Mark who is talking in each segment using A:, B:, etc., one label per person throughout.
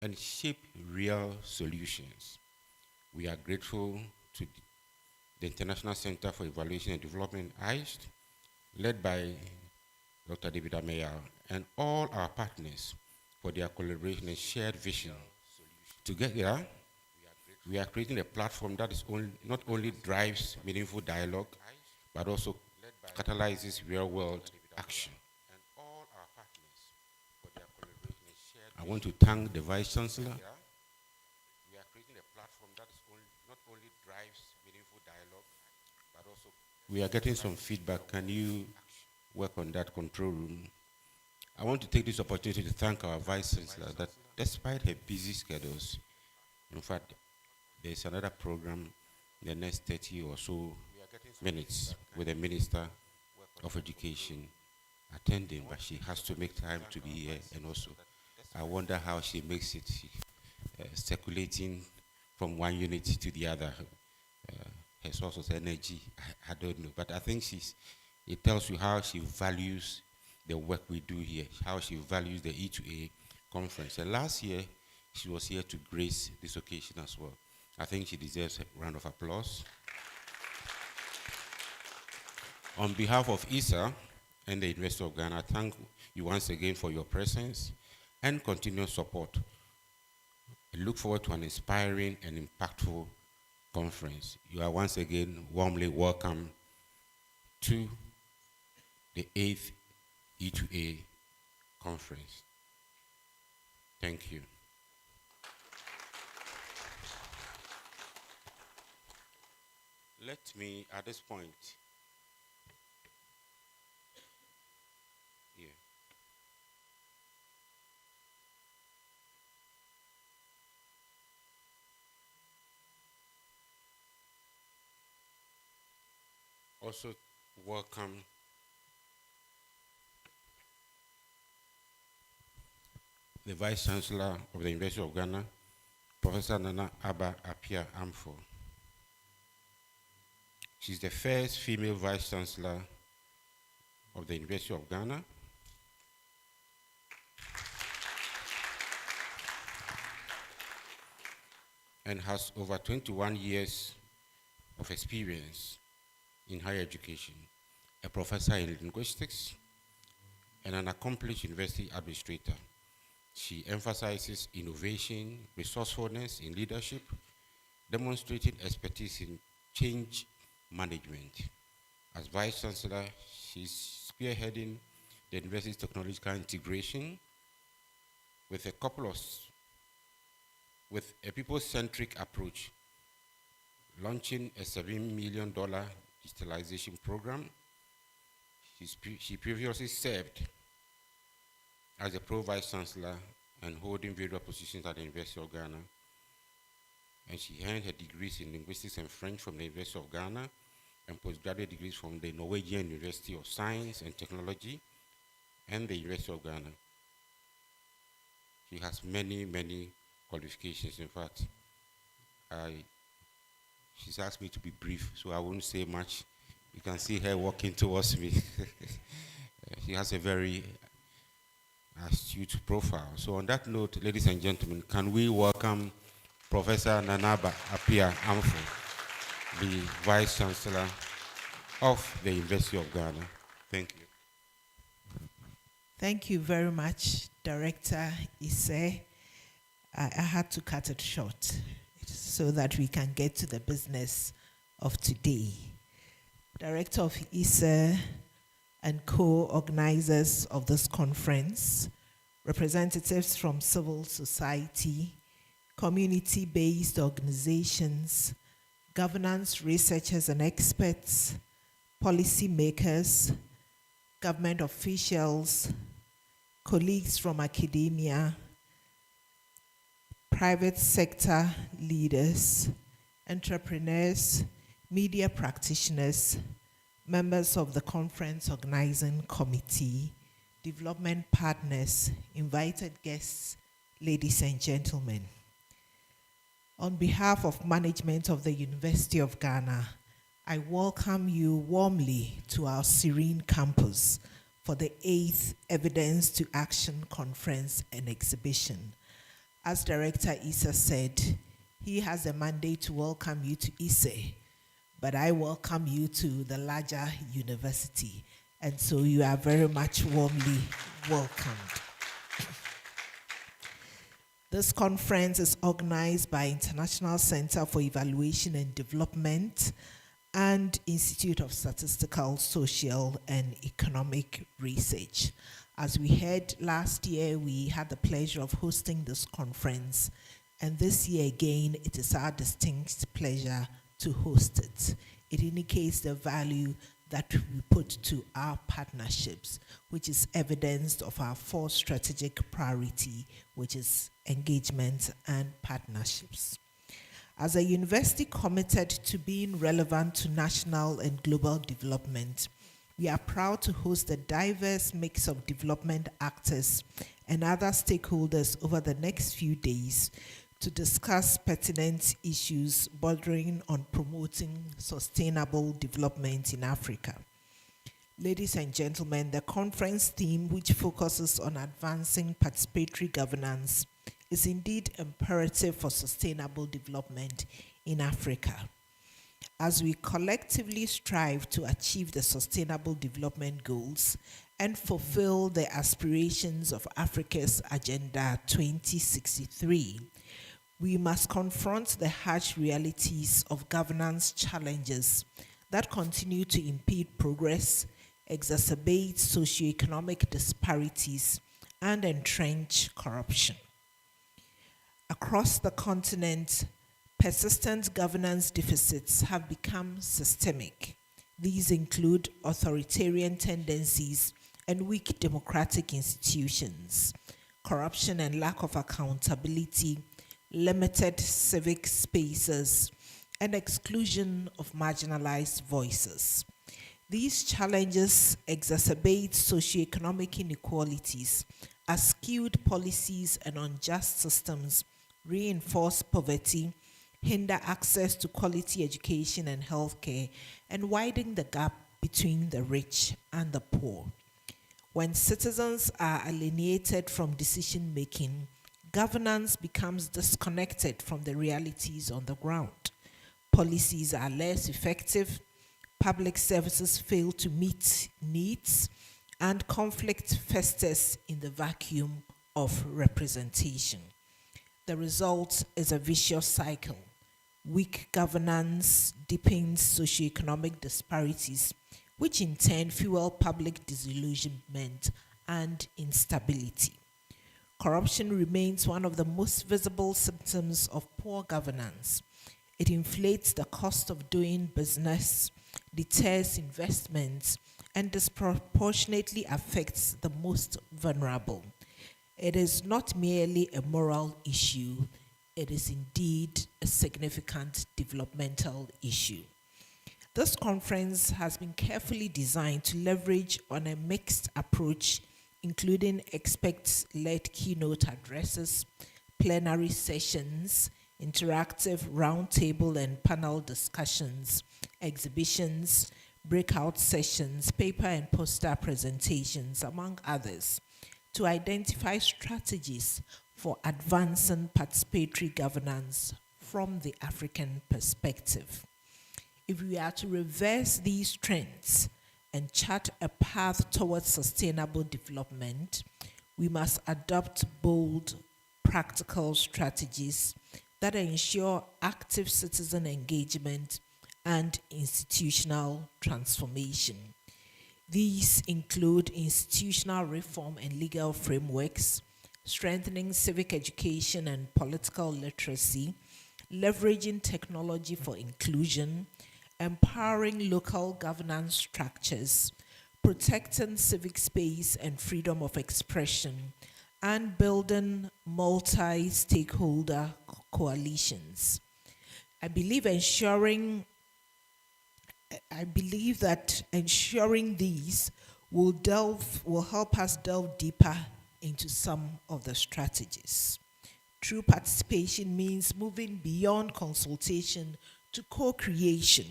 A: and shape real solutions. We are grateful to the International Center for Evaluation and Development, ICE, led by Dr. David Ameya, and all our partners for their collaboration and shared vision. Together, we are creating a platform that is not only drives meaningful dialogue, but also catalyzes real-world action. I want to thank the Vice Chancellor. We are creating a platform that is not only drives meaningful dialogue, but also... We are getting some feedback. Can you work on that control room? I want to take this opportunity to thank our Vice Chancellor that despite her busy schedules, in fact, there's another program in the next 30 or so minutes with the Minister of Education attending, but she has to make time to be here, and also I wonder how she makes it circulating from one unit to the other. Her source of energy, I don't know, but I think it tells you how she values the work we do here, how she values the E2A conference. And last year, she was here to grace this occasion as well. I think she deserves a round of applause. On behalf of ISA and the University of Ghana, I thank you once again for your presence and continued support. I look forward to an inspiring and impactful conference. You are once again warmly welcome to the 8th E2A conference. Thank you. Let me, at this point, also welcome the Vice Chancellor of the University of Ghana, Professor Nana Aba Apia Amfo. She's the first female Vice Chancellor of the University of Ghana. And has over 21 years of experience in higher education, a professor in linguistics, and an accomplished university administrator. She emphasizes innovation, resourcefulness in leadership, demonstrating expertise in change management. As Vice Chancellor, she's spearheading the university's technological integration with a people-centric approach, launching a $7 million digitalization program. She previously served as a Pro-Vice Chancellor and holding various positions at the University of Ghana. And she earned her degrees in linguistics and French from the University of Ghana and postgraduate degrees from the Norwegian University of Science and Technology and the University of Ghana. She has many, many qualifications. In fact, she's asked me to be brief, so I won't say much. You can see her walking towards me. She has a very astute profile. So on that note, ladies and gentlemen, can we welcome Professor Nanaba Apia Amfo, the Vice Chancellor of the University of Ghana. Thank you.
B: Thank you very much, Director Isse. I had to cut it short so that we can get to the business of today. Director of Isse and co-organizers of this conference, representatives from civil society, community-based organizations, governance researchers and experts, policy makers, government officials, colleagues from academia, private sector leaders, entrepreneurs, media practitioners, members of the conference organizing committee, development partners, invited guests, ladies and gentlemen. On behalf of management of the University of Ghana, I welcome you warmly to our serene campus for the 8th Evidence to Action Conference and Exhibition. As Director Issa said, he has a mandate to welcome you to Isse, but I welcome you to the larger university, and so you are very much warmly welcomed. This conference is organized by International Center for Evaluation and Development and Institute of Statistical, Social, and Economic Research. As we heard last year, we had the pleasure of hosting this conference, and this year again, it is our distinct pleasure to host it. It indicates the value that we put to our partnerships, which is evidenced of our 4 strategic priority, which is engagement and partnerships. As a university committed to being relevant to national and global development, we are proud to host a diverse mix of development actors and other stakeholders over the next few days to discuss pertinent issues bordering on promoting sustainable development in Africa. Ladies and gentlemen, the conference theme, which focuses on advancing participatory governance, is indeed imperative for sustainable development in Africa. As we collectively strive to achieve the Sustainable Development Goals and fulfill the aspirations of Africa's Agenda 2063, we must confront the harsh realities of governance challenges that continue to impede progress, exacerbate socioeconomic disparities, and entrench corruption. Across the continent, persistent governance deficits have become systemic. These include authoritarian tendencies and weak democratic institutions, corruption and lack of accountability, limited civic spaces, and exclusion of marginalized voices. These challenges exacerbate socioeconomic inequalities as skewed policies and unjust systems reinforce poverty, hinder access to quality education and healthcare, and widen the gap between the rich and the poor. When citizens are alienated from decision-making, governance becomes disconnected from the realities on the ground. Policies are less effective, public services fail to meet needs, and conflict festers in the vacuum of representation. The result is a vicious cycle. Weak governance deepens socioeconomic disparities, which in turn fuel public disillusionment and instability. Corruption remains one of the most visible symptoms of poor governance. It inflates the cost of doing business, deters investments, and disproportionately affects the most vulnerable. It is not merely a moral issue, it is indeed a significant developmental issue. This conference has been carefully designed to leverage on a mixed approach, including expert-led keynote addresses, plenary sessions, interactive roundtable and panel discussions, exhibitions, breakout sessions, paper and poster presentations, among others, to identify strategies for advancing participatory governance from the African perspective. If we are to reverse these trends and chart a path towards sustainable development, we must adopt bold, practical strategies that ensure active citizen engagement and institutional transformation. These include institutional reform and legal frameworks, strengthening civic education and political literacy, leveraging technology for inclusion, empowering local governance structures, protecting civic space and freedom of expression, and building multi-stakeholder coalitions. I believe that ensuring these will help us delve deeper into some of the strategies. True participation means moving beyond consultation to co-creation.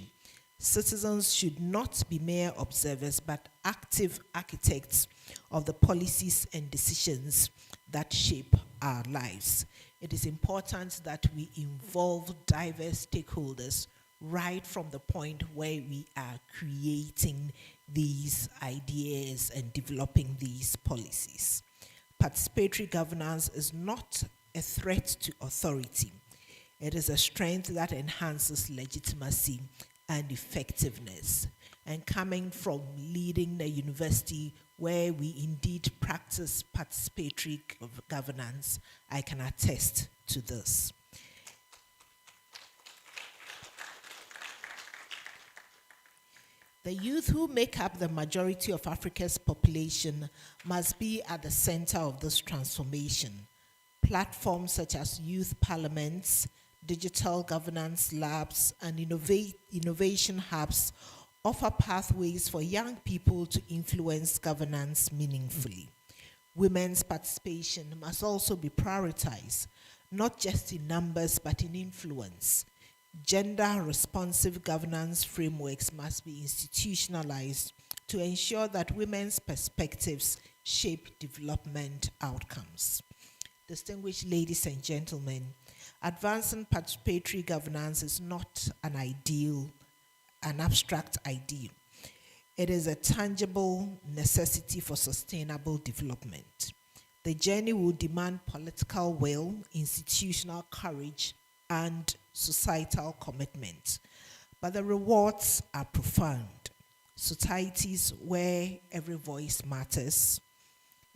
B: Citizens should not be mere observers, but active architects of the policies and decisions that shape our lives. It is important that we involve diverse stakeholders right from the point where we are creating these ideas and developing these policies. Participatory governance is not a threat to authority. It is a strength that enhances legitimacy and effectiveness. And coming from leading a university where we indeed practice participatory governance, I can attest to this. The youth who make up the majority of Africa's population must be at the center of this transformation. Platforms such as youth parliaments, digital governance labs, and innovation hubs offer pathways for young people to influence governance meaningfully. Women's participation must also be prioritized, not just in numbers but in influence. Gender-responsive governance frameworks must be institutionalized to ensure that women's perspectives shape development outcomes. Distinguished ladies and gentlemen, advancing participatory governance is not an ideal, an abstract ideal. It is a tangible necessity for sustainable development. The journey will demand political will, institutional courage, and societal commitment. But the rewards are profound. Societies where every voice matters,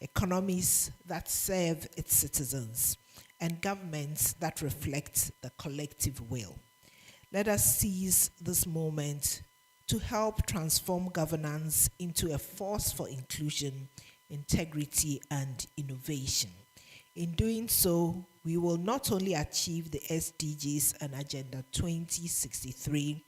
B: economies that serve its citizens, and governments that reflect the collective will. Let us seize this moment to help transform governance into a force for inclusion, integrity, and innovation. In doing so, we will not only achieve the SDGs and Agenda 2063,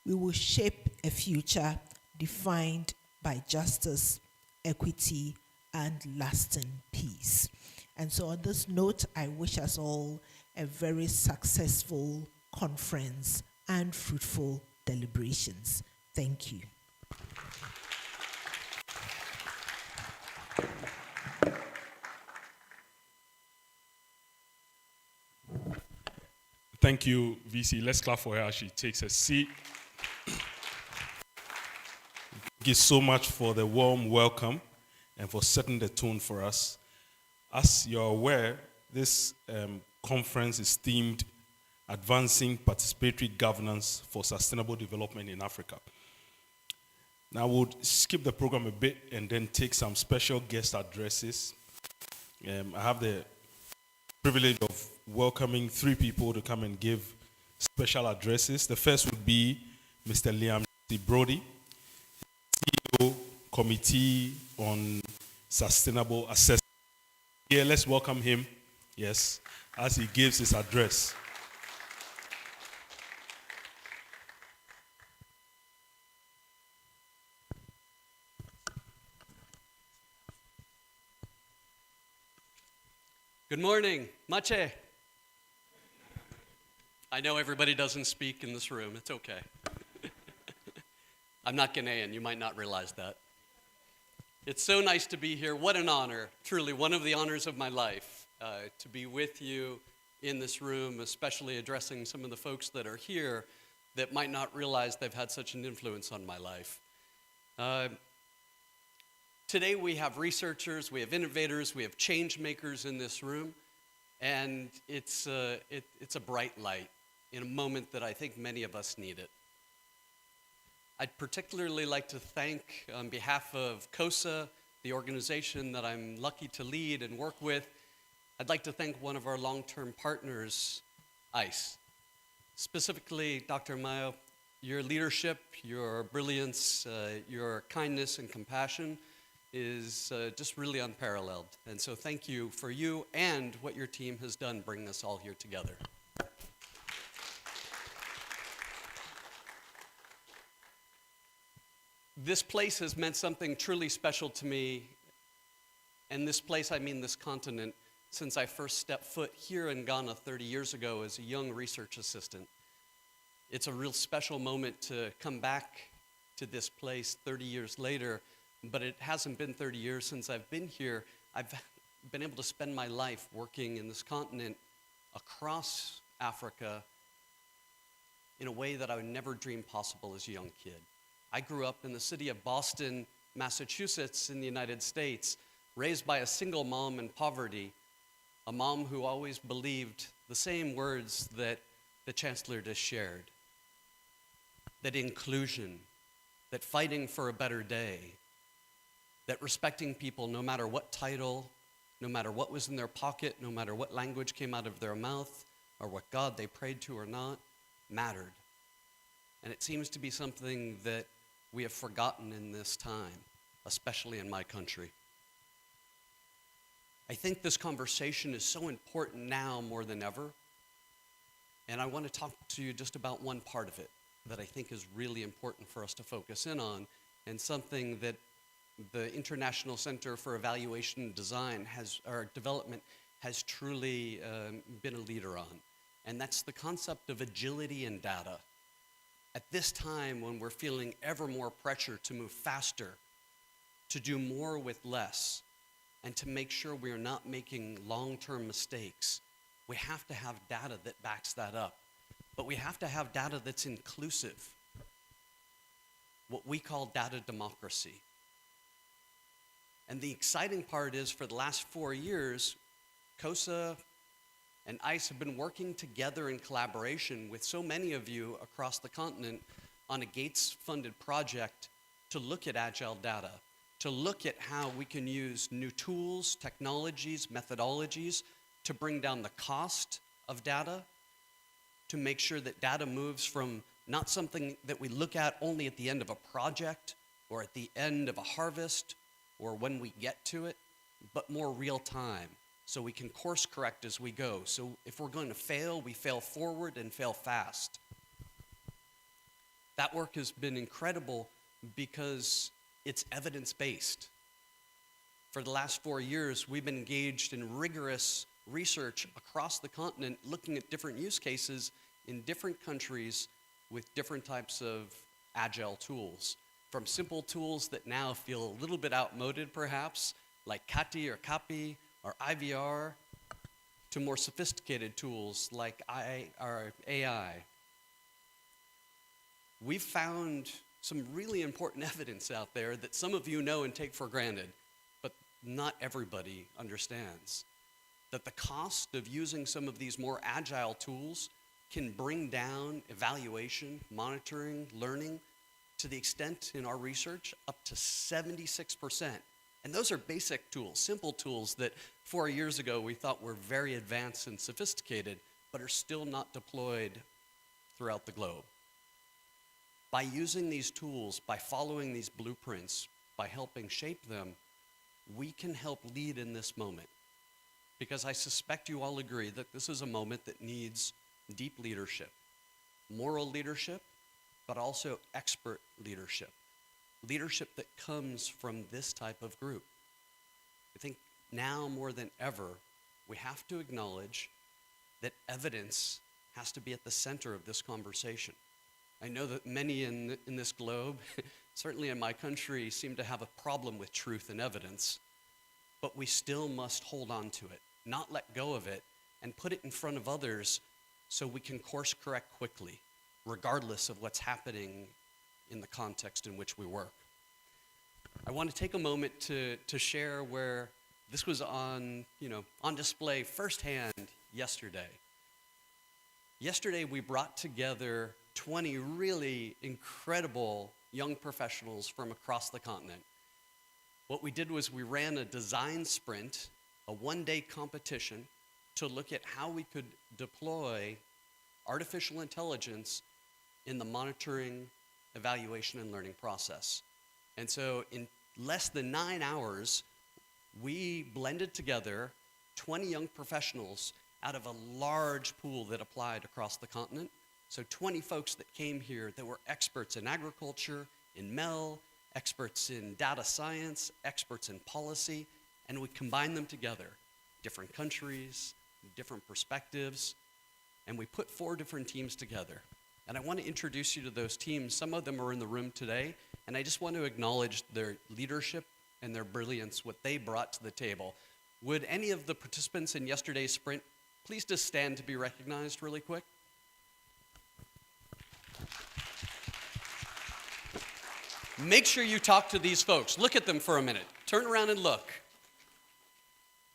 B: we will shape a future defined by justice, equity, and lasting peace. And so on this note, I wish us all a very successful conference and fruitful deliberations. Thank you.
C: Thank you, VC. Let's clap for her as she takes a seat. Thank you so much for the warm welcome and for setting the tone for us. As you're aware, this conference is themed Advancing Participatory Governance for Sustainable Development in Africa. Now, we'll skip the program a bit and then take some special guest addresses. I have the privilege of welcoming 3 people to come and give special addresses. The first would be Mr. Brody, CEO, Committee on Sustainable Assessment. Here, let's welcome him, yes, as he gives his address.
D: Good morning, Mache. I know everybody doesn't speak in this room. It's okay. I'm not Ghanaian. You might not realize that. It's so nice to be here. What an honor, truly one of the honors of my life, to be with you in this room, especially addressing some of the folks that are here that might not realize they've had such an influence on my life. Today we have researchers, we have innovators, we have change makers in this room, and it's a bright light in a moment that I think many of us need it. I'd particularly like to thank, on behalf of COSA, the organization that I'm lucky to lead and work with, I'd like to thank one of our long-term partners, ICE. Specifically, Dr. Mayo, your leadership, your brilliance, your kindness and compassion is just really unparalleled. And so thank you for you and what your team has done bringing us all here together. This place has meant something truly special to me, and this place, I mean this continent, since I first stepped foot here in Ghana 30 years ago as a young research assistant. It's a real special moment to come back to this place 30 years later, but it hasn't been 30 years since I've been here. I've been able to spend my life working in this continent across Africa in a way that I would never dream possible as a young kid. I grew up in the city of Boston, Massachusetts, in the United States, raised by a single mom in poverty, a mom who always believed the same words that the chancellor just shared, that inclusion, that fighting for a better day, that respecting people no matter what title, no matter what was in their pocket, no matter what language came out of their mouth, or what God they prayed to or not, mattered. And it seems to be something that we have forgotten in this time, especially in my country. I think this conversation is so important now more than ever, and I want to talk to you just about one part of it that I think is really important for us to focus in on, and something that the International Center for Evaluation and Development has truly been a leader on, and that's the concept of agility in data. At this time when we're feeling ever more pressure to move faster, to do more with less, and to make sure we are not making long-term mistakes, we have to have data that backs that up. But we have to have data that's inclusive, what we call data democracy. And the exciting part is, for the last 4 years, COSA and ICE have been working together in collaboration with so many of you across the continent on a Gates-funded project to look at agile data, to look at how we can use new tools, technologies, methodologies to bring down the cost of data, to make sure that data moves from not something that we look at only at the end of a project or at the end of a harvest or when we get to it, but more real time, so we can course correct as we go. So if we're going to fail, we fail forward and fail fast. That work has been incredible because it's evidence-based. For the last 4 years, we've been engaged in rigorous research across the continent, looking at different use cases in different countries with different types of agile tools. From simple tools that now feel a little bit outmoded perhaps, like CATI or CAPI or IVR, to more sophisticated tools like AI. We've found some really important evidence out there that some of you know and take for granted, but not everybody understands. That the cost of using some of these more agile tools can bring down evaluation, monitoring, learning, to the extent in our research up to 76%. And those are basic tools, simple tools that 4 years ago we thought were very advanced and sophisticated, but are still not deployed throughout the globe. By using these tools, by following these blueprints, by helping shape them, we can help lead in this moment. Because I suspect you all agree that this is a moment that needs deep leadership, moral leadership, but also expert leadership, leadership that comes from this type of group. I think now more than ever, we have to acknowledge that evidence has to be at the center of this conversation. I know that many in this globe, certainly in my country, seem to have a problem with truth and evidence, but we still must hold on to it, not let go of it, and put it in front of others so we can course correct quickly, regardless of what's happening in the context in which we work. I want to take a moment to share where this was on display firsthand yesterday. Yesterday we brought together 20 really incredible young professionals from across the continent. What we did was we ran a design sprint, a one-day competition, to look at how we could deploy artificial intelligence in the monitoring, evaluation, and learning process. And so in less than 9 hours, we blended together 20 young professionals out of a large pool that applied across the continent. So 20 folks that came here that were experts in agriculture, in MEL, experts in data science, experts in policy, and we combined them together, different countries, different perspectives, and we put 4 different teams together. And I want to introduce you to those teams. Some of them are in the room today, and I just want to acknowledge their leadership and their brilliance, what they brought to the table. Would any of the participants in yesterday's sprint please just stand to be recognized really quick. Make sure you talk to these folks. Look at them for a minute. Turn around and look.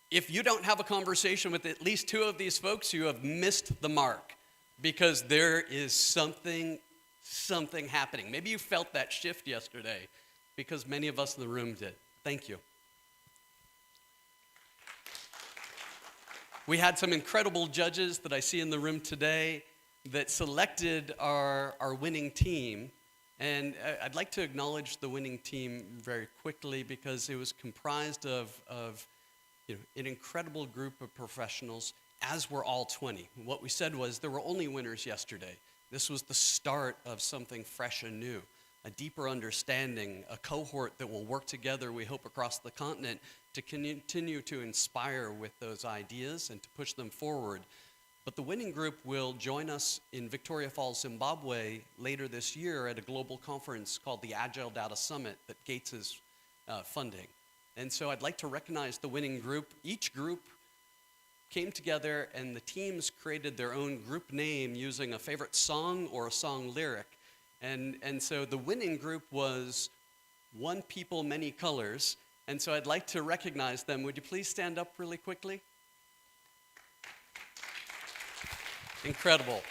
D: If you don't have a conversation with at least two of these folks, you have missed the mark, because there is something happening. Maybe you felt that shift yesterday, because many of us in the room did. Thank you. We had some incredible judges that I see in the room today that selected our winning team. And I'd like to acknowledge the winning team very quickly, because it was comprised of an incredible group of professionals, as were all 20. What we said was there were only winners yesterday. This was the start of something fresh and new, a deeper understanding, a cohort that will work together, we hope, across the continent to continue to inspire with those ideas and to push them forward. But the winning group will join us in Victoria Falls, Zimbabwe later this year at a global conference called the Agile Data Summit that Gates is funding. And so I'd like to recognize the winning group. Each group came together and the teams created their own group name using a favorite song or a song lyric. And so the winning group was One People, Many Colors. And so I'd like to recognize them. Would you please stand up really quickly? Incredible.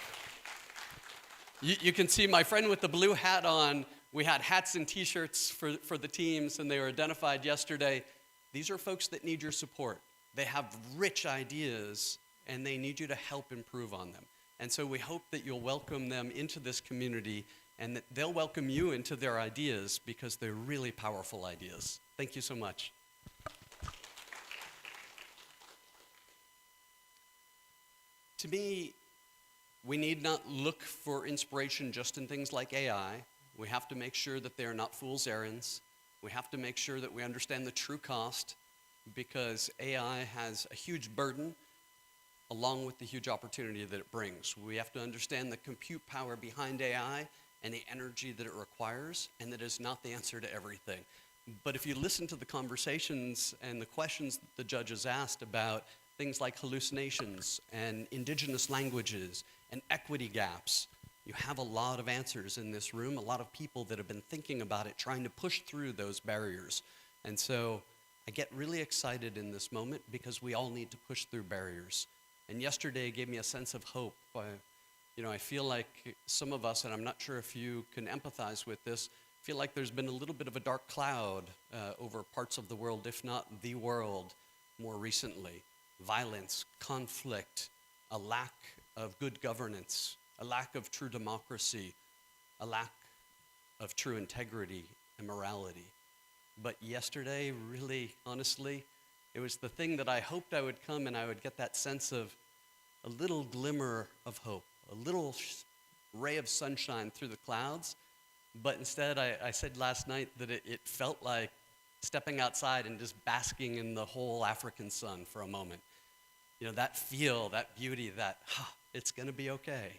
D: You can see my friend with the blue hat on. We had hats and t-shirts for the teams, and they were identified yesterday. These are folks that need your support. They have rich ideas, and they need you to help improve on them. And so we hope that you'll welcome them into this community, and that they'll welcome you into their ideas, because they're really powerful ideas. Thank you so much. To me, we need not look for inspiration just in things like AI. We have to make sure that they are not fool's errands. We have to make sure that we understand the true cost, because AI has a huge burden along with the huge opportunity that it brings. We have to understand the compute power behind AI and the energy that it requires, and that is not the answer to everything. But if you listen to the conversations and the questions that the judges asked about things like hallucinations and indigenous languages and equity gaps, you have a lot of answers in this room, a lot of people that have been thinking about it, trying to push through those barriers. And so I get really excited in this moment, because we all need to push through barriers. And yesterday gave me a sense of hope. I feel like some of us, and I'm not sure if you can empathize with this, feel like there's been a little bit of a dark cloud over parts of the world, if not the world, more recently. Violence, conflict, a lack of good governance, a lack of true democracy, a lack of true integrity and morality. But yesterday, really, honestly, it was the thing that I hoped I would come and I would get that sense of a little glimmer of hope, a little ray of sunshine through the clouds. But instead, I said last night that it felt like stepping outside and just basking in the whole African sun for a moment. That feel, that beauty, it's going to be okay.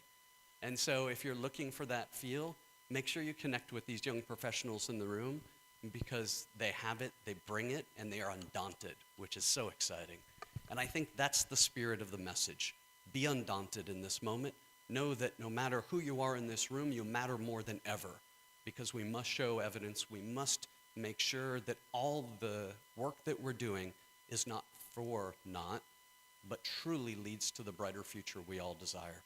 D: And so if you're looking for that feel, make sure you connect with these young professionals in the room, because they have it, they bring it, and they are undaunted, which is so exciting. And I think that's the spirit of the message. Be undaunted in this moment. Know that no matter who you are in this room, you matter more than ever, because we must show evidence. We must make sure that all the work that we're doing is not for naught, but truly leads to the brighter future we all desire.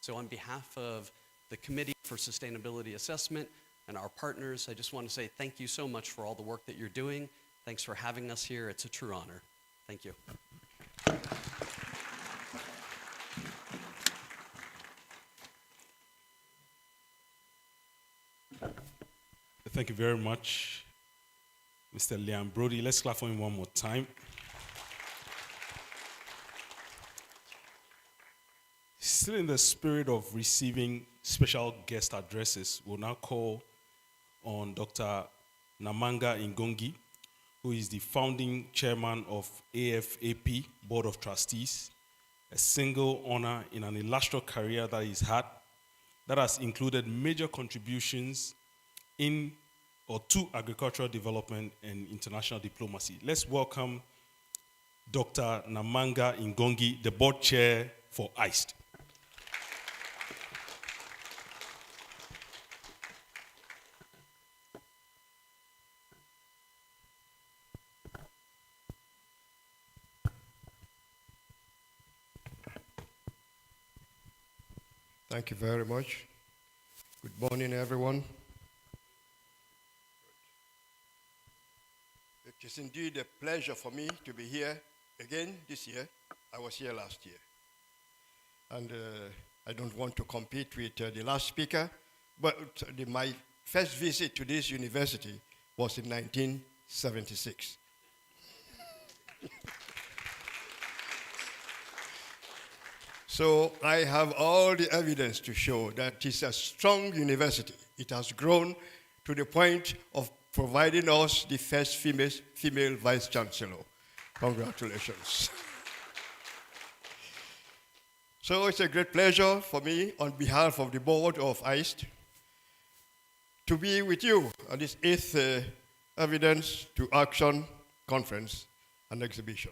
D: So on behalf of the Committee for Sustainability Assessment and our partners, I just want to say thank you so much for all the work that you're doing. Thanks for having us here. It's a true honor. Thank you.
C: Thank you very much, Mr. Liam Brody. Let's clap for him one more time. Still in the spirit of receiving special guest addresses, we'll now call on Dr. Namanga Ngongi, who is the founding chairman of AFAP Board of Trustees, a single honor in an illustrious career that he's had that has included major contributions to agricultural development and international diplomacy. Let's welcome Dr. Namanga Ngongi, the board chair for ICED.
E: Thank you very much. Good morning, everyone. It is indeed a pleasure for me to be here again this year. I was here last year. And I don't want to compete with the last speaker, but my first visit to this university was in 1976. So I have all the evidence to show that it's a strong university. It has grown to the point of providing us the first female vice chancellor. Congratulations. So it's a great pleasure for me on behalf of the board of ICED to be with you at this 8th Evidence to Action conference and exhibition.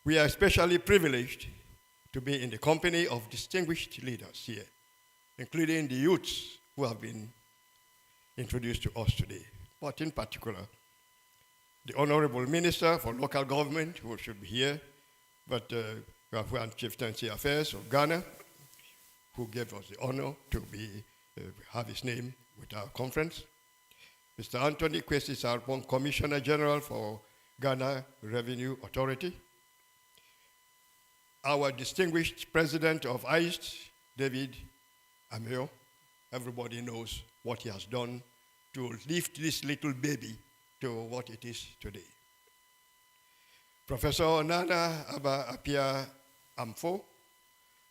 E: We are especially privileged to be in the company of distinguished leaders here, including the youths who have been introduced to us today, but in particular, the Honorable Minister for Local Government, who should be here, but Chieftaincy Affairs of Ghana, who gave us the honor to have his name with our conference. Mr. Anthony Kwesi Sarpong, Commissioner General for Ghana Revenue Authority. Our distinguished President of ICED, David Ameo. Everybody knows what he has done to lift this little baby to what it is today. Professor Nana Apia Amfo,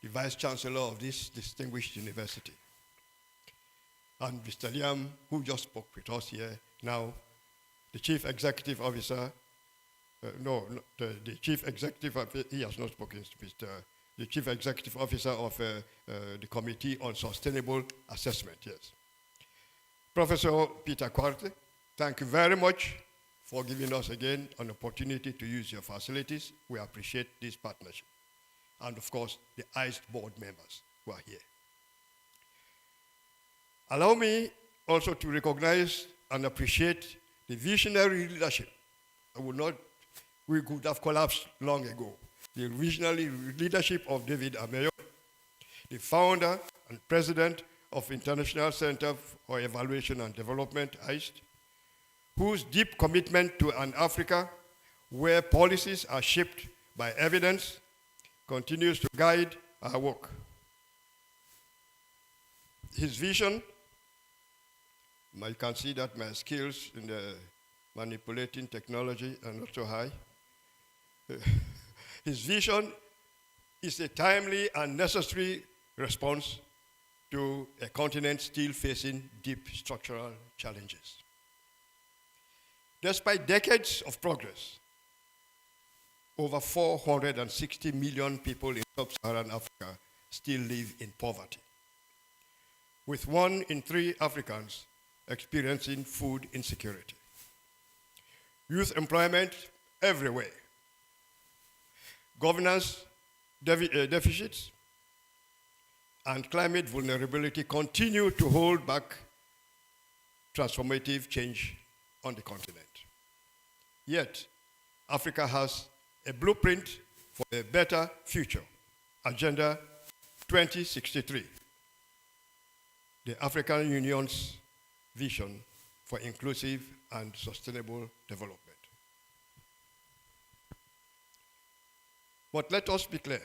E: the Vice Chancellor of this distinguished university. And Mr. Liam, who just spoke with us here now, the Chief Executive Officer, the Chief Executive, he has not spoken, the Chief Executive Officer of the Committee on Sustainable Assessment, yes. Professor Peter Quarte, thank you very much for giving us again an opportunity to use your facilities. We appreciate this partnership. And of course, the ICED board members who are here. Allow me also to recognize and appreciate the visionary leadership. We could have collapsed long ago. The visionary leadership of David Ameo, the founder and president of International Center for Evaluation and Development, ICED, whose deep commitment to an Africa where policies are shaped by evidence continues to guide our work. His vision, you can see that my skills in manipulating technology are not so high. His vision is a timely and necessary response to a continent still facing deep structural challenges. Despite decades of progress, over 460 million people in sub-Saharan Africa still live in poverty, with 1 in 3 Africans experiencing food insecurity. Youth employment everywhere. Governance deficits and climate vulnerability continue to hold back transformative change on the continent. Yet, Africa has a blueprint for a better future, Agenda 2063, the African Union's vision for inclusive and sustainable development. But let us be clear.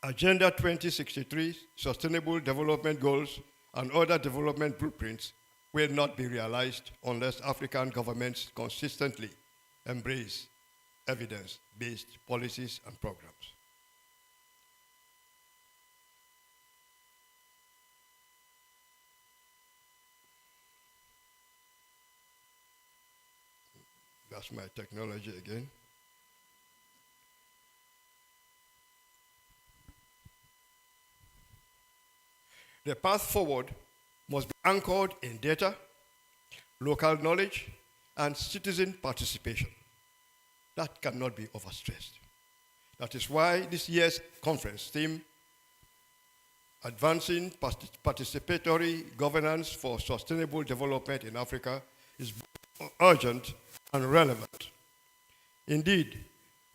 E: Agenda 2063, Sustainable Development Goals, and other development blueprints will not be realized unless African governments consistently embrace evidence-based policies and programs. That's my technology again. The path forward must be anchored in data, local knowledge, and citizen participation. that cannot be overstressed. That is why this year's conference theme, Advancing Participatory Governance for Sustainable Development in Africa, is urgent and relevant. Indeed,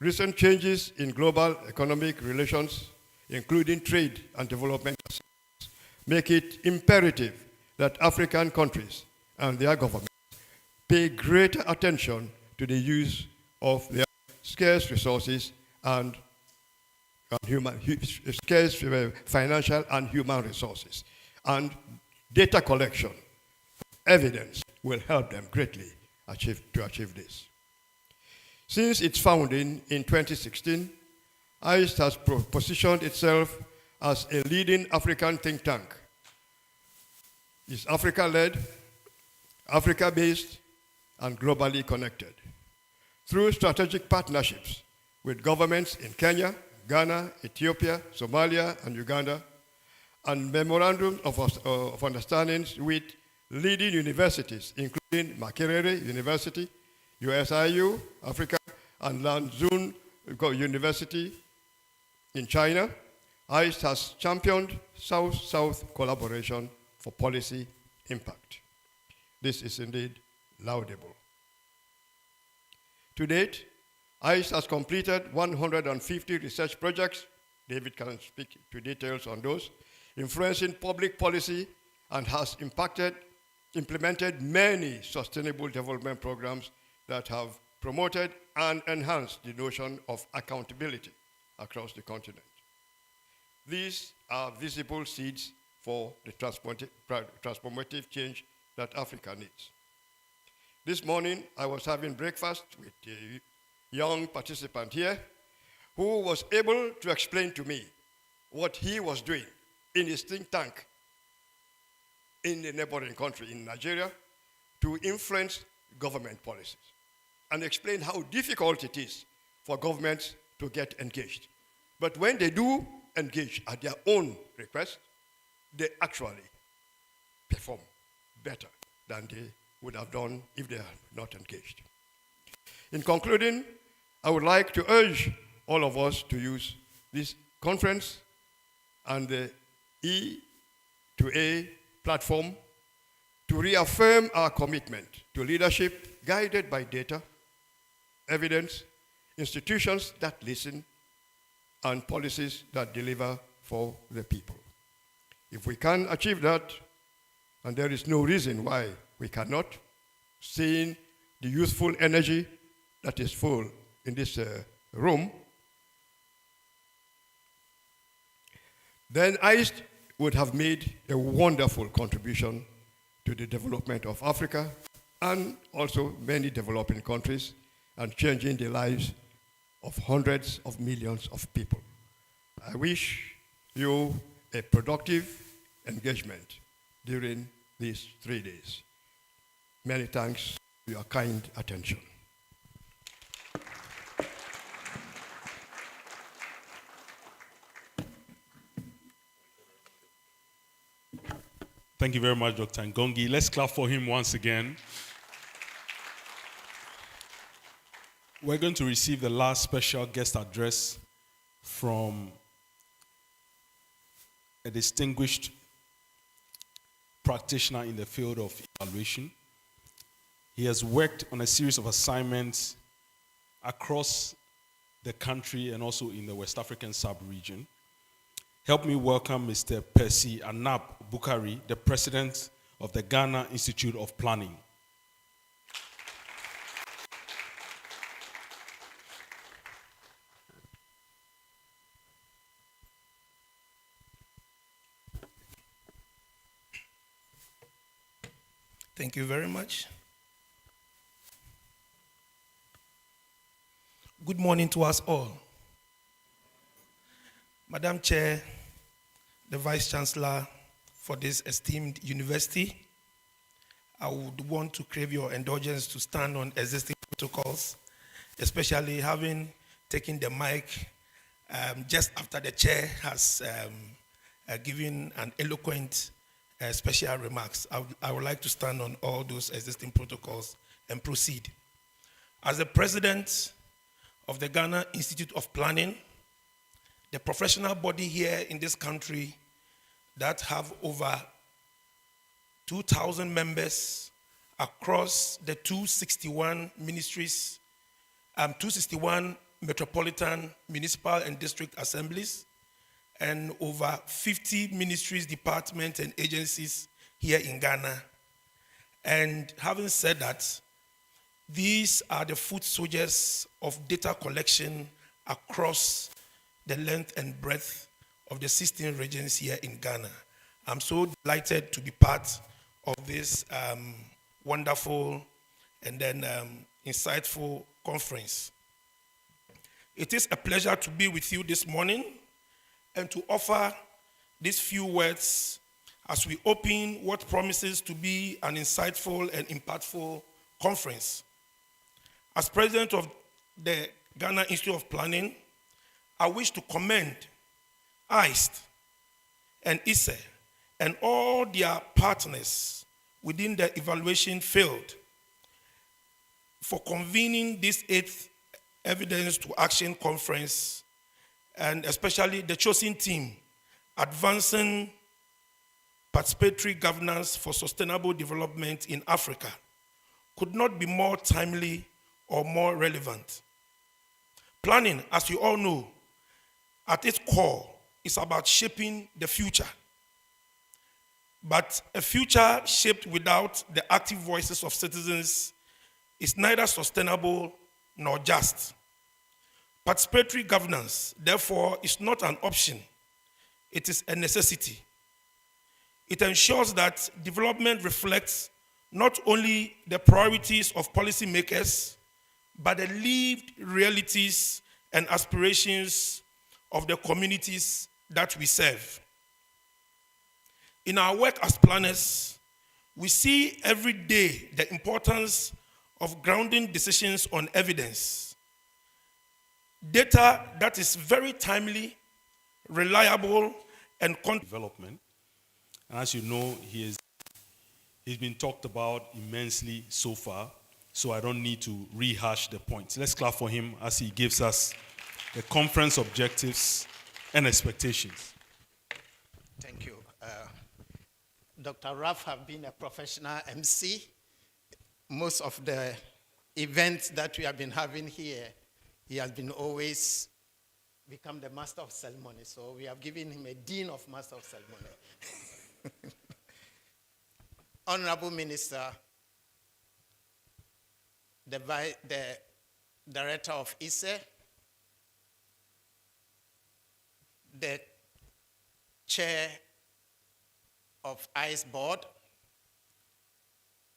E: recent changes in global economic relations, including trade and development, make it imperative that African countries and their governments pay greater attention to the use of their scarce resources and scarce financial and human resources. And data collection, evidence, will help them greatly to achieve this. Since its founding in 2016, ICE has positioned itself as a leading African think tank. It's Africa-led, Africa-based, and globally connected. Through strategic partnerships with governments in Kenya, Ghana, Ethiopia, Somalia, and Uganda, and memorandums of understandings with leading universities, including Makerere University, USIU, Africa, and Lanzhou University in China, ICE has championed South-South collaboration for policy impact. This is indeed laudable. To date, ICE has completed 150 research projects. David can speak to details on those, influencing public policy, and has implemented many sustainable development programs that have promoted and enhanced the notion of accountability across the continent. These are visible seeds for the transformative change that Africa needs. This morning, I was having breakfast with a young participant here who was able to explain to me what he was doing in his think tank in the neighboring country, in Nigeria, to influence government policies, and explain how difficult it is for governments to get engaged. But when they do engage at their own request, they actually perform better than they would have done if they are not engaged. In concluding, I would like to urge all of us to use this conference and the E2A platform to reaffirm our commitment to leadership guided by data, evidence, institutions that listen, and policies that deliver for the people. If we can achieve that, and there is no reason why we cannot, seeing the youthful energy that is full in this room, then ICE would have made a wonderful contribution to the development of Africa and also many developing countries, and changing the lives of hundreds of millions of people. I wish you a productive engagement during these 3 days. Many thanks for your kind attention.
C: Thank you very much, Dr. Ngongi. Let's clap for him once again. We're going to receive the last special guest address from a distinguished practitioner in the field of evaluation. He has worked on a series of assignments across the country and also in the West African sub-region. Help me welcome Mr. Percy Anaab Bukari, the president of the Ghana Institute of Planning.
F: Thank you very much. Good morning to us all. Madam Chair, the Vice Chancellor for this esteemed university, I would want to crave your indulgence to stand on existing protocols, especially having taken the mic just after the chair has given an eloquent special remarks. I would like to stand on all those existing protocols and proceed. As the president of the Ghana Institute of Planning, the professional body here in this country that have over 2,000 members across the 261 ministries, 261 metropolitan, municipal, and district assemblies, and over 50 ministries, departments, and agencies here in Ghana. And having said that, these are the foot soldiers of data collection across the length and breadth of the 16 regions here in Ghana. I'm so delighted to be part of this wonderful and then insightful conference. It is a pleasure to be with you this morning and to offer these few words as we open what promises to be an insightful and impactful conference. As president of the Ghana Institute of Planning, I wish to commend ICE and ISE and all their partners within the evaluation field for convening this 8th Evidence to Action Conference, and especially the chosen team, Advancing Participatory Governance for Sustainable Development in Africa, could not be more timely or more relevant. Planning, as you all know, at its core is about shaping the future. But a future shaped without the active voices of citizens is neither sustainable nor just. Participatory governance, therefore, is not an option. It is a necessity. It ensures that development reflects not only the priorities of policymakers, but the lived realities and aspirations of the communities that we serve. In our work as planners, we see every day the importance of grounding decisions on evidence. Data that is very timely, reliable, and
C: development. And as you know, he's been talked about immensely so far, so I don't need to rehash the points. Let's clap for him as he gives us the conference objectives and expectations.
G: Thank you. Dr. Raf have been a professional MC. Most of the events that we have been having here, he has been always become the master of ceremony. So we have given him a dean of master of ceremony. Honorable Minister, the director of ISE, the chair of ICE board,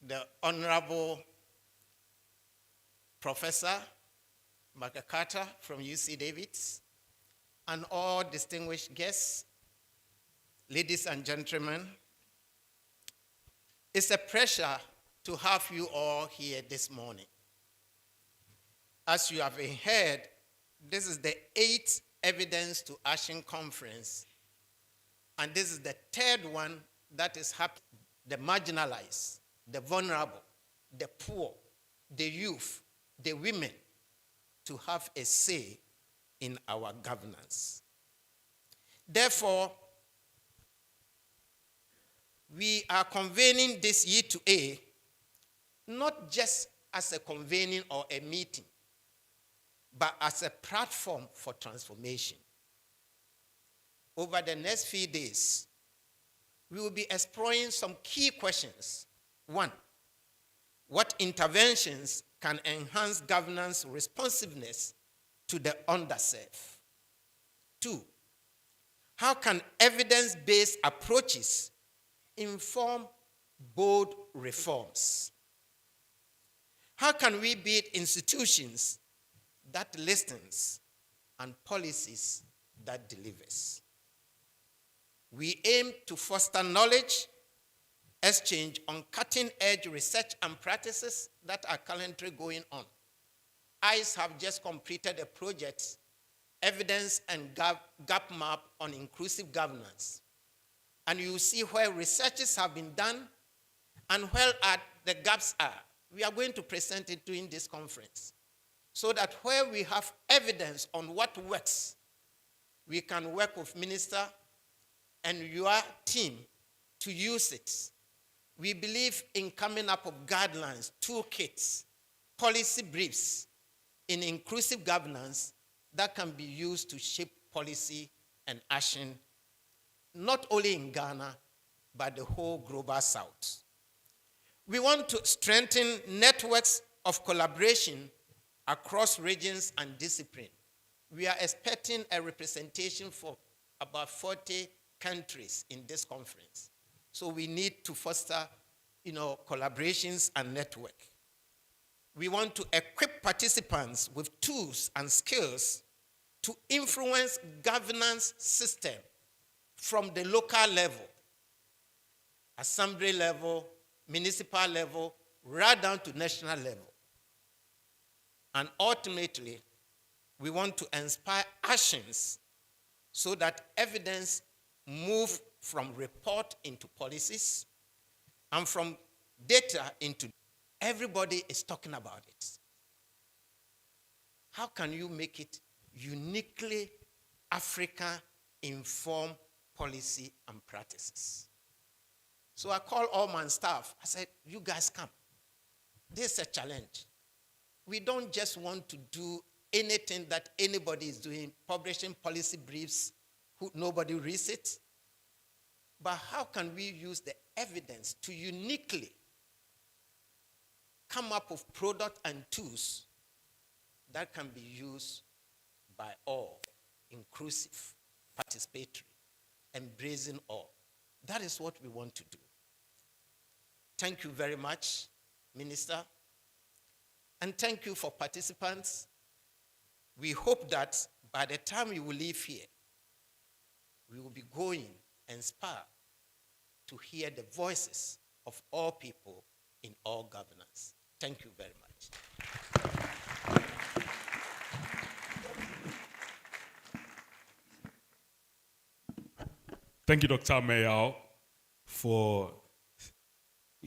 G: the Honorable Professor Makakata from UC Davis, and all distinguished guests, ladies and gentlemen, it's a pleasure to have you all here this morning. As you have heard, this is the 8th Evidence to Action Conference, and this is the 3rd one that is happening. The marginalized, the vulnerable, the poor, the youth, the women, to have a say in our governance. Therefore, we are convening this E2A not just as a convening or a meeting, but as a platform for transformation. Over the next few days, we will be exploring some key questions. 1, what interventions can enhance governance responsiveness to the underserved? 2, how can evidence-based approaches inform bold reforms? How can we build institutions that listens and policies that delivers? We aim to foster knowledge exchange on cutting-edge research and practices that are currently going on. ICE have just completed a project, Evidence and Gap Map on Inclusive Governance. And you see where researches have been done and where the gaps are. We are going to present it during this conference. so that where we have evidence on what works, we can work with minister and your team to use it. We believe in coming up with guidelines, toolkits, policy briefs in inclusive governance that can be used to shape policy and action, not only in Ghana, but the whole global south. We want to strengthen networks of collaboration across regions and disciplines. We are expecting a representation for about 40 countries in this conference. So we need to foster, collaborations and network. We want to equip participants with tools and skills to influence governance system from the local level, assembly level, municipal level, right down to national level. And ultimately, we want to inspire actions so that evidence move from report into policies and from data into everybody is talking about it. How can you make it uniquely Africa-informed policy and practices? So I called all my staff. I said, you guys come. This is a challenge. We don't just want to do anything that anybody is doing, publishing policy briefs, nobody reads it. But how can we use the evidence to uniquely come up with products and tools that can be used by all, inclusive, participatory, embracing all? That is what we want to do. Thank you very much, Minister. And thank you for participants. We hope that by the time you will leave here, we will be going inspired to hear the voices of all people in all governance. Thank you very much.
C: Thank you, Dr. Mayao, for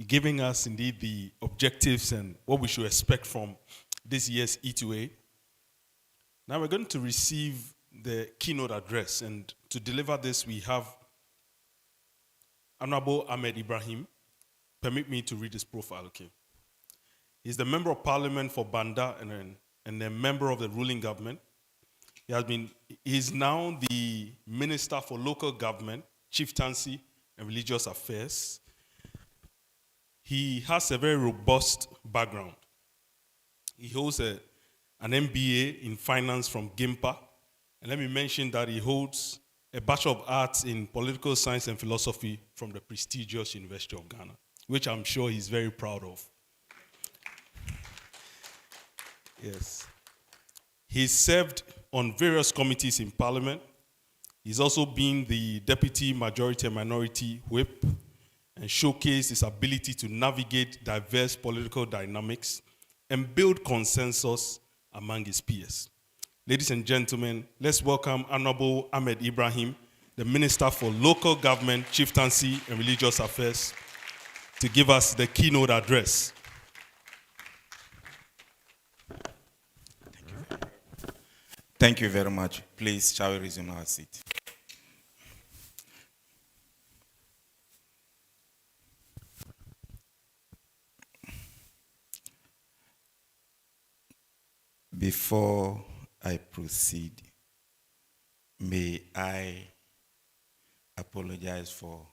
C: giving us indeed the objectives and what we should expect from this year's E2A. Now we're going to receive the keynote address, and to deliver this we have Honorable Ahmed Ibrahim. Permit me to read his profile, okay? He's the Member of Parliament for Banda and a member of the ruling government. He's now the Minister for Local Government, Chieftaincy and Religious Affairs. He has a very robust background. He holds an MBA in finance from GIMPA. And let me mention that he holds a Bachelor of Arts in Political Science and Philosophy from the prestigious University of Ghana, which I'm sure he's very proud of. Yes. He's served on various committees in Parliament. He's also been the Deputy Majority and Minority Whip and showcased his ability to navigate diverse political dynamics and build consensus among his peers. Ladies and gentlemen, let's welcome Honorable Ahmed Ibrahim, the Minister for Local Government, Chieftaincy and Religious Affairs, to give us the keynote address.
H: Thank you very much. Please, shall we resume our seat? Before I proceed, may I apologize for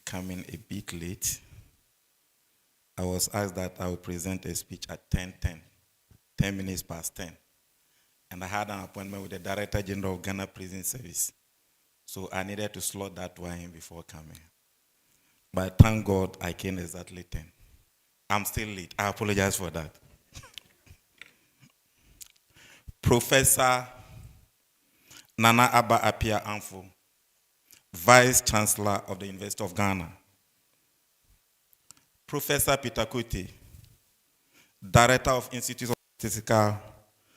H: coming a bit late. I was asked that I would present a speech at 10:10, 10 minutes past 10. And I had an appointment with the Director General of Ghana Prison Service. So I needed to slot that one in before coming. But thank God I came exactly 10. I'm still late. I apologize for that. Professor Nana Abba Apia Amfo, Vice Chancellor of the University of Ghana. Professor Peter Kuti, Director of Institute of Statistical,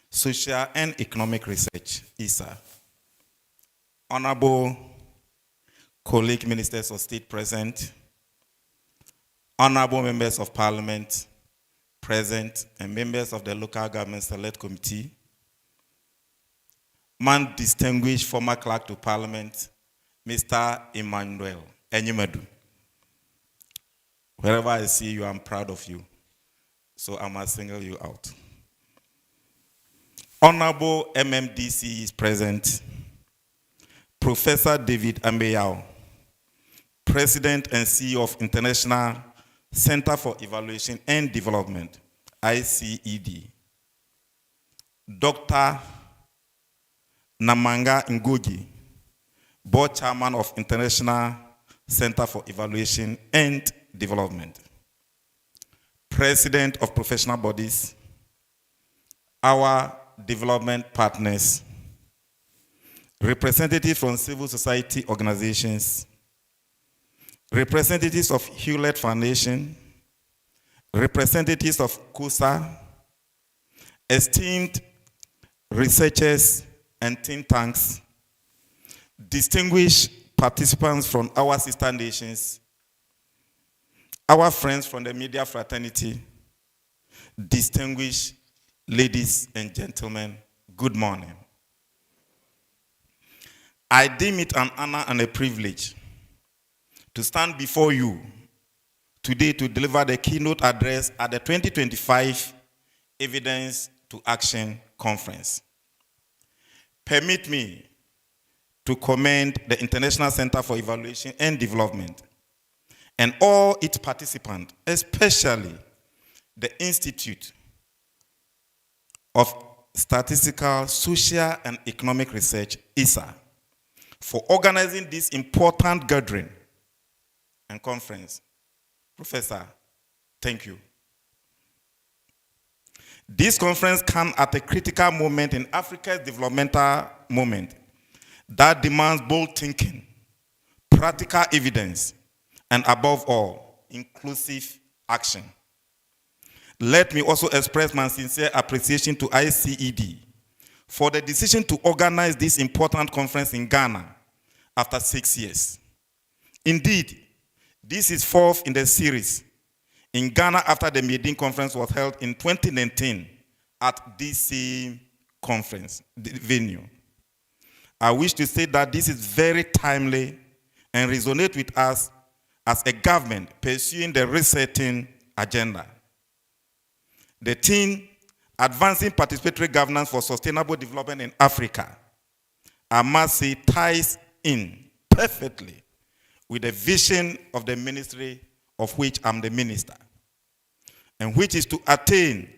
H: Social and Economic Research, ISA. Honorable colleague ministers of state present, honorable members of parliament, present, and members of the Local Government Select Committee, man distinguished former clerk to Parliament, Mr. Emmanuel Enyimadu. Wherever I see you, I'm proud of you. So I must single you out. Honorable MMDC is present. Professor David Ambeyao, President and CEO of International Center for Evaluation and Development, ICED. Dr. Namanga Ngongi, Board Chairman of International Center for Evaluation and Development. President of Professional Bodies, our development partners, representatives from civil society organizations, representatives of Hewlett Foundation, representatives of KUSA, esteemed researchers and think tanks, distinguished participants from our sister nations, our friends from the media fraternity, distinguished ladies and gentlemen, good morning. I deem it an honor and a privilege to stand before you today to deliver the keynote address at the 2025 Evidence to Action Conference. Permit me to commend the International Center for Evaluation and Development and all its participants, especially the Institute of Statistical, Social, and Economic Research, ISA, for organizing this important gathering and conference. Professor, thank you. This conference comes at a critical moment in Africa's developmental moment that demands bold thinking, practical evidence, and above all, inclusive action. Let me also express my sincere appreciation to ICED for the decision to organize this important conference in Ghana after 6 years. Indeed, this is fourth in the series in Ghana after the Medellin conference was held in 2019 at this same conference venue. I wish to say that this is very timely and resonates with us as a government pursuing the resetting agenda. The theme, Advancing Participatory Governance for Sustainable Development in Africa, I must say ties in perfectly with the vision of the ministry of which I'm the minister, and which is to attain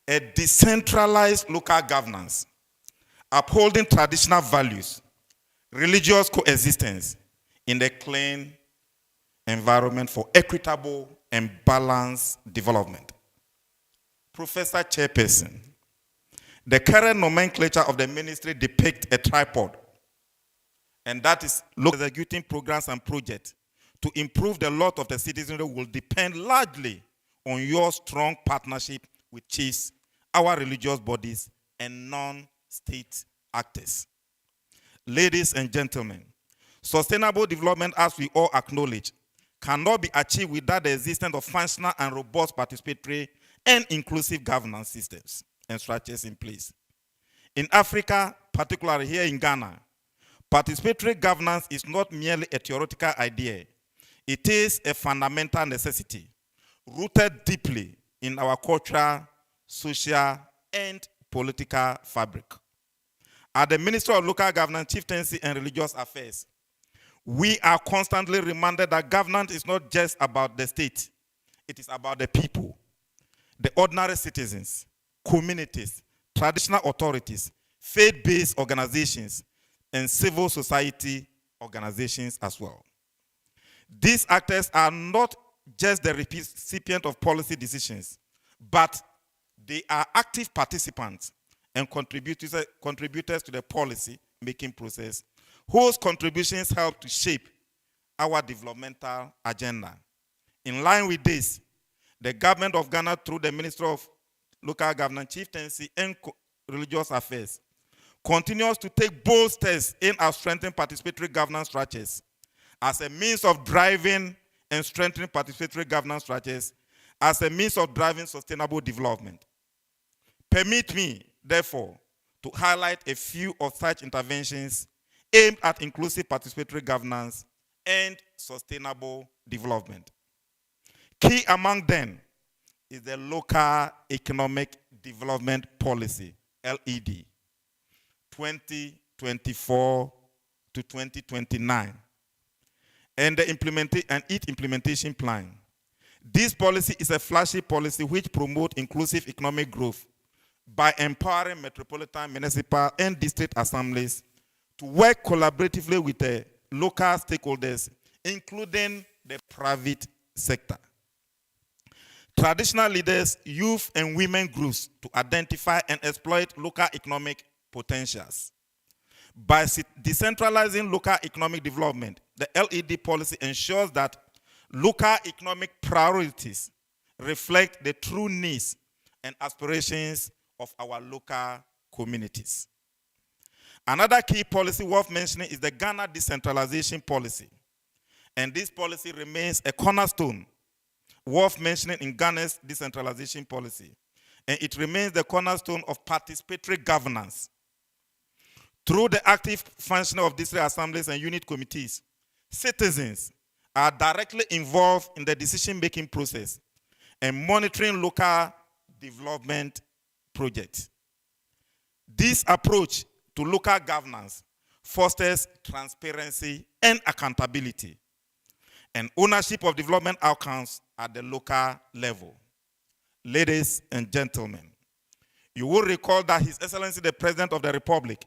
H: a decentralized local governance, upholding traditional values, religious coexistence in the clean environment for equitable and balanced development. Professor Chairperson, the current nomenclature of the ministry depicts a tripod, and that is executing programs and projects to improve the lot of the citizenry will depend largely on your strong partnership with chiefs, our religious bodies, and non-state actors. Ladies and gentlemen, sustainable development, as we all acknowledge, cannot be achieved without the existence of functional and robust participatory and inclusive governance systems and structures in place. In Africa, particularly here in Ghana, participatory governance is not merely a theoretical idea. It is a fundamental necessity, rooted deeply in our cultural, social, and political fabric. At the Ministry of Local Governance, Chieftaincy, and Religious Affairs, we are constantly reminded that governance is not just about the state, it is about the people, the ordinary citizens, communities, traditional authorities, faith-based organizations, and civil society organizations as well. These actors are not just the recipient of policy decisions, but they are active participants and contributors to the policy-making process, whose contributions help to shape our developmental agenda. In line with this, the government of Ghana, through the Ministry of Local Government, Chieftaincy, and Religious Affairs, continues to take bold steps in our strengthening participatory governance structures as a means of driving and strengthening participatory governance structures as a means of driving sustainable development. Permit me, therefore, to highlight a few of such interventions aimed at inclusive participatory governance and sustainable development. Key among them is the Local Economic Development Policy, LED, 2024 to 2029, and its implementation plan. This policy is a flagship policy which promotes inclusive economic growth by empowering metropolitan, municipal, and district assemblies to work collaboratively with the local stakeholders, including the private sector. Traditional leaders, youth, and women groups to identify and exploit local economic potentials. By decentralizing local economic development, the LED policy ensures that local economic priorities reflect the true needs and aspirations of our local communities. Another key policy worth mentioning is the Ghana Decentralization Policy. And this policy remains a cornerstone worth mentioning in Ghana's decentralization policy. And it remains the cornerstone of participatory governance. Through the active functioning of district assemblies and unit committees, citizens are directly involved in the decision-making process and monitoring local development projects. This approach to local governance fosters transparency and accountability and ownership of development outcomes at the local level. Ladies and gentlemen, you will recall that His Excellency the President of the Republic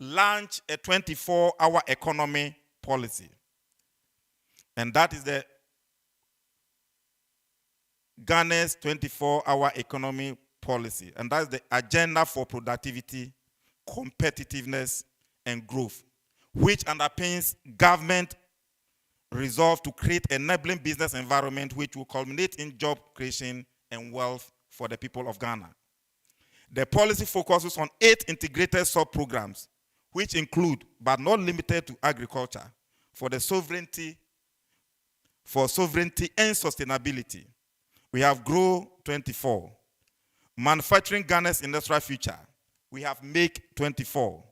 H: launched a 24-hour economy policy. And that is the Ghana's 24-hour economy policy. And that's the agenda for productivity, competitiveness, and growth, which underpins government resolve to create an enabling business environment which will culminate in job creation and wealth for the people of Ghana. The policy focuses on 8 integrated sub-programs, which include, but not limited to, agriculture, for sovereignty and sustainability. We have Grow 24, Manufacturing Ghana's Industrial Future. We have Make 24,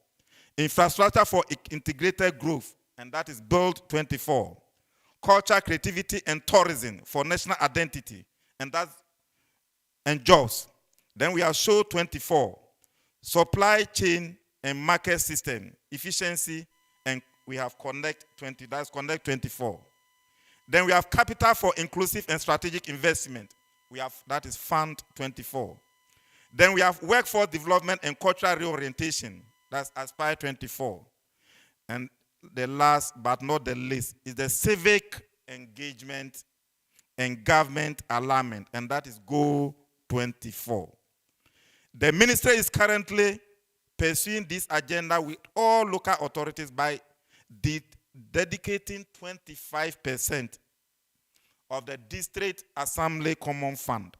H: Infrastructure for Integrated Growth, and that is Build 24, Culture, Creativity, and Tourism for National Identity, and Jobs. Then we have Show 24, Supply Chain and Market System, Efficiency, and we have Connect 20, that's Connect 24. Then we have Capital for Inclusive and Strategic Investment. We have, that is Fund 24. Then we have Workforce Development and Cultural Reorientation. That's Aspire 24. And the last but not the least is the Civic Engagement and Government Alignment. And that is Go 24. The ministry is currently pursuing this agenda with all local authorities by dedicating 25% of the District Assembly Common Fund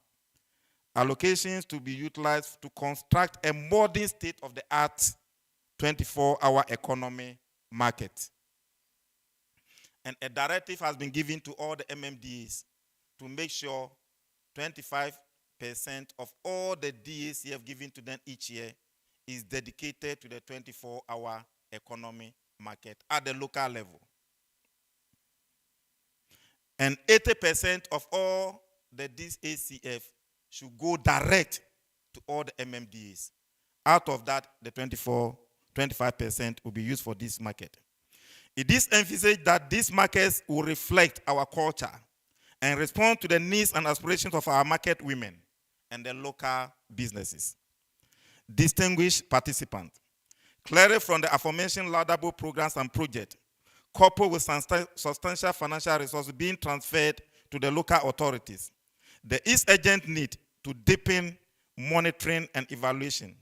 H: allocations to be utilized to construct a modern state-of-the-art 24-hour economy market. And a directive has been given to all the MMDs to make sure 25% of all the DACF given to them each year is dedicated to the 24-hour economy market at the local level. And 80% of all the DACF should go direct to all the MMDs. Out of that, the 25% will be used for this market. It is emphasized that these markets will reflect our culture and respond to the needs and aspirations of our market women and the local businesses. Distinguished participants, clearly from the aforementioned laudable programs and projects, coupled with substantial financial resources being transferred to the local authorities, there is urgent need to deepen monitoring and evaluation.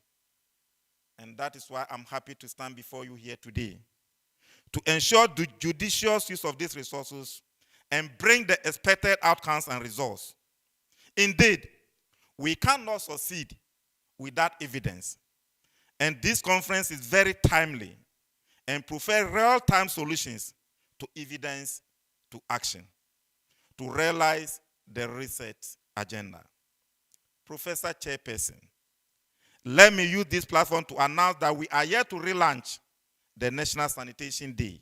H: And that is why I'm happy to stand before you here today, to ensure the judicious use of these resources and bring the expected outcomes and results. Indeed, we cannot succeed without evidence. And this conference is very timely and prefer real-time solutions to evidence to action to realize the reset agenda. Professor Chairperson, let me use this platform to announce that we are yet to relaunch the National Sanitation Day,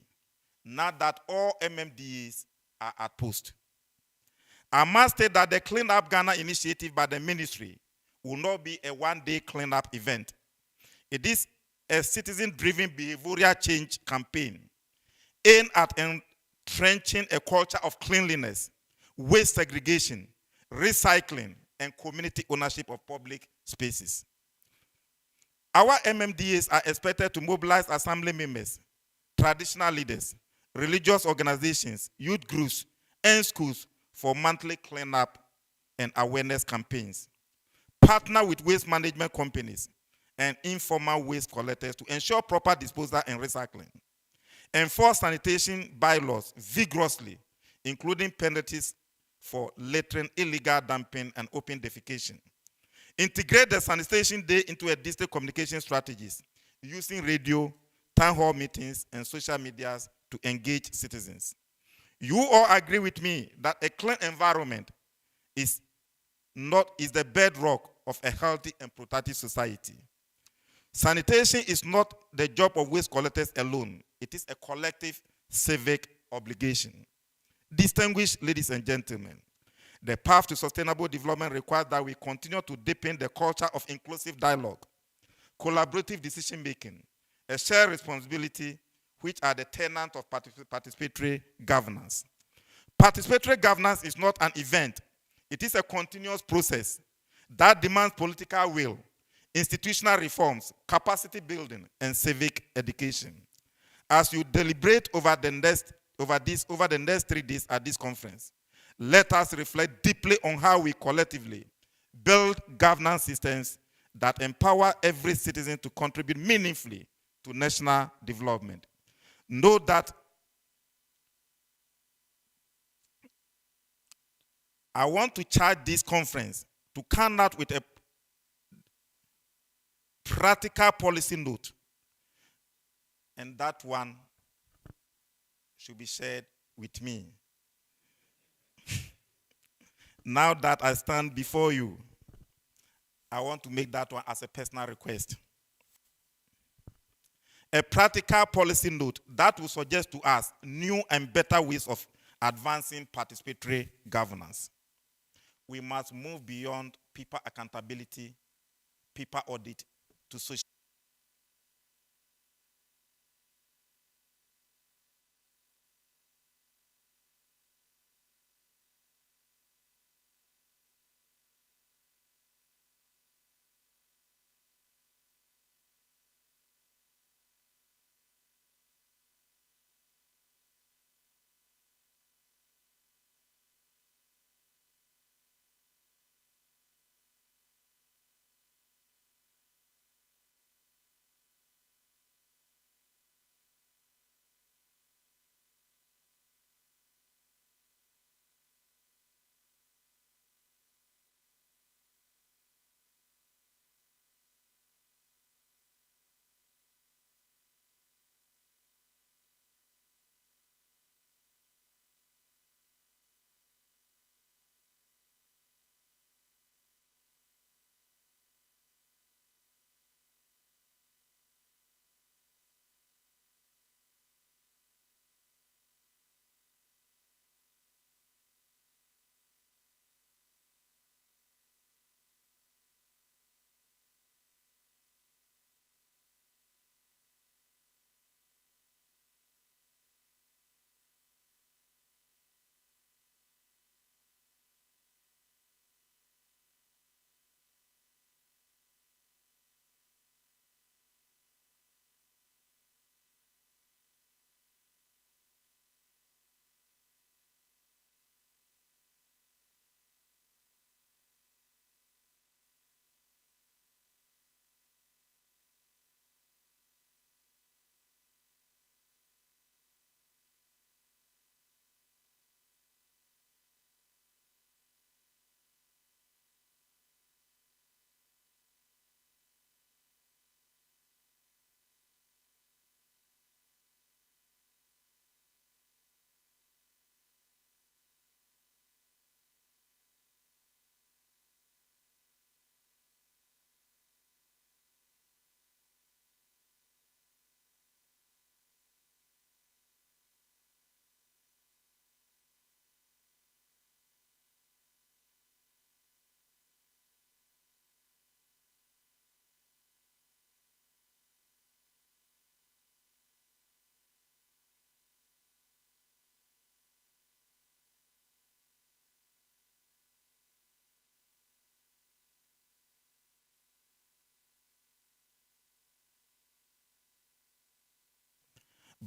H: now that all MMDAs are at post. I must state that the Clean Up Ghana initiative by the ministry will not be a one-day cleanup event. It is a citizen-driven behavioral change campaign aimed at entrenching a culture of cleanliness, waste segregation, recycling, and community ownership of public spaces. Our MMDAs are expected to mobilize assembly members, traditional leaders, religious organizations, youth groups, and schools for monthly cleanup and awareness campaigns. Partner with waste management companies and informal waste collectors to ensure proper disposal and recycling. Enforce sanitation bylaws vigorously, including penalties for littering, illegal dumping, and open defecation. Integrate the sanitation day into a district communication strategies using radio, town hall meetings, and social media to engage citizens. You all agree with me that a clean environment is the bedrock of a healthy and productive society. Sanitation is not the job of waste collectors alone. It is a collective civic obligation. Distinguished ladies and gentlemen, the path to sustainable development requires that we continue to deepen the culture of inclusive dialogue, collaborative decision-making, a shared responsibility, which are the tenets of participatory governance. Participatory governance is not an event. It is a continuous process that demands political will, institutional reforms, capacity building, and civic education. As you deliberate over the next 3 days at this conference, let us reflect deeply on how we collectively build governance systems that empower every citizen to contribute meaningfully to national development. Know that I want to charge this conference to come out with a practical policy note, and that one should be shared with me. Now that I stand before you, I want to make that one as a personal request. A practical policy note that will suggest to us new and better ways of advancing participatory governance. We must move beyond people accountability, people audit, to social.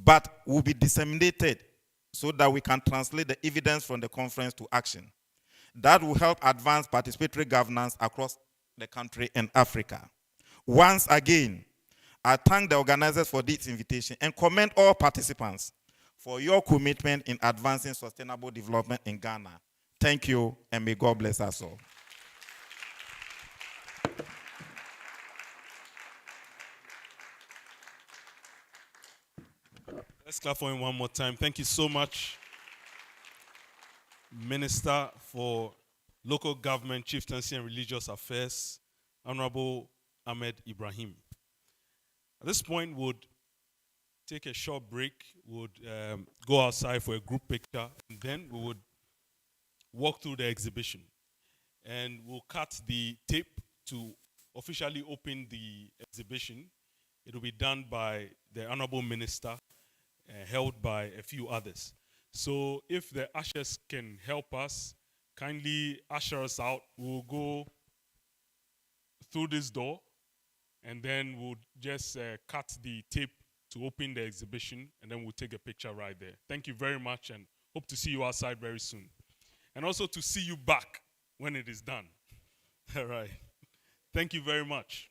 H: but will be disseminated so that we can translate the evidence from the conference to action. That will help advance participatory governance across the country and Africa. Once again, I thank the organizers for this invitation and commend all participants for your commitment in advancing sustainable development in Ghana. Thank you, and may God bless us all.
C: Let's clap for him one more time. Thank you so much, Minister for Local Government, Chieftaincy and Religious Affairs, Honorable Ahmed Ibrahim. At this point, we'll take a short break, we'll go outside for a group picture, and then we would walk through the exhibition. And we'll cut the tape to officially open the exhibition. It will be done by the Honorable Minister, held by a few others. So if the ushers can help us, kindly usher us out. We'll go through this door, and then we'll just cut the tape to open the exhibition, and then we'll take a picture right there. Thank you very much, and hope to see you outside very soon. And also to see you back when it is done. All right. Thank you very much.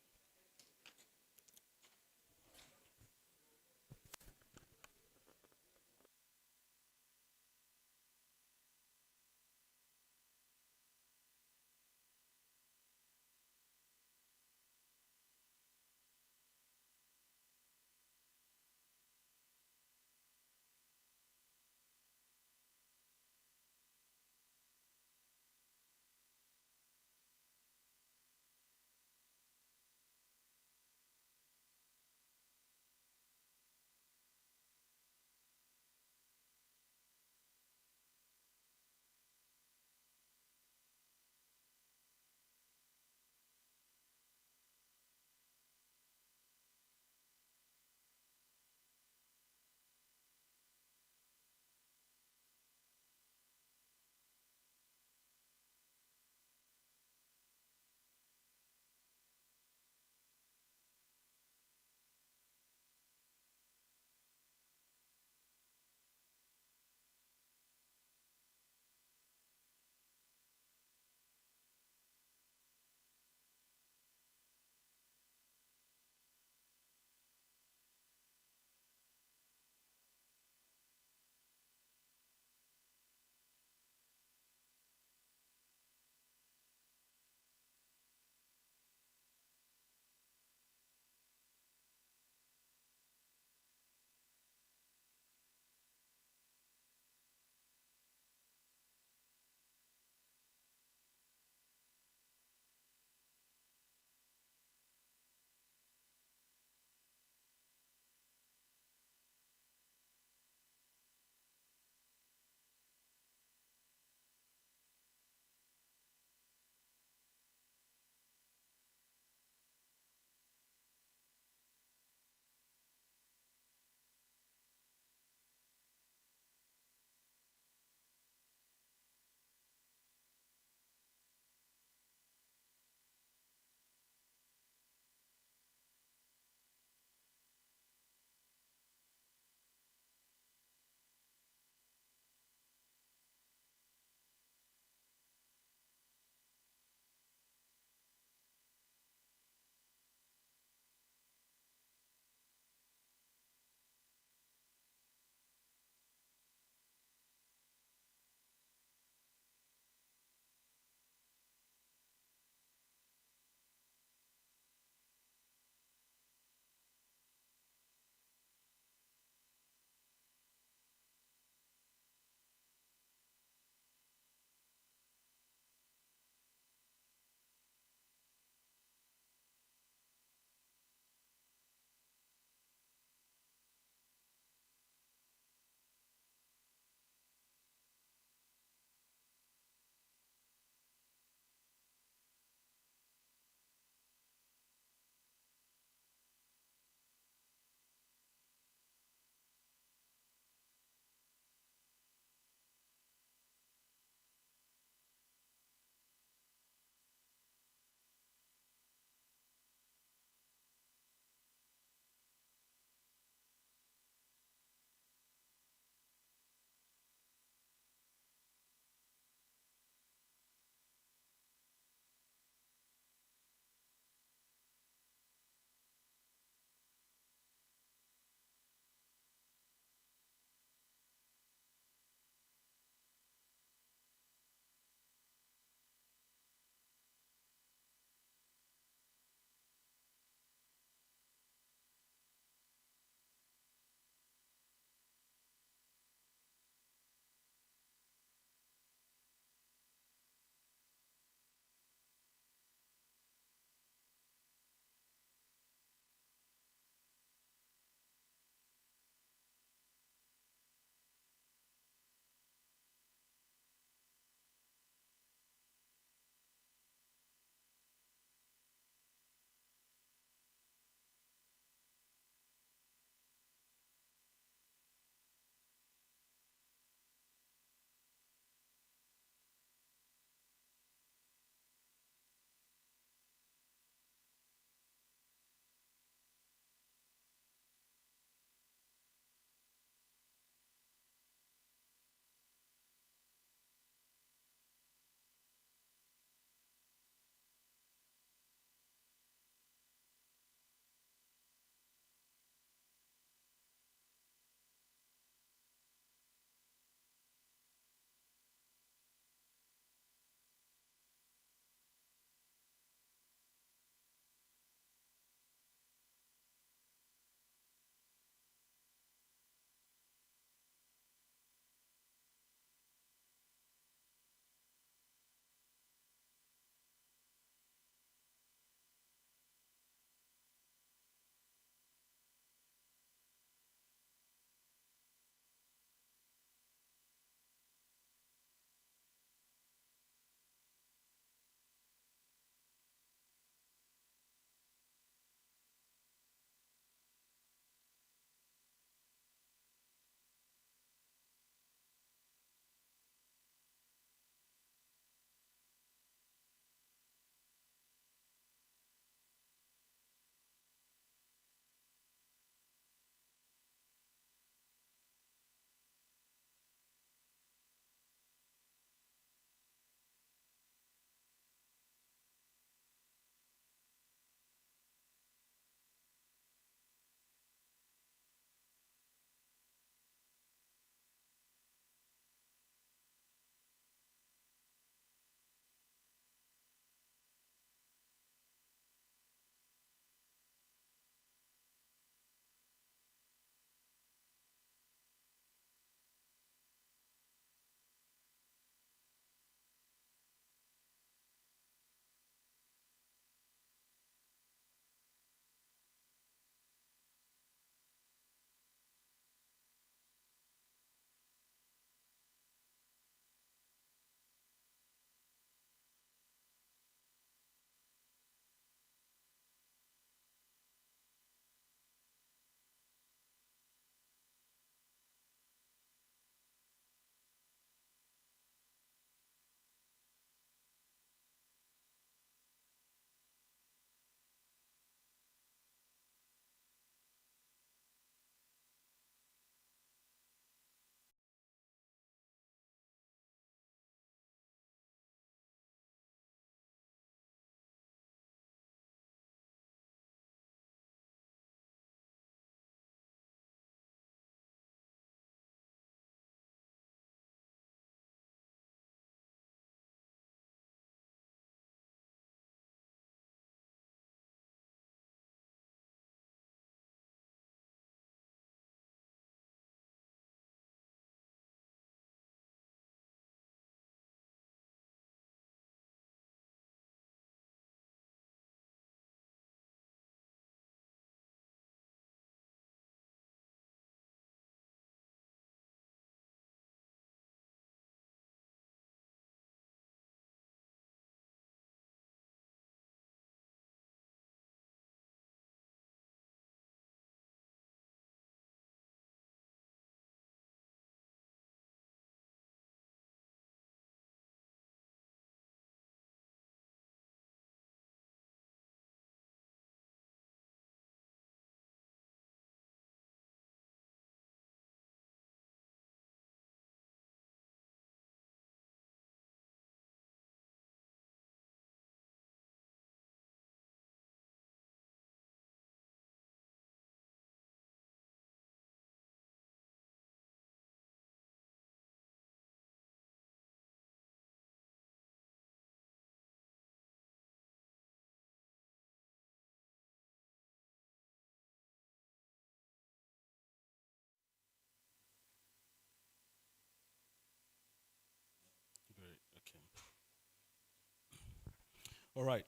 C: All right.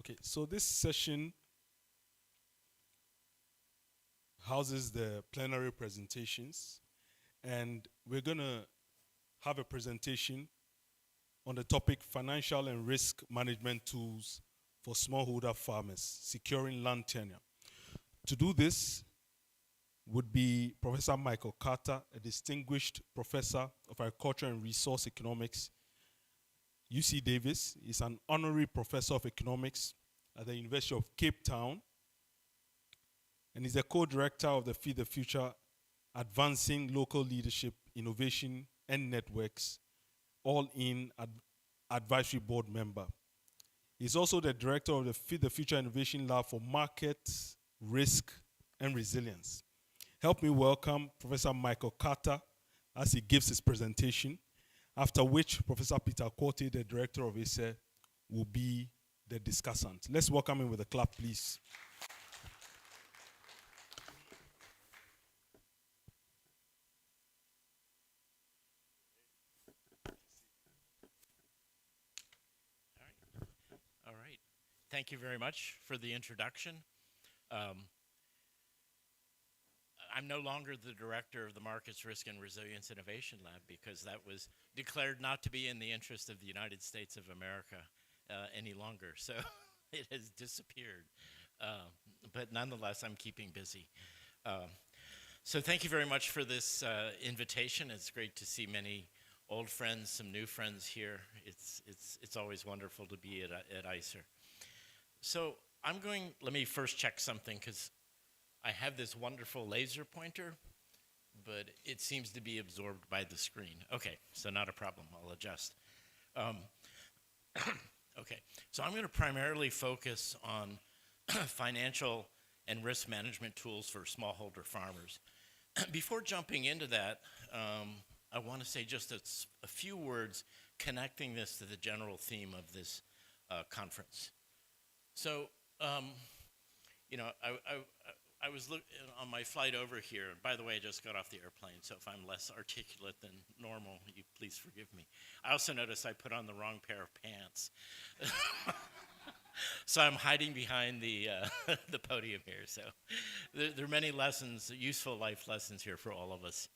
C: Okay, so this session houses the plenary presentations, and we're going to have a presentation on the topic Financial and Risk Management Tools for Smallholder Farmers, Securing Land Tenure. To do this would be Professor Michael Carter, a distinguished professor of agriculture and resource economics, UC Davis. He's an honorary professor of economics at the University of Cape Town, and he's a co-director of the Feed the Future Advancing Local Leadership, Innovation, and Networks, all-in advisory board member. He's also the director of the Feed the Future Innovation Lab for Market, Risk, and Resilience. Help me welcome Professor Michael Carter as he gives his presentation, after which Professor Peter Korte, the director of ACE, will be the discussant. Let's welcome him with a clap, please.
I: All right. Thank you very much for the introduction. I'm no longer the director of the Markets, Risk, and Resilience Innovation Lab because that was declared not to be in the interest of the United States of America any longer. So it has disappeared. But nonetheless, I'm keeping busy. So thank you very much for this invitation. It's great to see many old friends, some new friends here. It's always wonderful to be at ICER. So let me first check something because I have this wonderful laser pointer, but it seems to be absorbed by the screen. Okay, so not a problem, I'll adjust. Okay, so I'm gonna primarily focus on financial and risk management tools for smallholder farmers. Before jumping into that, I want to say just a few words connecting this to the general theme of this conference. So, you know, I was looking on my flight over here. By the way, I just got off the airplane, so if I'm less articulate than normal, you please forgive me. I also noticed I put on the wrong pair of pants. So I'm hiding behind the podium here. So there are many lessons, useful life lessons here for all of us.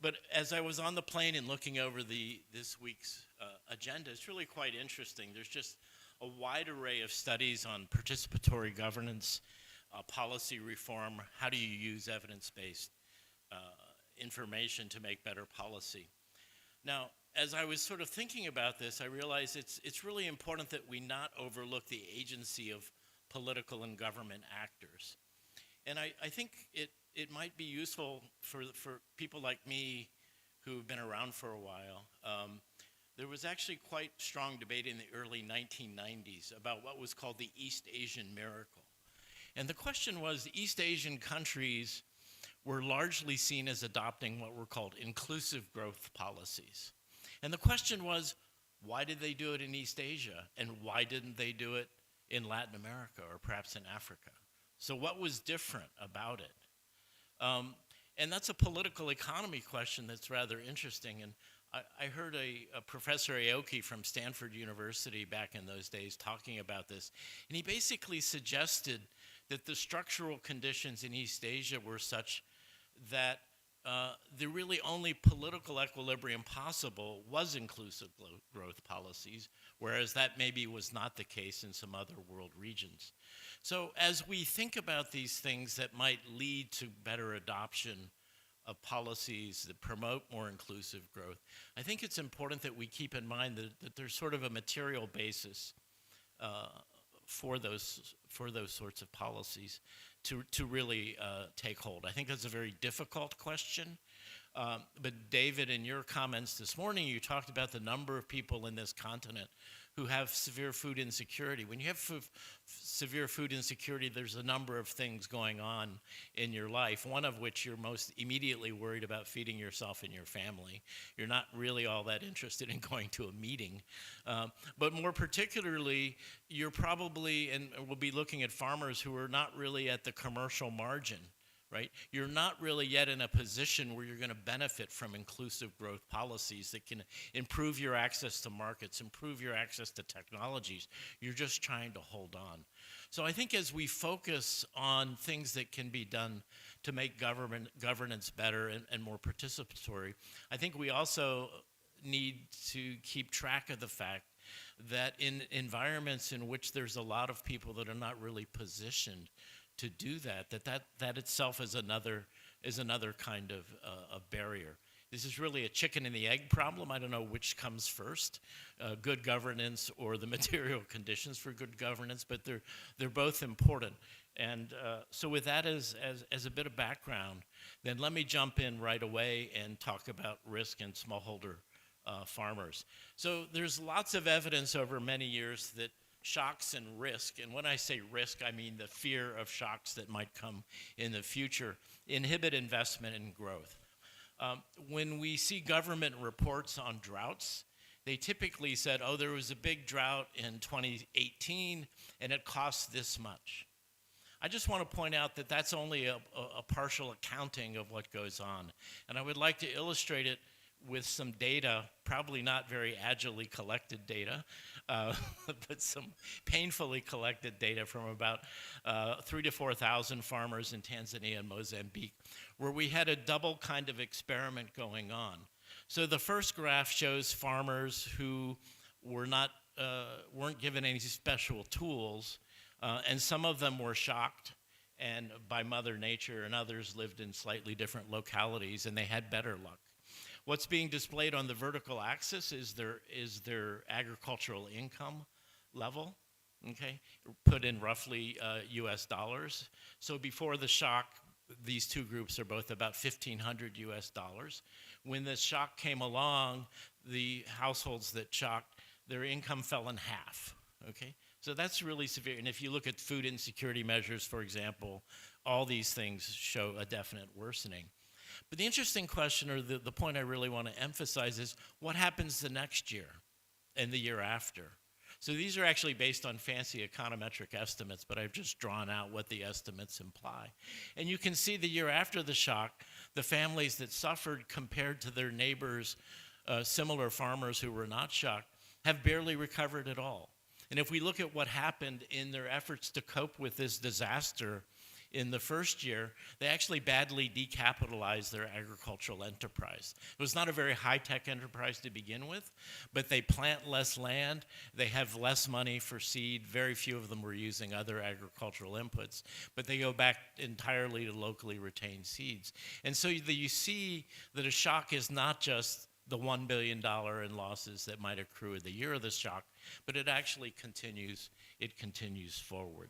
I: But as I was on the plane and looking over this week's agenda, it's really quite interesting. There's just a wide array of studies on participatory governance, policy reform, how do you use evidence-based information to make better policy. Now, as I was sort of thinking about this, I realized it's really important that we not overlook the agency of political and government actors. And I think it might be useful for people like me who've been around for a while. There was actually quite strong debate in the early 1990s about what was called the East Asian miracle. And the question was, the East Asian countries were largely seen as adopting what were called inclusive growth policies. And the question was, why did they do it in East Asia? And why didn't they do it in Latin America or perhaps in Africa? So what was different about it? And that's a political economy question that's rather interesting. And I heard a Professor Aoki from Stanford University back in those days talking about this. And he basically suggested that the structural conditions in East Asia were such that the really only political equilibrium possible was inclusive growth policies, whereas that maybe was not the case in some other world regions. So as we think about these things that might lead to better adoption of policies that promote more inclusive growth, I think it's important that we keep in mind that there's sort of a material basis for those sorts of policies to really take hold. I think that's a very difficult question. But David, in your comments this morning, you talked about the number of people in this continent who have severe food insecurity. When you have severe food insecurity, there's a number of things going on in your life, one of which you're most immediately worried about feeding yourself and your family. You're not really all that interested in going to a meeting. But more particularly, you're probably, and we'll be looking at farmers who are not really at the commercial margin. Right? You're not really yet in a position where you're going to benefit from inclusive growth policies that can improve your access to markets, improve your access to technologies. You're just trying to hold on. So I think as we focus on things that can be done to make governance better and more participatory, I think we also need to keep track of the fact that in environments in which there's a lot of people that are not really positioned to do that itself is another kind of barrier. This is really a chicken and the egg problem. I don't know which comes first, good governance or the material conditions for good governance, but they're both important. And so with that as a bit of background, then let me jump in right away and talk about risk and smallholder farmers. So there's lots of evidence over many years that shocks and risk, and when I say risk, I mean the fear of shocks that might come in the future, inhibit investment and growth. When we see government reports on droughts, they typically said, oh, there was a big drought in 2018 and it cost this much. I just want to point out that that's only a partial accounting of what goes on. And I would like to illustrate it with some data, probably not very agilely collected data, but some painfully collected data from about 3,000 to 4,000 farmers in Tanzania and Mozambique, where we had a double kind of experiment going on. So the first graph shows farmers who weren't given any special tools, and some of them were shocked and by Mother Nature, and others lived in slightly different localities, and they had better luck. What's being displayed on the vertical axis is their agricultural income level, okay, put in roughly US dollars. So before the shock, these two groups are both about $1,500 US dollars. When the shock came along, the households that shocked, their income fell in half, okay? So that's really severe. And if you look at food insecurity measures, for example, all these things show a definite worsening. But the interesting question, or the point I really want to emphasize, is what happens the next year and the year after? So these are actually based on fancy econometric estimates, but I've just drawn out what the estimates imply. And you can see the year after the shock, the families that suffered compared to their neighbors, similar farmers who were not shocked, have barely recovered at all. And if we look at what happened in their efforts to cope with this disaster, in the first year, they actually badly decapitalized their agricultural enterprise. It was not a very high-tech enterprise to begin with, but they plant less land, they have less money for seed, very few of them were using other agricultural inputs, but they go back entirely to locally retained seeds. And so you see that a shock is not just the $1 billion in losses that might accrue in the year of the shock, but it actually continues forward.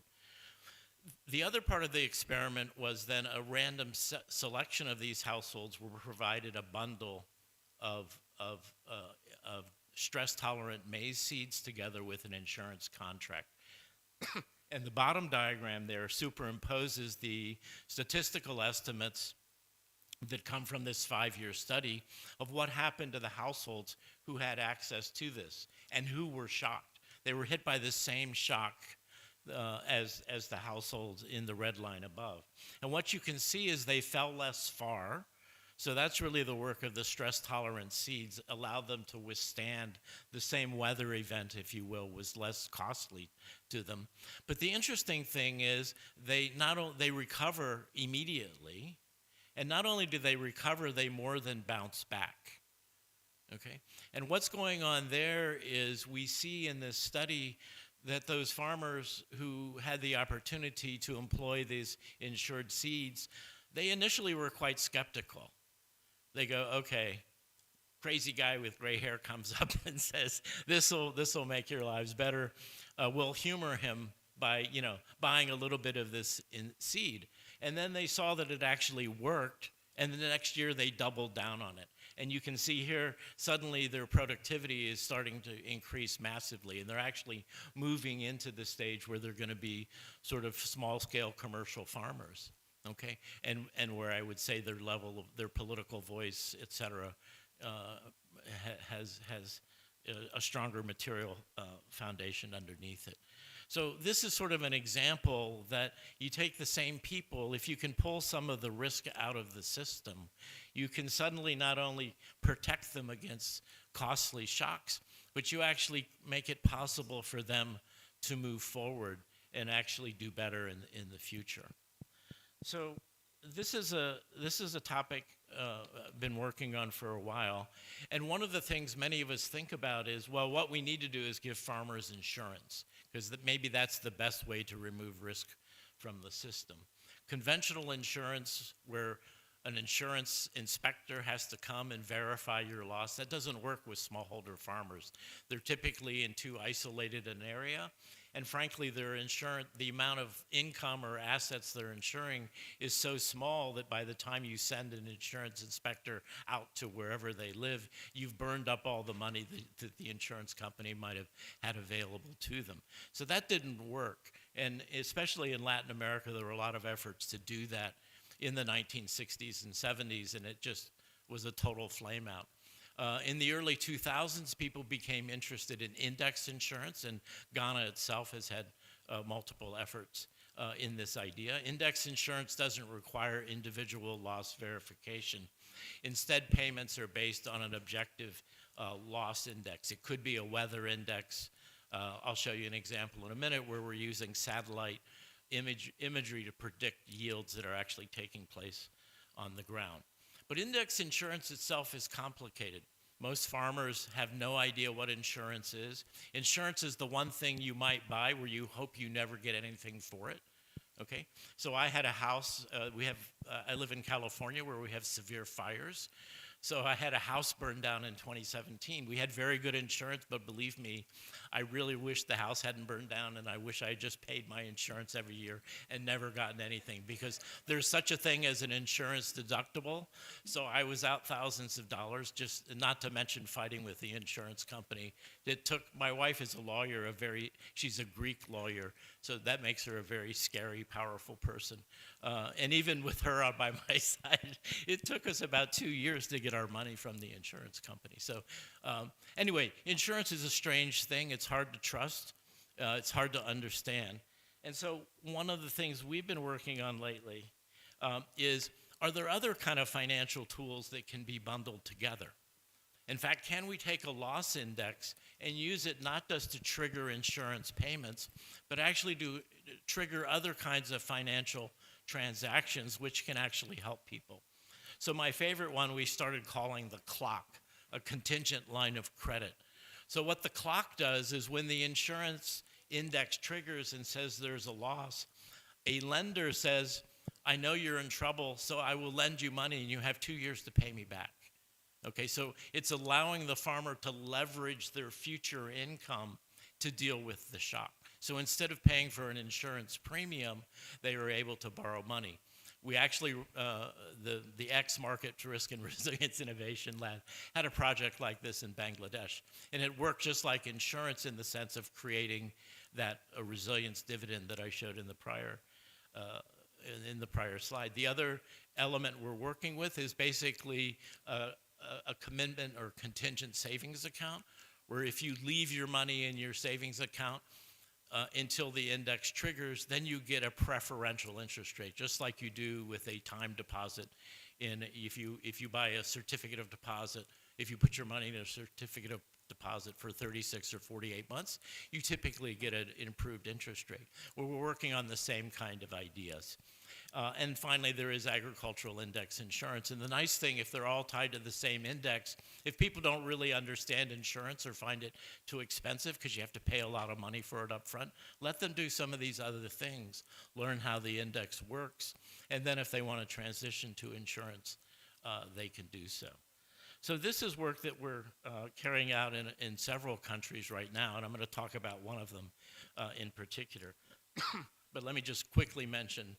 I: The other part of the experiment was then a random selection of these households were provided a bundle of stress-tolerant maize seeds together with an insurance contract. And the bottom diagram there superimposes the statistical estimates that come from this 5-year study of what happened to the households who had access to this and who were shocked. They were hit by the same shock as the households in the red line above. And what you can see is they fell less far. So that's really the work of the stress-tolerant seeds, allowed them to withstand the same weather event, if you will, was less costly to them. But the interesting thing is they recover immediately, and not only do they recover, they more than bounce back. Okay? And what's going on there is we see in this study that those farmers who had the opportunity to employ these insured seeds, they initially were quite skeptical. They go, okay, crazy guy with gray hair comes up and says, this'll make your lives better. We'll humor him by, buying a little bit of this in seed. And then they saw that it actually worked, and the next year they doubled down on it. And you can see here, suddenly their productivity is starting to increase massively, and they're actually moving into the stage where they're going to be sort of small-scale commercial farmers, okay? And where I would say their level of their political voice, et cetera, has a stronger material foundation underneath it. So this is sort of an example that you take the same people, if you can pull some of the risk out of the system, you can suddenly not only protect them against costly shocks, but you actually make it possible for them to move forward and actually do better in the future. So this is a topic I've been working on for a while, and one of the things many of us think about is, well, what we need to do is give farmers insurance, because maybe that's the best way to remove risk from the system. Conventional insurance, where an insurance inspector has to come and verify your loss, that doesn't work with smallholder farmers. They're typically in too isolated an area, and frankly, the amount of income or assets they're insuring is so small that by the time you send an insurance inspector out to wherever they live, you've burned up all the money that the insurance company might have had available to them. So that didn't work, and especially in Latin America, there were a lot of efforts to do that in the 1960s and 70s, and it just was a total flame out. In the early 2000s, people became interested in index insurance, and Ghana itself has had multiple efforts in this idea. Index insurance doesn't require individual loss verification. Instead, payments are based on an objective loss index. It could be a weather index. I'll show you an example in a minute where we're using satellite imagery to predict yields that are actually taking place on the ground. But index insurance itself is complicated. Most farmers have no idea what insurance is. Insurance is the one thing you might buy where you hope you never get anything for it. Okay, so I had a house. I live in California where we have severe fires. So I had a house burned down in 2017. We had very good insurance, but believe me, I really wish the house hadn't burned down, and I wish I had just paid my insurance every year and never gotten anything, because there's such a thing as an insurance deductible. So I was out thousands of dollars, just not to mention fighting with the insurance company. My wife is a lawyer, she's a Greek lawyer, so that makes her a very scary, powerful person. And even with her on by my side, it took us about 2 years to get our money from the insurance company. So anyway, insurance is a strange thing. It's hard to trust. It's hard to understand. And so one of the things we've been working on lately is, are there other kind of financial tools that can be bundled together? In fact, can we take a loss index and use it not just to trigger insurance payments, but actually to trigger other kinds of financial transactions which can actually help people? So my favorite one we started calling the clock, a contingent line of credit. So what the clock does is when the insurance index triggers and says there's a loss, a lender says, I know you're in trouble, so I will lend you money and you have 2 years to pay me back. Okay, so it's allowing the farmer to leverage their future income to deal with the shock. So instead of paying for an insurance premium, they are able to borrow money. We actually, the X Market Risk and Resilience Innovation Lab had a project like this in Bangladesh. And it worked just like insurance in the sense of creating that resilience dividend that I showed in the prior slide. The other element we're working with is basically a commitment or contingent savings account, where if you leave your money in your savings account until the index triggers, then you get a preferential interest rate, just like you do with a time deposit. If you buy a certificate of deposit, if you put your money in a certificate of deposit for 36 or 48 months, you typically get an improved interest rate. Well, we're working on the same kind of ideas. And finally, there is agricultural index insurance. And the nice thing, if they're all tied to the same index, if people don't really understand insurance or find it too expensive because you have to pay a lot of money for it up front, let them do some of these other things, learn how the index works, and then if they want to transition to insurance, they can do so. So this is work that we're carrying out in several countries right now, and I'm going to talk about one of them in particular. But let me just quickly mention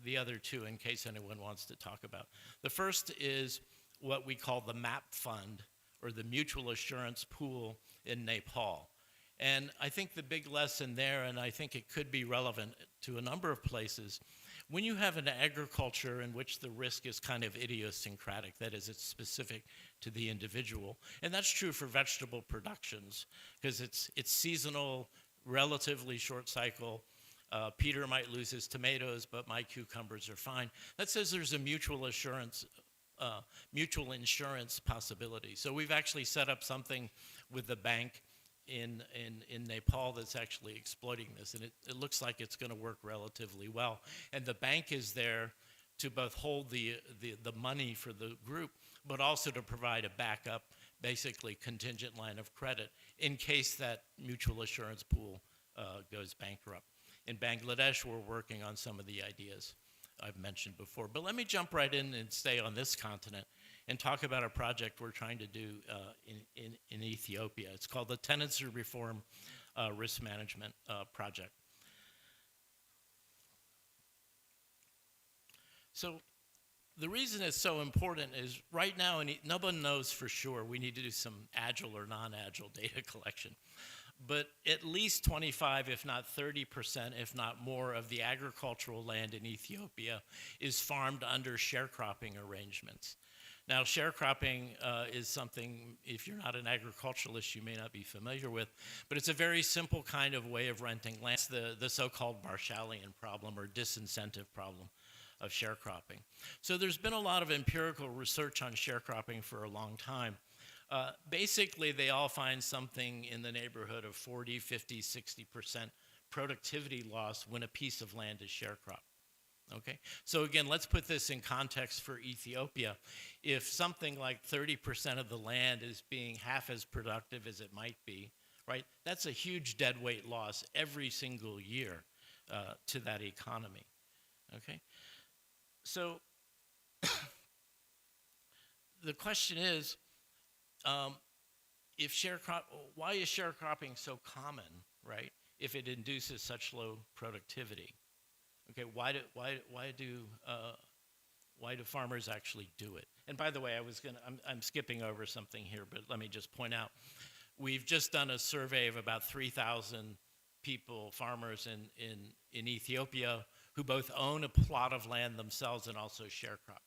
I: the other two in case anyone wants to talk about. The first is what we call the MAP Fund, or the Mutual Assurance Pool in Nepal. And I think the big lesson there, and I think it could be relevant to a number of places, when you have an agriculture in which the risk is kind of idiosyncratic, that is, it's specific to the individual, and that's true for vegetable productions, because it's seasonal, relatively short cycle. Peter might lose his tomatoes, but my cucumbers are fine. That says there's a mutual insurance possibility. So we've actually set up something with the bank in Nepal that's actually exploiting this, and it looks like it's going to work relatively well. And the bank is there to both hold the money for the group, but also to provide a backup, basically contingent line of credit in case that mutual assurance pool goes bankrupt. In Bangladesh, we're working on some of the ideas I've mentioned before. But let me jump right in and stay on this continent and talk about a project we're trying to do in Ethiopia. It's called the Tenancy Reform Risk Management Project. So the reason it's so important is right now, no one knows for sure, we need to do some agile or non-agile data collection. But at least 25, if not 30%, if not more, of the agricultural land in Ethiopia is farmed under sharecropping arrangements. Now, sharecropping is something, if you're not an agriculturalist, you may not be familiar with, but it's a very simple kind of way of renting land. It's the so-called Marshallian problem or disincentive problem of sharecropping. So there's been a lot of empirical research on sharecropping for a long time. Basically, they all find something in the neighborhood of 40, 50, 60% productivity loss when a piece of land is sharecropped. Okay, so again, let's put this in context for Ethiopia. If something like 30% of the land is being half as productive as it might be, right, that's a huge deadweight loss every single year to that economy. Okay, so the question is, why is sharecropping so common, right? If it induces such low productivity, okay? Why do farmers actually do it? And by the way, I'm skipping over something here, but let me just point out, we've just done a survey of about 3,000 people, farmers in Ethiopia, who both own a plot of land themselves and also sharecrop,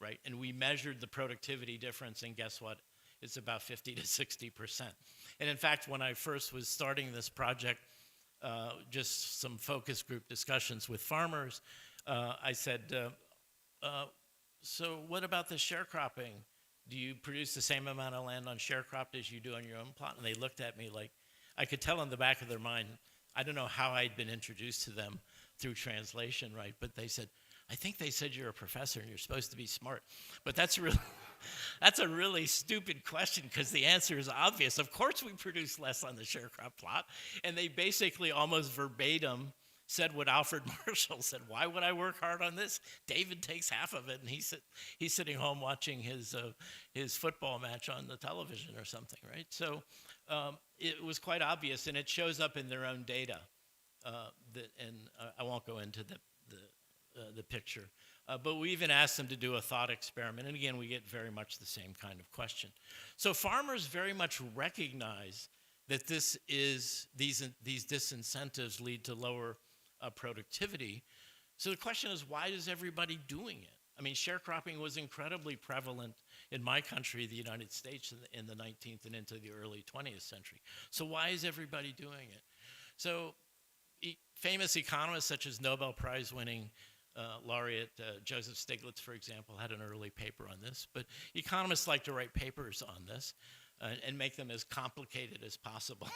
I: right? And we measured the productivity difference, and guess what? It's about 50 to 60%. And in fact, when I first was starting this project, just some focus group discussions with farmers, I said, so what about the sharecropping? Do you produce the same amount of land on sharecropped as you do on your own plot? And they looked at me like, I could tell in the back of their mind, I don't know how I'd been introduced to them through translation, right? But they said, I think they said you're a professor and you're supposed to be smart. But that's a really stupid question, because the answer is obvious. Of course we produce less on the sharecrop plot. And they basically almost verbatim said what Alfred Marshall said. Why would I work hard on this? David takes half of it, and he's sitting home watching his football match on the television or something, right? So it was quite obvious, and it shows up in their own data. I won't go into the picture. But we even asked them to do a thought experiment. And again, we get very much the same kind of question. So farmers very much recognize that these disincentives lead to lower productivity. So the question is, why is everybody doing it? I mean, sharecropping was incredibly prevalent in my country, the United States, in the 19th and into the early 20th century. So why is everybody doing it? So famous economists such as Nobel Prize winning laureate Joseph Stiglitz, for example, had an early paper on this. But economists like to write papers on this and make them as complicated as possible.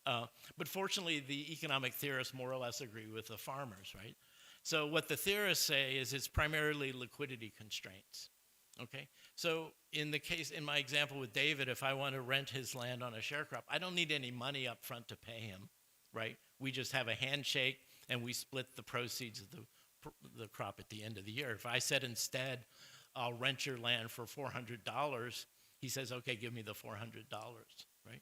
I: But fortunately, the economic theorists more or less agree with the farmers, right? So what the theorists say is it's primarily liquidity constraints. Okay, so in my example with David, if I want to rent his land on a sharecrop, I don't need any money up front to pay him, right? We just have a handshake and we split the proceeds of the crop at the end of the year. If I said instead, I'll rent your land for $400, he says, okay, give me the $400, right?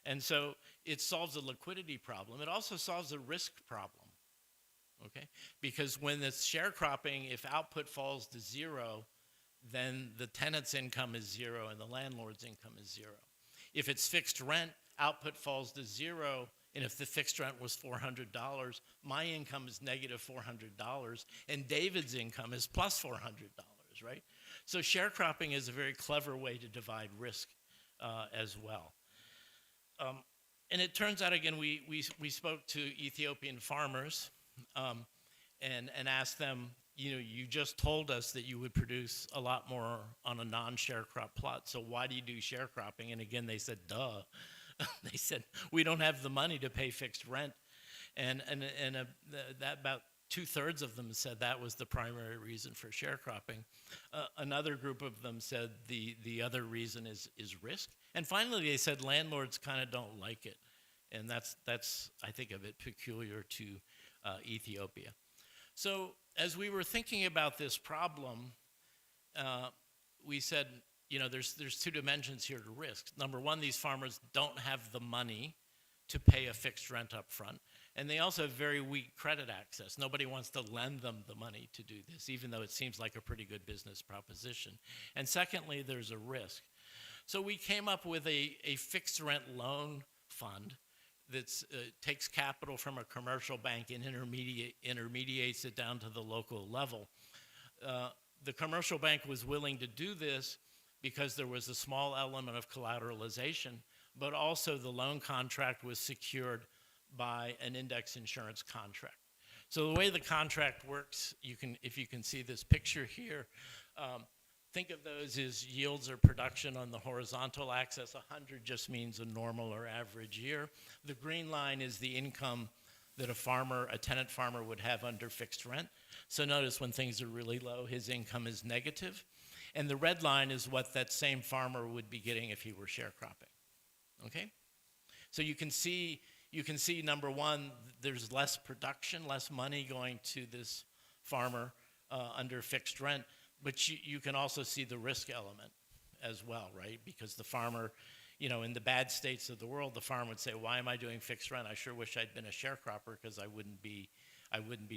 I: And so it solves a liquidity problem. It also solves a risk problem, okay? Because when it's sharecropping, if output falls to zero, then the tenant's income is zero and the landlord's income is zero. If it's fixed rent, output falls to zero, and if the fixed rent was $400, my income is negative $400, and David's income is plus $400, right? So sharecropping is a very clever way to divide risk as well. And it turns out, again, we spoke to Ethiopian farmers and asked them, you just told us that you would produce a lot more on a non-sharecrop plot, so why do you do sharecropping? And again, they said, duh. They said, we don't have the money to pay fixed rent. And that about 2/3 of them said that was the primary reason for sharecropping. Another group of them said the other reason is risk. And finally, they said landlords kind of don't like it. And that's I think, a bit peculiar to Ethiopia. So as we were thinking about this problem, we said, there's two dimensions here to risk. Number one, these farmers don't have the money to pay a fixed rent up front. And they also have very weak credit access. Nobody wants to lend them the money to do this, even though it seems like a pretty good business proposition. And secondly, there's a risk. So we came up with a fixed rent loan fund that takes capital from a commercial bank and intermediates it down to the local level. The commercial bank was willing to do this because there was a small element of collateralization, but also the loan contract was secured by an index insurance contract. So the way the contract works, if you can see this picture here, think of those as yields or production on the horizontal axis. 100 just means a normal or average year. The green line is the income that a tenant farmer would have under fixed rent. So notice when things are really low, his income is negative. And the red line is what that same farmer would be getting if he were sharecropping, okay? So you can see, number one, there's less production, less money going to this farmer under fixed rent, but you can also see the risk element as well, right? Because the farmer, in the bad states of the world, the farmer would say, why am I doing fixed rent? I sure wish I'd been a sharecropper because I wouldn't be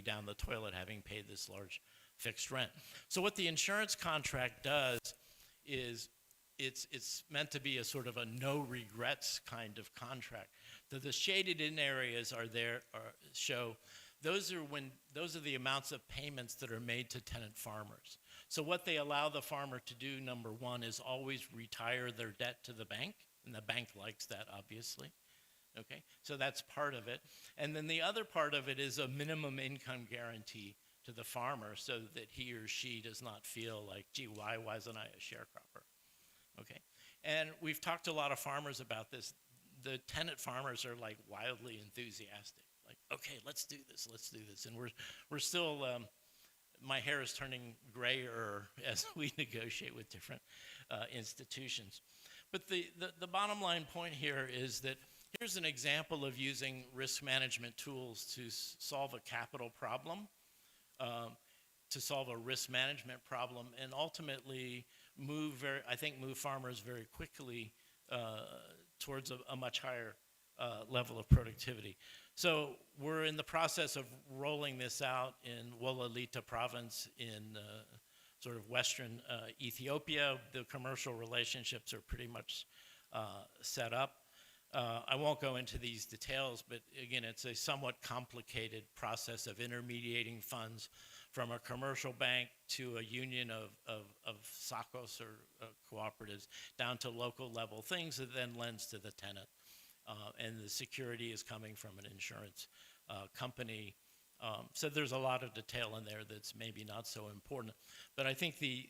I: down the toilet having paid this large fixed rent. So what the insurance contract does is it's meant to be a sort of a no regrets kind of contract. So the shaded in areas show those are the amounts of payments that are made to tenant farmers. So what they allow the farmer to do, number one, is always retire their debt to the bank, and the bank likes that, obviously. Okay, so that's part of it. And then the other part of it is a minimum income guarantee to the farmer so that he or she does not feel like, gee, why wasn't I a sharecropper? Okay, and we've talked to a lot of farmers about this. The tenant farmers are like wildly enthusiastic, like, okay, let's do this. And we're still, my hair is turning grayer as we negotiate with different institutions. But the bottom line point here is that here's an example of using risk management tools to solve a capital problem, to solve a risk management problem, and ultimately move farmers very quickly towards a much higher level of productivity. So we're in the process of rolling this out in Wolalita province in sort of western Ethiopia. The commercial relationships are pretty much set up. I won't go into these details, but again, it's a somewhat complicated process of intermediating funds from a commercial bank to a union of SACOs or cooperatives down to local level things that then lends to the tenant. And the security is coming from an insurance company. So there's a lot of detail in there that's maybe not so important. But I think the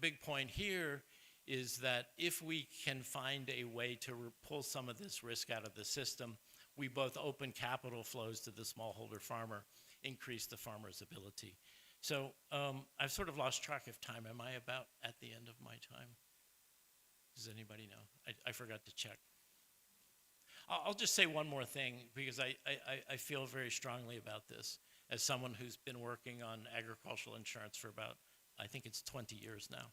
I: big point here is that if we can find a way to pull some of this risk out of the system, we both open capital flows to the smallholder farmer, increase the farmer's ability. So I've sort of lost track of time. Am I about at the end of my time? Does anybody know? I forgot to check. I'll just say one more thing because I feel very strongly about this as someone who's been working on agricultural insurance for about, I think it's 20 years now.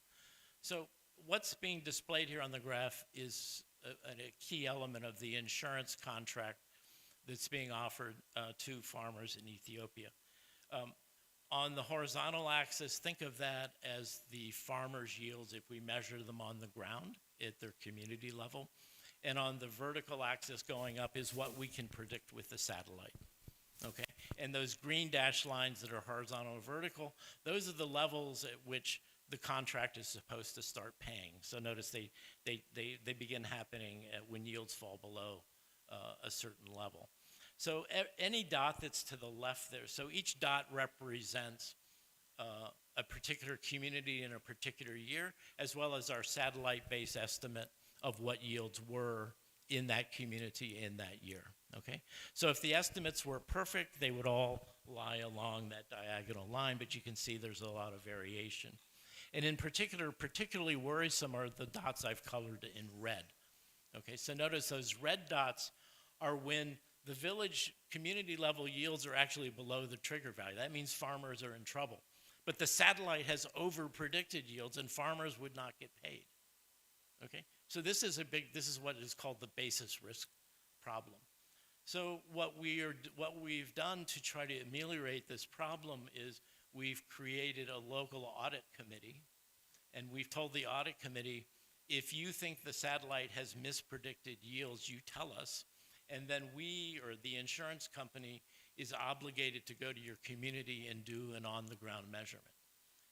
I: So what's being displayed here on the graph is a key element of the insurance contract that's being offered to farmers in Ethiopia. On the horizontal axis, think of that as the farmers' yields if we measure them on the ground at their community level. And on the vertical axis going up is what we can predict with the satellite. Okay, and those green dashed lines that are horizontal and vertical, those are the levels at which the contract is supposed to start paying. So notice they begin happening when yields fall below a certain level. So any dot that's to the left there, so each dot represents a particular community in a particular year, as well as our satellite-based estimate of what yields were in that community in that year, okay? So if the estimates were perfect, they would all lie along that diagonal line, but you can see there's a lot of variation. And in particular, particularly worrisome are the dots I've colored in red, okay? So notice those red dots are when the village community level yields are actually below the trigger value. That means farmers are in trouble. But the satellite has over-predicted yields and farmers would not get paid, okay? So this is what is called the basis risk problem. So what we've done to try to ameliorate this problem is we've created a local audit committee, and we've told the audit committee, if you think the satellite has mispredicted yields, you tell us, and then we, or the insurance company, is obligated to go to your community and do an on-the-ground measurement.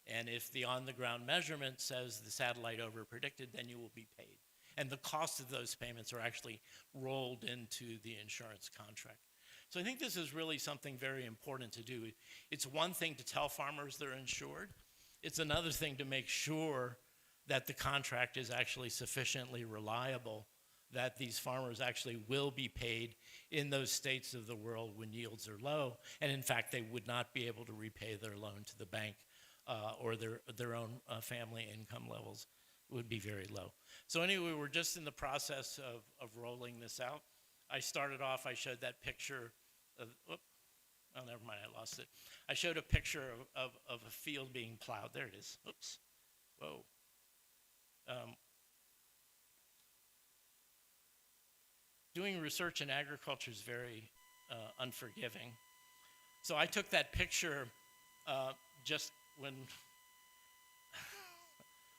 I: And if the on-the-ground measurement says the satellite over-predicted, then you will be paid. And the cost of those payments are actually rolled into the insurance contract. So I think this is really something very important to do. It's one thing to tell farmers they're insured. It's another thing to make sure that the contract is actually sufficiently reliable, that these farmers actually will be paid in those states of the world when yields are low, and in fact they would not be able to repay their loan to the bank or their own family income levels would be very low. So anyway, we're just in the process of rolling this out. I started off, I showed that picture of, oh, never mind, I lost it. I showed a picture of a field being plowed. There it is. Oops. Whoa. Doing research in agriculture is very unforgiving. So I took that picture just when,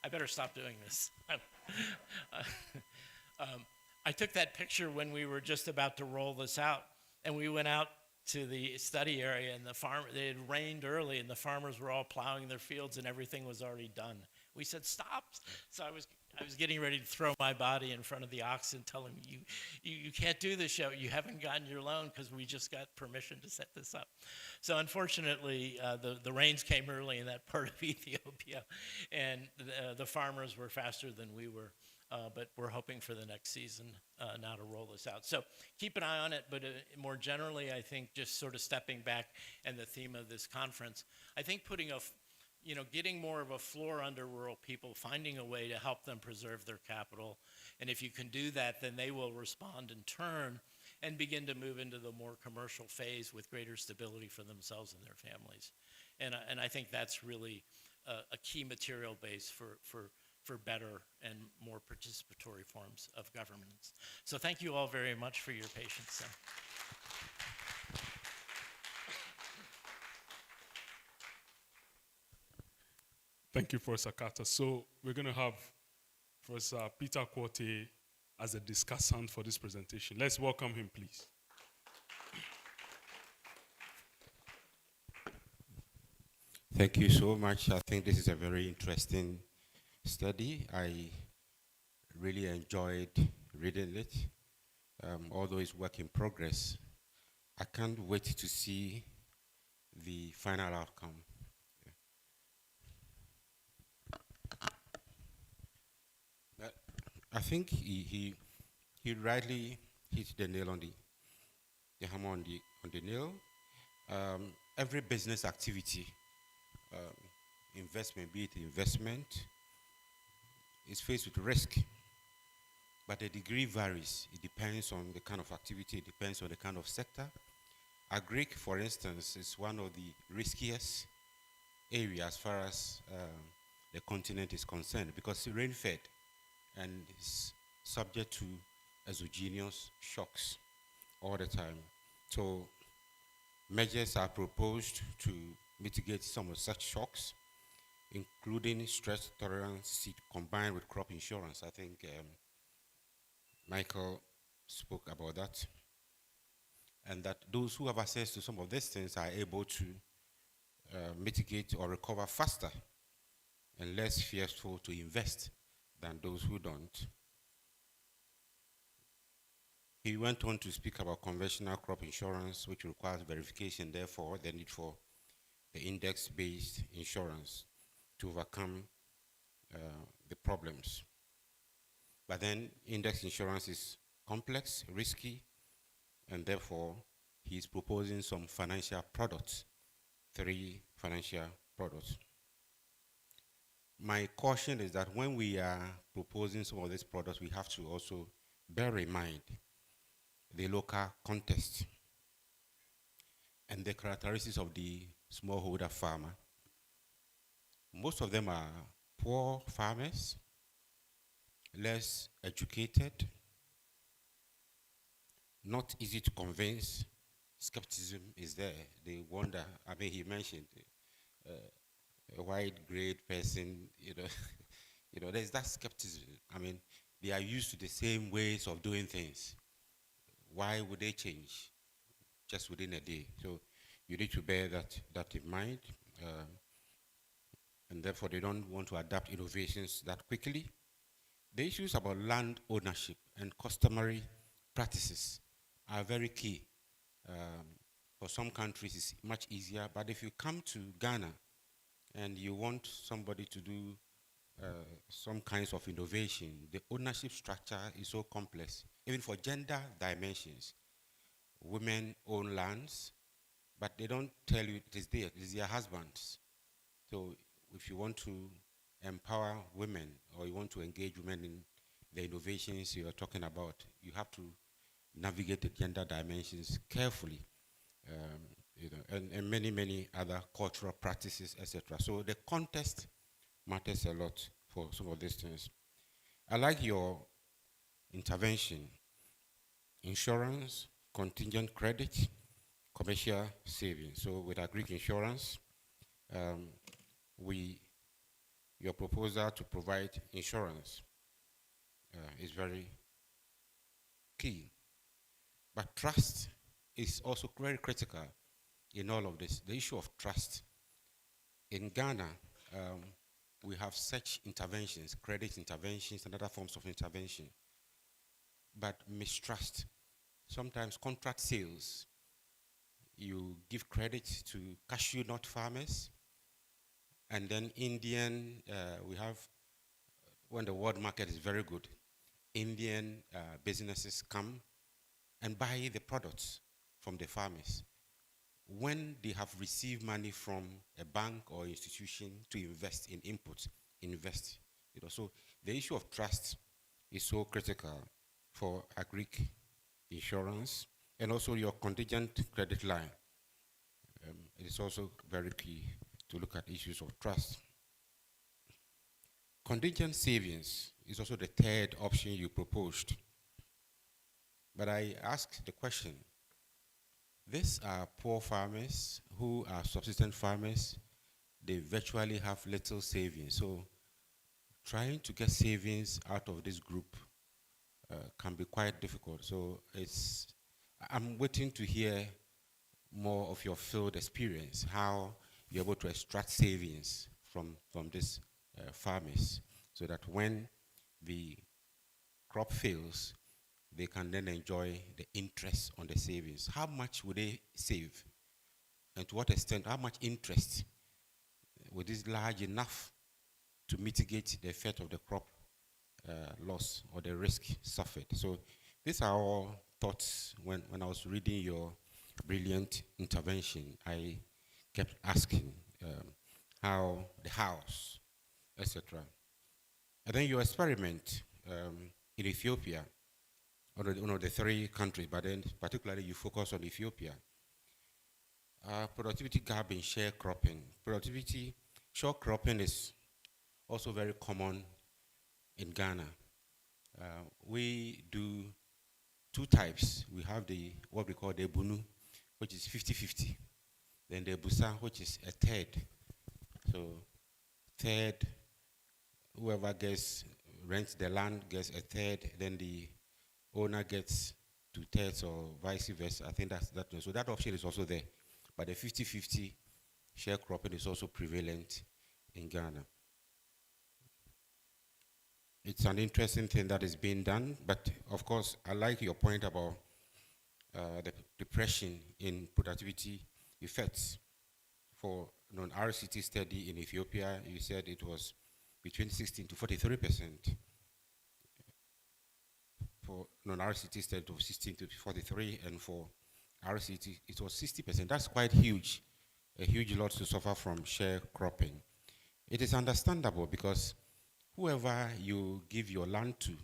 I: I better stop doing this. I took that picture when we were just about to roll this out, and we went out to the study area, and it had rained early, and the farmers were all plowing their fields, and everything was already done. We said, stop. So I was getting ready to throw my body in front of the oxen, telling him, you can't do this yet. You haven't gotten your loan because we just got permission to set this up. So unfortunately, the rains came early in that part of Ethiopia, and the farmers were faster than we were. But we're hoping for the next season now to roll this out. So keep an eye on it, but more generally, I think just sort of stepping back and the theme of this conference, I think putting getting more of a floor under rural people, finding a way to help them preserve their capital. And if you can do that, then they will respond in turn and begin to move into the more commercial phase with greater stability for themselves and their families. And I think that's really a key material base for better and more participatory forms of governance. So thank you all very much for your patience.
C: Thank you, Professor Carter. So we're going to have Professor Peter Quartey as a discussant for this presentation. Let's welcome him, please.
A: Thank you so much. I think this is a very interesting study. I really enjoyed reading it, although it's work in progress. I can't wait to see the final outcome. But I think he rightly hit the nail on the hammer on the nail. Every business activity, investment, be it investment, is faced with risk, but the degree varies. It depends on the kind of activity, it depends on the kind of sector. Agric, for instance, is one of the riskiest areas as far as the continent is concerned, because it's rain-fed and is subject to exogenous shocks all the time. So measures are proposed to mitigate some of such shocks, including stress tolerance seed combined with crop insurance. I think Michael spoke about that. And that those who have access to some of these things are able to mitigate or recover faster and less fearful to invest than those who don't. He went on to speak about conventional crop insurance, which requires verification, therefore the need for the index-based insurance to overcome the problems. But then index insurance is complex, risky, and therefore he's proposing some financial products, 3 financial products. My caution is that when we are proposing some of these products, we have to also bear in mind the local context and the characteristics of the smallholder farmer. Most of them are poor farmers, less educated, not easy to convince. Skepticism is there. They wonder. I mean, he mentioned a white-grade person. There's that skepticism. I mean, they are used to the same ways of doing things. Why would they change just within a day? So you need to bear that in mind. And therefore, they don't want to adapt innovations that quickly. The issues about land ownership and customary practices are very key. For some countries, it's much easier, but if you come to Ghana and you want somebody to do some kinds of innovation, the ownership structure is so complex, even for gender dimensions. Women own lands, but they don't tell you it is their husbands. So if you want to empower women or you want to engage women in the innovations you are talking about, you have to navigate the gender dimensions carefully, and many, many other cultural practices, etc. So the context matters a lot for some of these things. I like your intervention: insurance, contingent credit, commercial savings. So with our Greek insurance, your proposal to provide insurance is very key. But trust is also very critical in all of this. The issue of trust. In Ghana, we have such interventions, credit interventions and other forms of intervention. But mistrust. Sometimes contract sales, you give credit to cashew nut farmers, and then we have, when the world market is very good, Indian businesses come and buy the products from the farmers. When they have received money from a bank or institution to invest in inputs, invest. So the issue of trust is so critical for agric insurance, and also your contingent credit line. It is also very key to look at issues of trust. Contingent savings is also the third option you proposed. But I ask the question, these are poor farmers who are subsistence farmers. They virtually have little savings. So trying to get savings out of this group can be quite difficult. So I'm waiting to hear more of your field experience, how you're able to extract savings from these farmers, so that when the crop fails, they can then enjoy the interest on the savings. How much would they save? And to what extent, how much interest would this large enough to mitigate the effect of the crop loss or the risk suffered? So these are all thoughts. When I was reading your brilliant intervention, I kept asking how the house, etc. And then your experiment in Ethiopia, one of the 3 countries, but then particularly you focus on Ethiopia. Productivity gap in sharecropping. Sharecropping is also very common in Ghana. We do 2 types. We have what we call the bunu, which is 50-50. then the busa, which is a third. So third, whoever rents the land gets a third, then the owner gets 2/3 or vice versa. I think that's that. So that option is also there. But the 50-50 sharecropping is also prevalent in Ghana. It's an interesting thing that is being done, but of course, I like your point about the depression in productivity effects. For non-RCT study in Ethiopia, you said it was between 16 to 43%. For non-RCT study, it was 16 to 43, and for RCT, it was 60%. That's quite huge, a huge lot to suffer from sharecropping. It is understandable because whoever you give your land to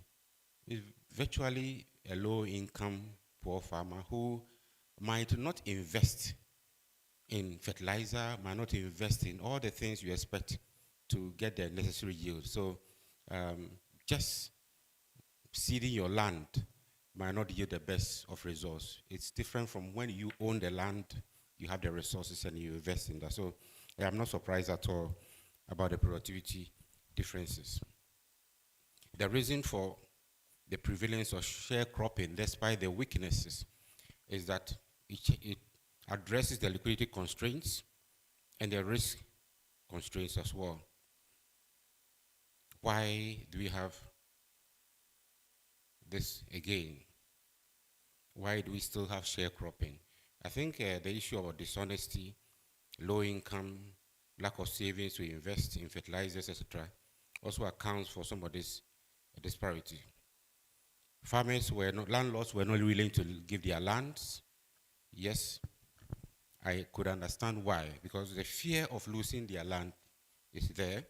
A: is virtually a low-income poor farmer who might not invest in fertilizer, might not invest in all the things you expect to get the necessary yield. So just seeding your land might not yield the best of results. It's different from when you own the land, you have the resources and you invest in that. So I'm not surprised at all about the productivity differences. The reason for the prevalence of sharecropping, despite the weaknesses, is that it addresses the liquidity constraints and the risk constraints as well. Why do we have this again? Why do we still have sharecropping? I think the issue about dishonesty, low income, lack of savings to invest in fertilizers, etc., also accounts for some of this disparity. Landlords were not willing to give their lands. Yes, I could understand why, because the fear of losing their land is there.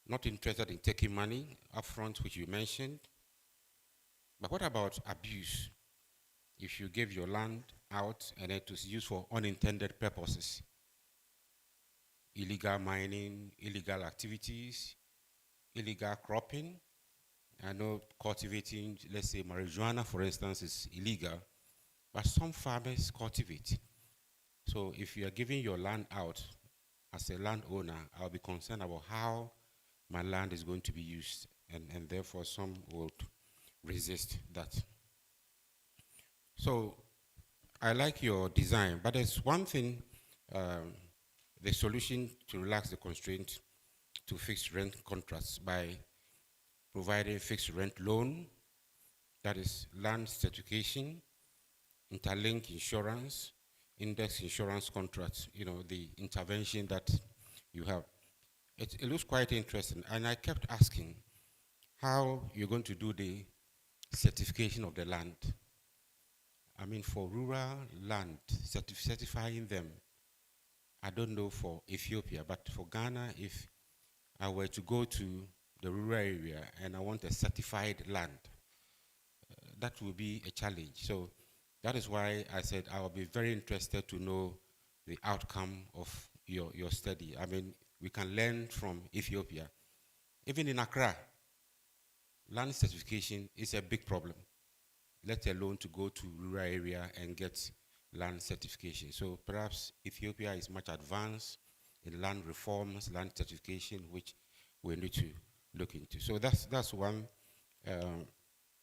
A: Not interested in taking money upfront, which you mentioned. But what about abuse? If you give your land out and it is used for unintended purposes, illegal mining, illegal activities, illegal cropping. I know cultivating, let's say marijuana, for instance, is illegal, but some farmers cultivate. So if you are giving your land out as a landowner, I'll be concerned about how my land is going to be used, and therefore some would resist that. So I like your design, but there's one thing, the solution to relax the constraint to fixed rent contracts by providing fixed rent loan, that is land certification, interlink insurance, index insurance contracts, the intervention that you have. It looks quite interesting, and I kept asking how you're going to do the certification of the land. I mean, for rural land, certifying them, I don't know for Ethiopia, but for Ghana, if I were to go to the rural area and I want a certified land, that will be a challenge. So that is why I said I will be very interested to know the outcome of your study. I mean, we can learn from Ethiopia. Even in Accra, land certification is a big problem, let alone to go to rural area and get land certification. So perhaps Ethiopia is much advanced in land reforms, land certification, which we need to look into. So that's one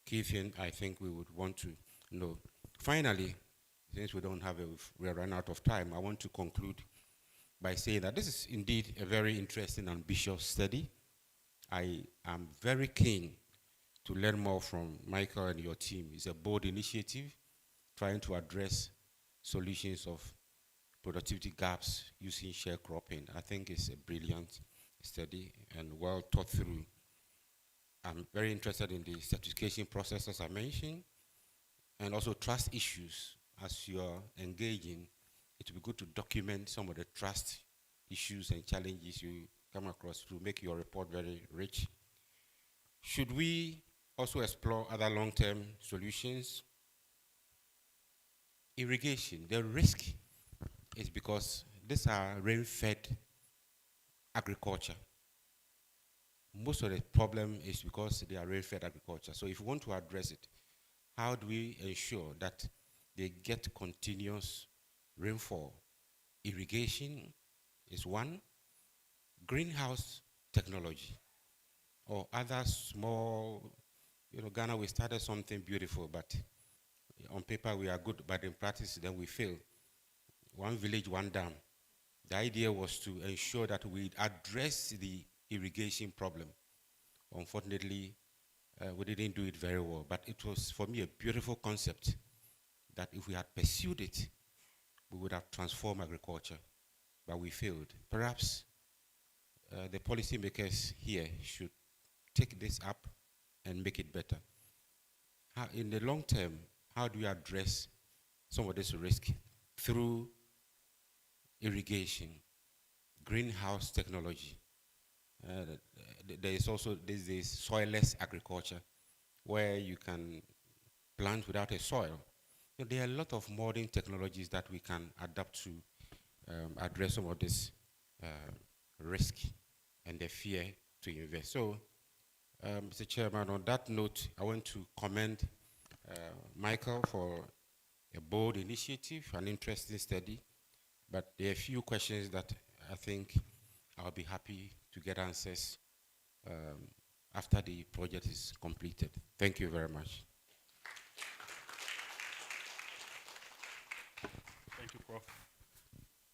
A: key thing I think we would want to know. Finally, since we run out of time, I want to conclude by saying that this is indeed a very interesting and ambitious study. I am very keen to learn more from Michael and your team. It's a bold initiative trying to address solutions of productivity gaps using sharecropping. I think it's a brilliant study and well thought through. I'm very interested in the certification process, as I mentioned, and also trust issues. As you're engaging, it would be good to document some of the trust issues and challenges you come across to make your report very rich. Should we also explore other long-term solutions? Irrigation, the risk is because these are rain-fed agriculture. Most of the problem is because they are rain-fed agriculture. So if we want to address it, how do we ensure that they get continuous rainfall irrigation is one, greenhouse technology, or other small, Ghana, we started something beautiful, but on paper we are good, but in practice then we fail. One village, one dam. The idea was to ensure that we address the irrigation problem. Unfortunately, we didn't do it very well, but it was, for me, a beautiful concept that if we had pursued it, we would have transformed agriculture, but we failed. Perhaps the policymakers here should take this up and make it better. In the long term, how do you address some of this risk? Through irrigation, greenhouse technology. There is also this soilless agriculture, where you can plant without a soil. There are a lot of modern technologies that we can adapt to address some of this risk and the fear to invest. So, Mr. Chairman, on that note, I want to commend Michael for a bold initiative, an interesting study, but there are a few questions that I think I'll be happy to get answers after the project is completed. Thank you very much.
C: Thank you, Prof.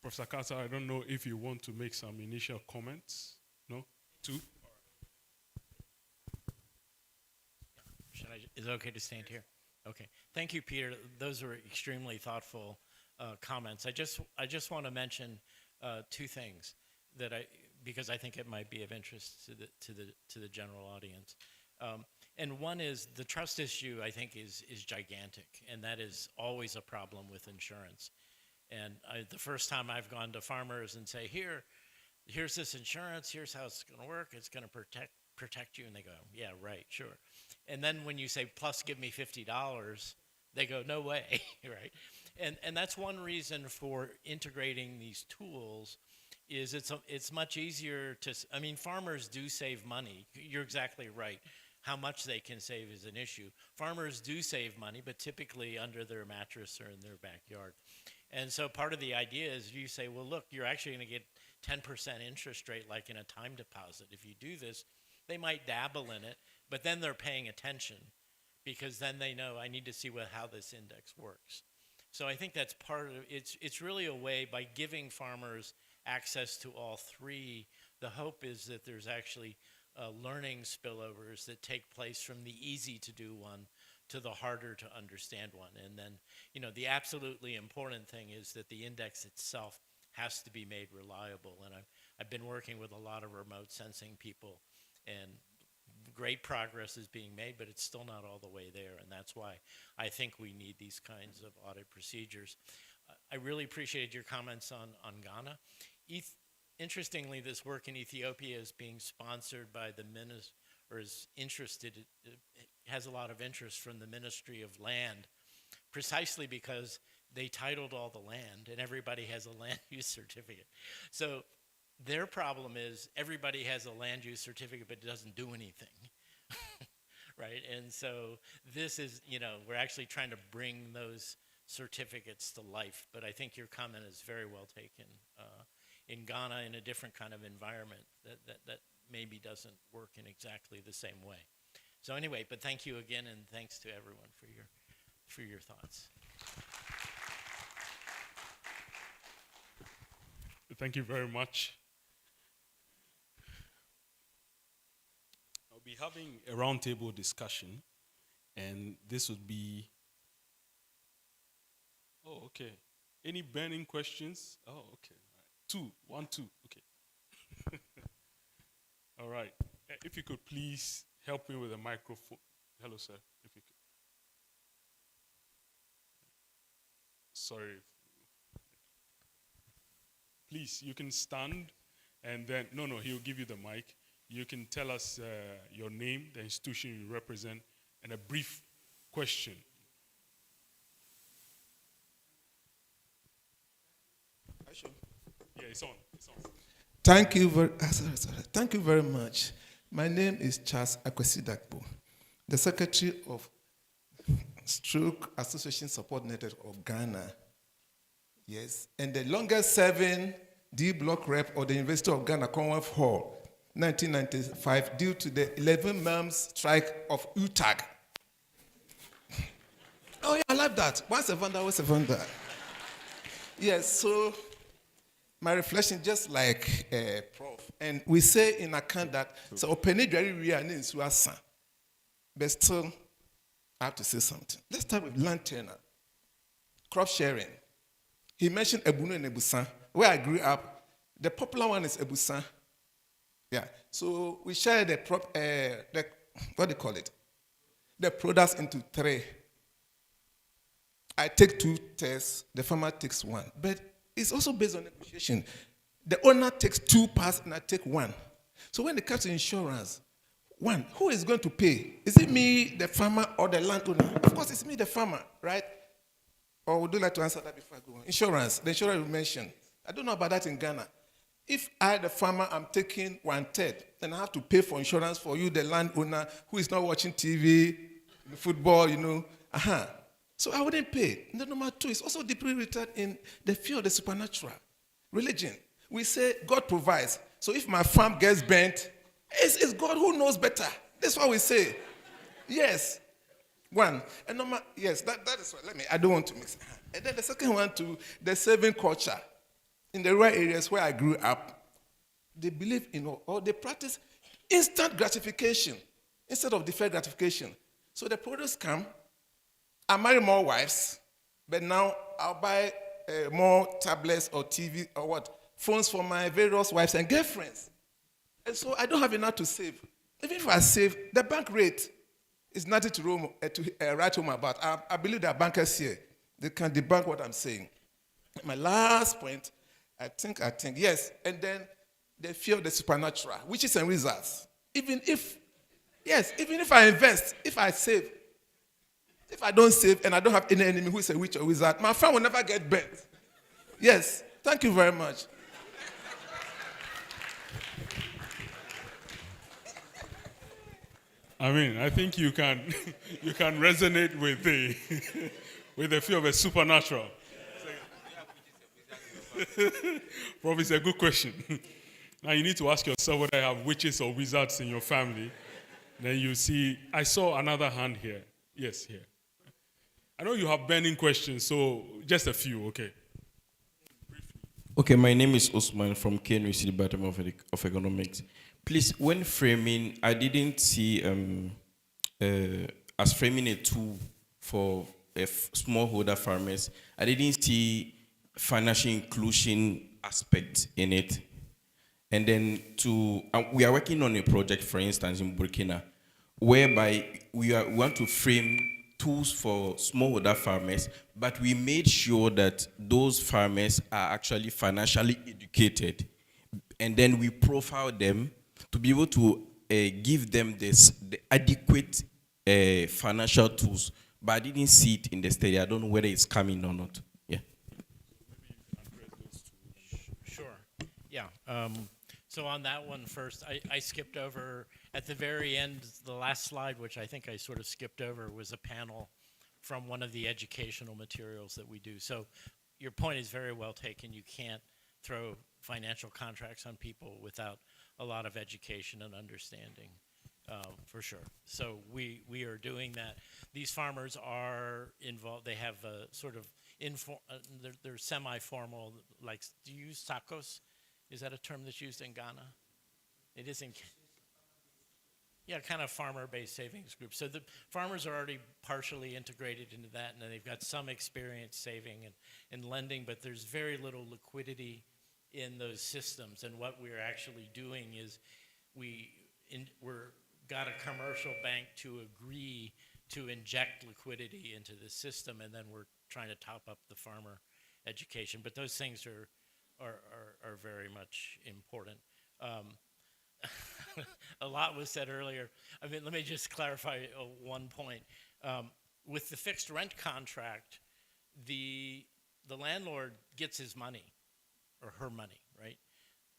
C: Professor Carter, I don't know if you want to make some initial comments. No? Two?
I: Is it okay to stand here? Okay. Thank you, Peter. Those were extremely thoughtful comments. I just want to mention two things because I think it might be of interest to the general audience. And one is the trust issue, I think, is gigantic, and that is always a problem with insurance. And the first time I've gone to farmers and say, here's this insurance, here's how it's going to work, it's going to protect you, and they go, yeah, right, sure. And then when you say, plus give me $50, they go, no way, right? And that's one reason for integrating these tools is it's much easier to, farmers do save money. You're exactly right. How much they can save is an issue. Farmers do save money, but typically under their mattress or in their backyard. And so part of the idea is you say, well, look, you're actually going to get 10% interest rate like in a time deposit. If you do this, they might dabble in it, but then they're paying attention because then they know I need to see how this index works. So I think that's part of it. It's really a way by giving farmers access to all three. The hope is that there's actually learning spillovers that take place from the easy to do one to the harder to understand one. And then, the absolutely important thing is that the index itself has to be made reliable. And I've been working with a lot of remote sensing people, and great progress is being made, but it's still not all the way there. And that's why I think we need these kinds of audit procedures. I really appreciated your comments on Ghana. Interestingly, this work in Ethiopia is being sponsored by the minister, or is interested, it has a lot of interest from the Ministry of Land, precisely because they titled all the land and everybody has a land use certificate. So their problem is everybody has a land use certificate but it doesn't do anything, right? And so this is, we're actually trying to bring those certificates to life, but I think your comment is very well taken. In Ghana, in a different kind of environment that maybe doesn't work in exactly the same way. So anyway, but thank you again, and thanks to everyone for your thoughts.
C: Thank you very much. I'll be having a roundtable discussion, and this would be, okay. Any burning questions? Okay. All right. Two. Okay. All right. If you could please help me with a microphone. Hello, sir. If you could. Sorry. Please, you can stand, and then, he'll give you the mic. You can tell us your name, the institution you represent, and a brief question. Yeah, it's on.
J: Thank you very much. My name is Charles Akwesidakpo, the Secretary of Stroke Association Support Network of Ghana. Yes, and the longest serving D block rep of the University of Ghana, Commonwealth Hall, 1995, due to the 11 months strike of UTAG. Oh, yeah, I love that. Once a wonder, always a wonder. Yes, so my reflection, just like Prof. And we say in account that, so open but still, I have to say something. Let's start with land tenure, crop sharing. He mentioned Ebunu and Ebusan. Where I grew up, the popular one is Ebusan. Yeah, so we share the what do you call it? The products into 3. I take 2 tests, the farmer takes 1. But it's also based on negotiation. The owner takes 2 parts and I take 1. So when it comes to insurance, 1, who is going to pay? Is it me, the farmer, or the landowner? Of course, it's me, the farmer, right? Or would you like to answer that before I go on? Insurance, the insurance you mentioned. I don't know about that in Ghana. If I, the farmer, am taking 1/3, then I have to pay for insurance for you, the landowner, who is not watching TV, football, So I wouldn't pay. And then number 2 is also deeply rooted in the fear of the supernatural. Religion. We say God provides. So if my farm gets burnt, it's God who knows better. That's what we say. Yes. 1. And yes, that is what, I don't want to mix it. And then the second one to the saving culture. In the rural areas where I grew up, they believe in or they practice instant gratification instead of deferred gratification. So the produce come, I marry more wives, but now I'll buy more tablets or TV or phones for my various wives and girlfriends. And so I don't have enough to save. Even if I save, the bank rate is nothing to write home about. I believe that bankers here, they can debunk what I'm saying. My last point, I think, yes, and then the fear of the supernatural, witches and wizards. Even if I invest, if I save, if I don't save and I don't have any enemy who is a witch or wizard, my farm will never get burnt. Yes, thank you very much.
C: I mean, I think you can resonate with the fear of a supernatural. Probably it's a good question. Now you need to ask yourself whether you have witches or wizards in your family. Then you see, I saw another hand here. Yes, here. I know you have burning questions, so just a few, okay.
K: Okay, my name is Osman from Keynote Department of Economics. Please, when framing, I didn't see as framing a tool for smallholder farmers, I didn't see financial inclusion aspect in it. And then we are working on a project, for instance, in Burkina, whereby we want to frame tools for smallholder farmers, but we made sure that those farmers are actually financially educated. And then we profile them to be able to give them the adequate financial tools. But I didn't see it in the study. I don't know whether it's coming or not. Yeah.
I: Sure. Yeah. So on that one first, I skipped over at the very end, the last slide, which I think I sort of skipped over, was a panel from one of the educational materials that we do. So your point is very well taken. You can't throw financial contracts on people without a lot of education and understanding, for sure. So we are doing that. These farmers are involved. They have a sort of they're semi-formal, like, do you use SACOs? Is that a term that's used in Ghana? It is in, yeah, kind of farmer-based savings group. So the farmers are already partially integrated into that, and then they've got some experience saving and lending, but there's very little liquidity in those systems. And what we're actually doing is we're got a commercial bank to agree to inject liquidity into the system, and then we're trying to top up the farmer education. But those things are very much important. A lot was said earlier. I mean, let me just clarify one point. With the fixed rent contract, the landlord gets his money or her money, right?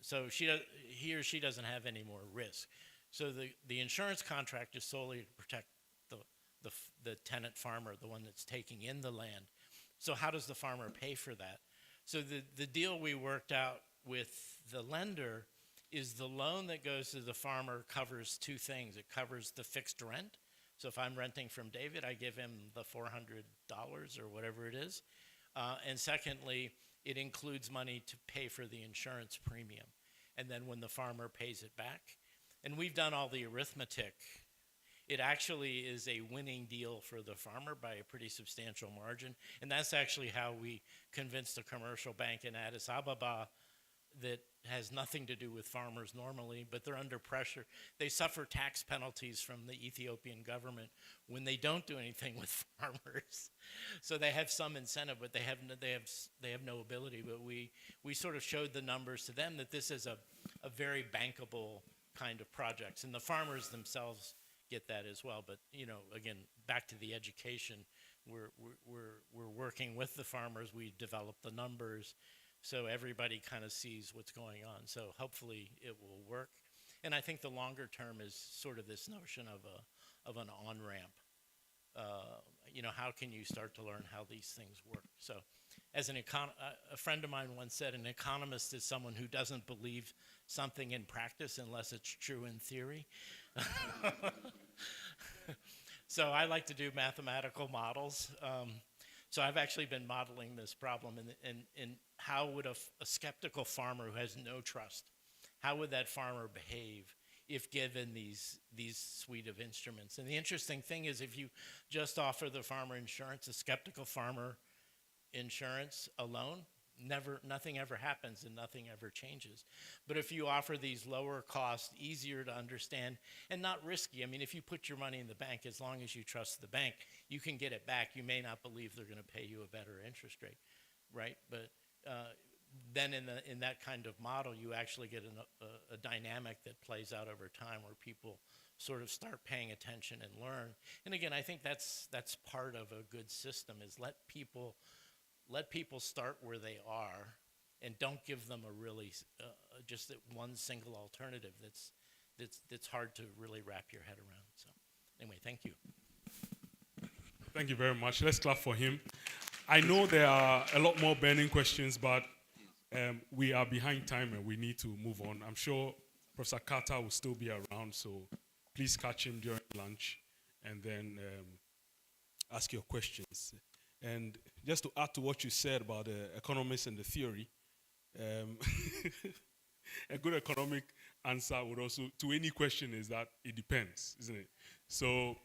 I: So he or she doesn't have any more risk. So the insurance contract is solely to protect the tenant farmer, the one that's taking in the land. So how does the farmer pay for that? So the deal we worked out with the lender is the loan that goes to the farmer covers two things. It covers the fixed rent. So if I'm renting from David, I give him the $400 or whatever it is. And secondly, it includes money to pay for the insurance premium. And then when the farmer pays it back, and we've done all the arithmetic, it actually is a winning deal for the farmer by a pretty substantial margin. And that's actually how we convinced a commercial bank in Addis Ababa that has nothing to do with farmers normally, but they're under pressure. They suffer tax penalties from the Ethiopian government when they don't do anything with farmers. So they have some incentive, but they have no ability. But we sort of showed the numbers to them that this is a very bankable kind of projects, and the farmers themselves get that as well. But again, back to the education, we're working with the farmers. We developed the numbers, so everybody kind of sees what's going on. So hopefully it will work. And I think the longer term is sort of this notion of an on-ramp. How can you start to learn how these things work? So as a friend of mine once said, an economist is someone who doesn't believe something in practice unless it's true in theory. So I like to do mathematical models. So I've actually been modeling this problem, and how would a skeptical farmer who has no trust, how would that farmer behave if given these suite of instruments? And the interesting thing is, if you just offer the farmer insurance, a skeptical farmer insurance alone, nothing ever happens and nothing ever changes. But if you offer these lower cost, easier to understand, and not risky, I mean, if you put your money in the bank, as long as you trust the bank, you can get it back. You may not believe they're going to pay you a better interest rate, right? But then in that kind of model, you actually get a dynamic that plays out over time where people sort of start paying attention and learn. And again, I think that's part of a good system, is let people start where they are, and don't give them a really just one single alternative that's hard to really wrap your head around. So anyway, thank you.
C: Thank you very much. Let's clap for him. I know there are a lot more burning questions, but we are behind time and we need to move on. I'm sure Professor Carter will still be around, so please catch him during lunch and then ask your questions. And just to add to what you said about the economists and the theory, a good economic answer would also, to any question, is that it depends, isn't it? So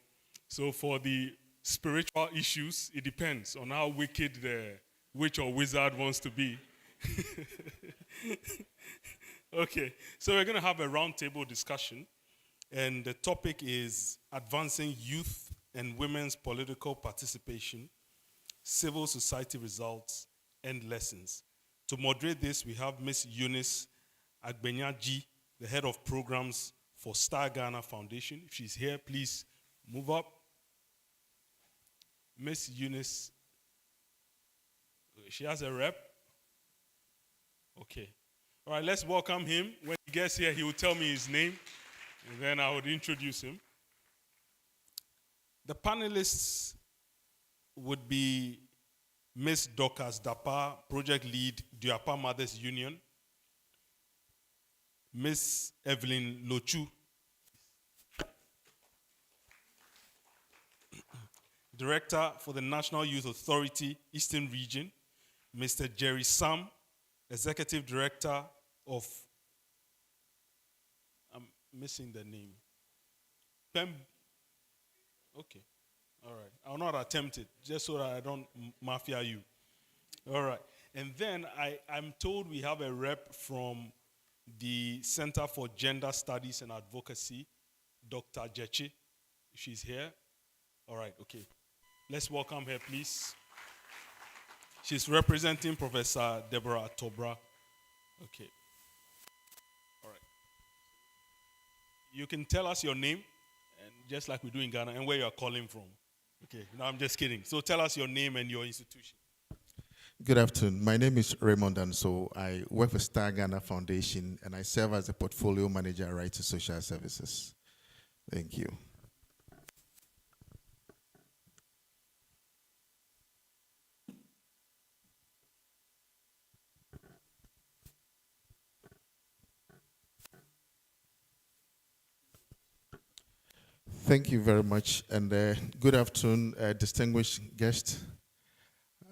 C: for the spiritual issues, it depends on how wicked the witch or wizard wants to be. Okay, so we're going to have a roundtable discussion, and the topic is advancing youth and women's political participation, civil society results, and lessons. To moderate this, we have Ms. Eunice Agbenyaji, the head of programs for Star Ghana Foundation. If she's here, please move up. Ms. Eunice, she has a rep. Okay. All right, let's welcome him. When he gets here, he will tell me his name, and then I would introduce him. The panelists would be Ms. Dorcas Dapa, project lead, Diapa Mothers Union. Ms. Evelyn Lochu, Director for the National Youth Authority, Eastern Region. Mr. Jerry Sam, Executive Director of, I'm missing the name. Okay. All right. I'll not attempt it, just so that I don't mafia you. All right. And then I'm told we have a rep from the Center for Gender Studies and Advocacy, Dr. Jechi. She's here. All right. Okay. Let's welcome her, please. She's representing Professor Deborah Atobra. Okay. All right. You can tell us your name, and just like we do in Ghana, and where you are calling from. Okay. No, I'm just kidding. So tell us your name and your institution.
L: Good afternoon. My name is Raymond Danso. I work for Star Ghana Foundation, and I serve as a portfolio manager at Right to Social Services. Thank you. Thank you very much, and good afternoon, distinguished guests,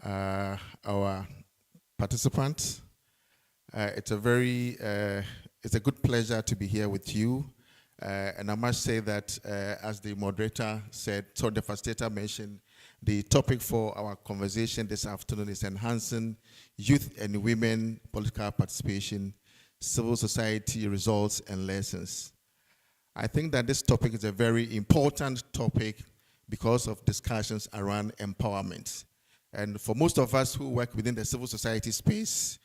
L: our participants. It's a good pleasure to be here with you, and I must say that, as the moderator said, so the facilitator mentioned, the topic for our conversation this afternoon is enhancing youth and women political participation, civil society results and lessons. I think that this topic is a very important topic because of discussions around empowerment. And for most of us who work within the civil society space,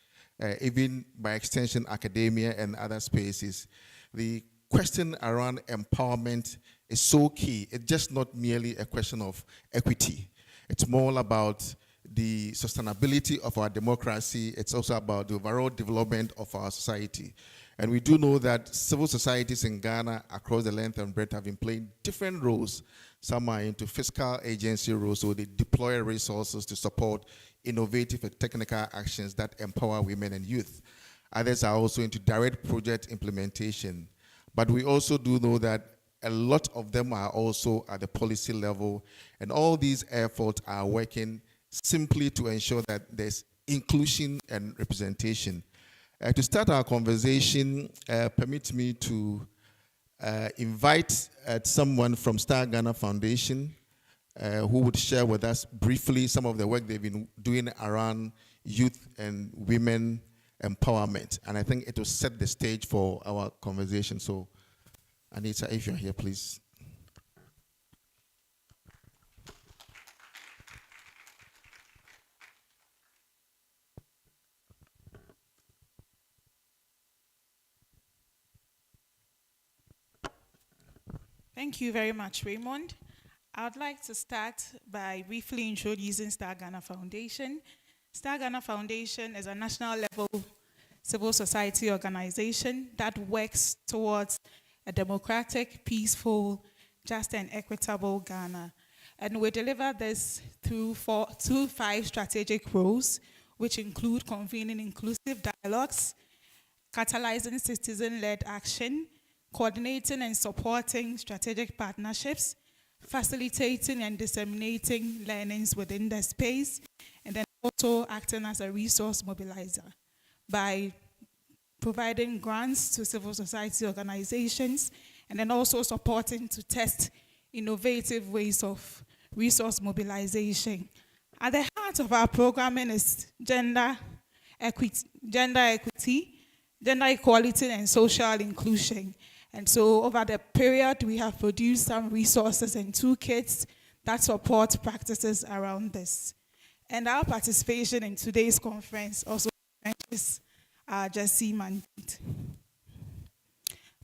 L: even by extension academia and other spaces, the question around empowerment is so key. It's just not merely a question of equity. It's more about the sustainability of our democracy. It's also about the overall development of our society. And we do know that civil societies in Ghana across the length and breadth have been playing different roles. Some are into fiscal agency roles, so they deploy resources to support innovative and technical actions that empower women and youth. Others are also into direct project implementation. But we also do know that a lot of them are also at the policy level, and all these efforts are working simply to ensure that there's inclusion and representation. To start our conversation, permit me to invite someone from Star Ghana Foundation who would share with us briefly some of the work they've been doing around youth and women empowerment. And I think it will set the stage for our conversation. So, Anita, if you're here, please.
M: Thank you very much, Raymond. I would like to start by briefly introducing Star Ghana Foundation. Star Ghana Foundation is a national level civil society organization that works towards a democratic, peaceful, just and equitable Ghana. And we deliver this through 5 strategic roles, which include convening inclusive dialogues, catalyzing citizen-led action, coordinating and supporting strategic partnerships, facilitating and disseminating learnings within the space, and then also acting as a resource mobilizer by providing grants to civil society organizations, and then also supporting to test innovative ways of resource mobilization. At the heart of our programming is gender equity, gender equality, and social inclusion. And so over the period, we have produced some resources and toolkits that support practices around this. And our participation in today's conference also is our JESI mandate.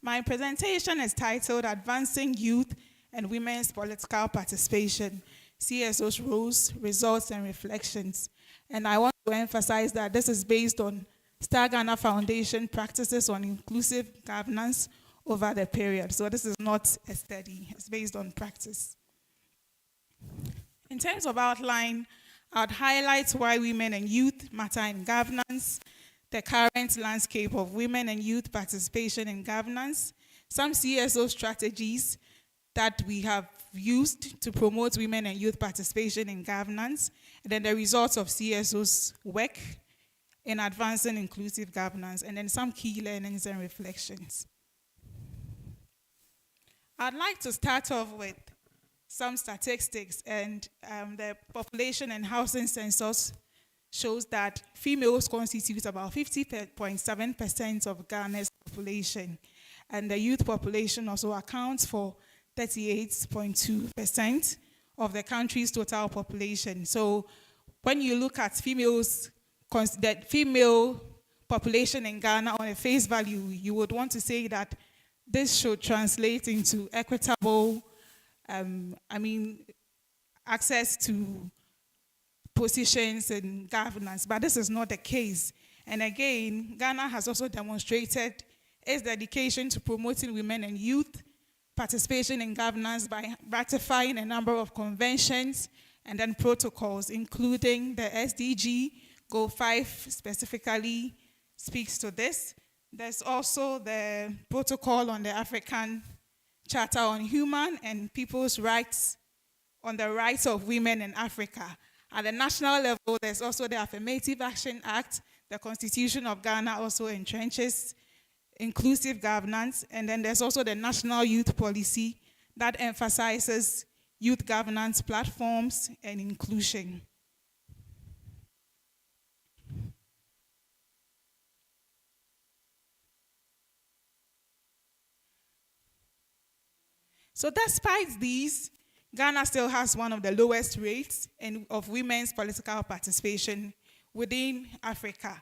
M: My presentation is titled Advancing Youth and Women's Political Participation, CSO's Roles, Results, and Reflections. And I want to emphasize that this is based on Star Ghana Foundation practices on inclusive governance over the period. So this is not a study, it's based on practice. In terms of outline, I would highlight why women and youth matter in governance, the current landscape of women and youth participation in governance, some CSO strategies that we have used to promote women and youth participation in governance, and then the results of CSO's work in advancing inclusive governance, and then some key learnings and reflections. I'd like to start off with some statistics, and the population and housing census shows that females constitute about 50.7% of Ghana's population, and the youth population also accounts for 38.2% of the country's total population. So when you look at the female population in Ghana on a face value, you would want to say that this should translate into equitable, access to positions in governance, but this is not the case. And again, Ghana has also demonstrated its dedication to promoting women and youth participation in governance by ratifying a number of conventions and then protocols, including the SDG. Goal 5 specifically speaks to this. There's also the protocol on the African Charter on Human and People's Rights, on the rights of women in Africa. At the national level, there's also the Affirmative Action Act. The Constitution of Ghana also entrenches inclusive governance. And then there's also the National Youth Policy that emphasizes youth governance platforms and inclusion. So despite these, Ghana still has one of the lowest rates of women's political participation within Africa.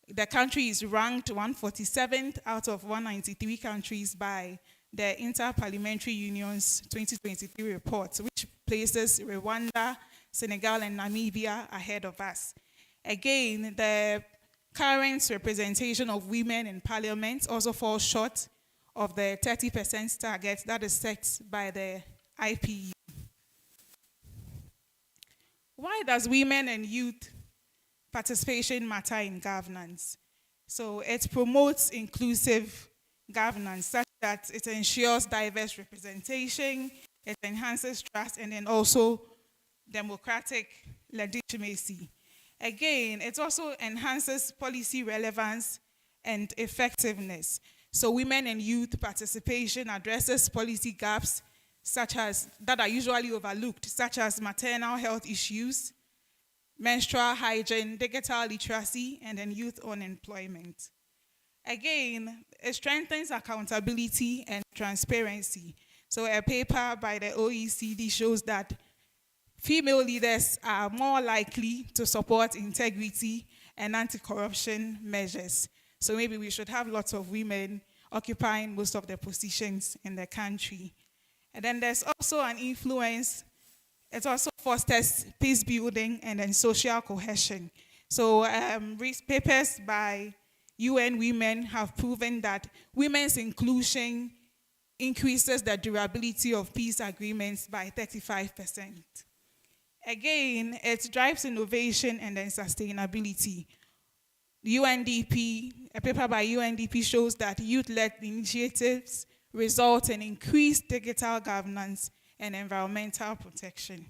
M: The country is ranked 147th out of 193 countries by the Inter-Parliamentary Union's 2023 report, which places Rwanda, Senegal, and Namibia ahead of us. Again, the current representation of women in parliament also falls short of the 30% target that is set by the IPU. Why does women and youth participation matter in governance? So it promotes inclusive governance such that it ensures diverse representation, it enhances trust, and then also democratic legitimacy. Again, it also enhances policy relevance and effectiveness. So women and youth participation addresses policy gaps such as that are usually overlooked, such as maternal health issues, menstrual hygiene, digital literacy, and then youth unemployment. Again, it strengthens accountability and transparency. So a paper by the OECD shows that female leaders are more likely to support integrity and anti-corruption measures. So maybe we should have lots of women occupying most of the positions in the country. And then there's also an influence. It also fosters peace building and then social cohesion. So papers by UN Women have proven that women's inclusion increases the durability of peace agreements by 35%. Again, it drives innovation and then sustainability. UNDP, a paper by UNDP shows that youth-led initiatives result in increased digital governance and environmental protection.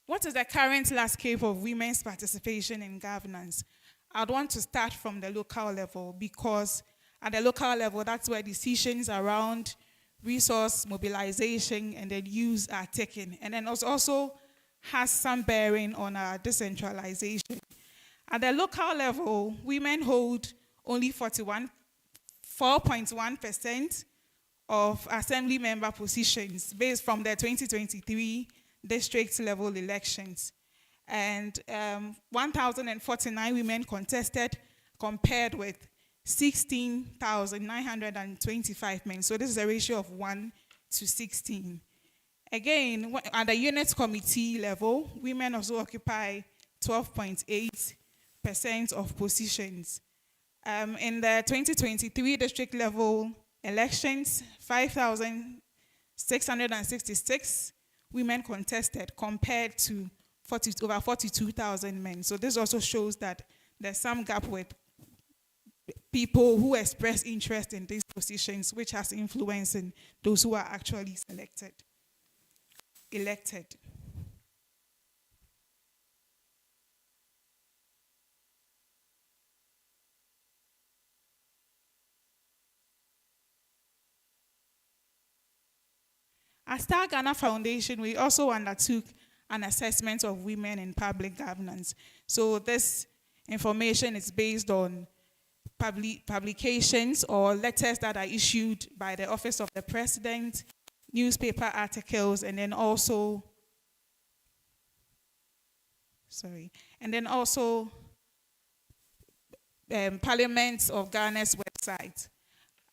M: What is the current landscape of women's participation in governance? I'd want to start from the local level because at the local level, that's where decisions around resource mobilization and then use are taken. And then also has some bearing on our decentralization. At the local level, women hold only 4.1% of assembly member positions based from the 2023 district level elections. And 1,049 women contested compared with 16,925 men. So this is a ratio of 1 to 16. Again, at the unit committee level, women also occupy 12.8% of positions. In the 2023 district level elections, 5,666 women contested compared to over 42,000 men. So this also shows that there's some gap with people who express interest in these positions, which has influence in those who are actually elected. At Star Ghana Foundation, we also undertook an assessment of women in public governance. So this information is based on publications or letters that are issued by the Office of the President, newspaper articles, and then also, Parliament of Ghana's website.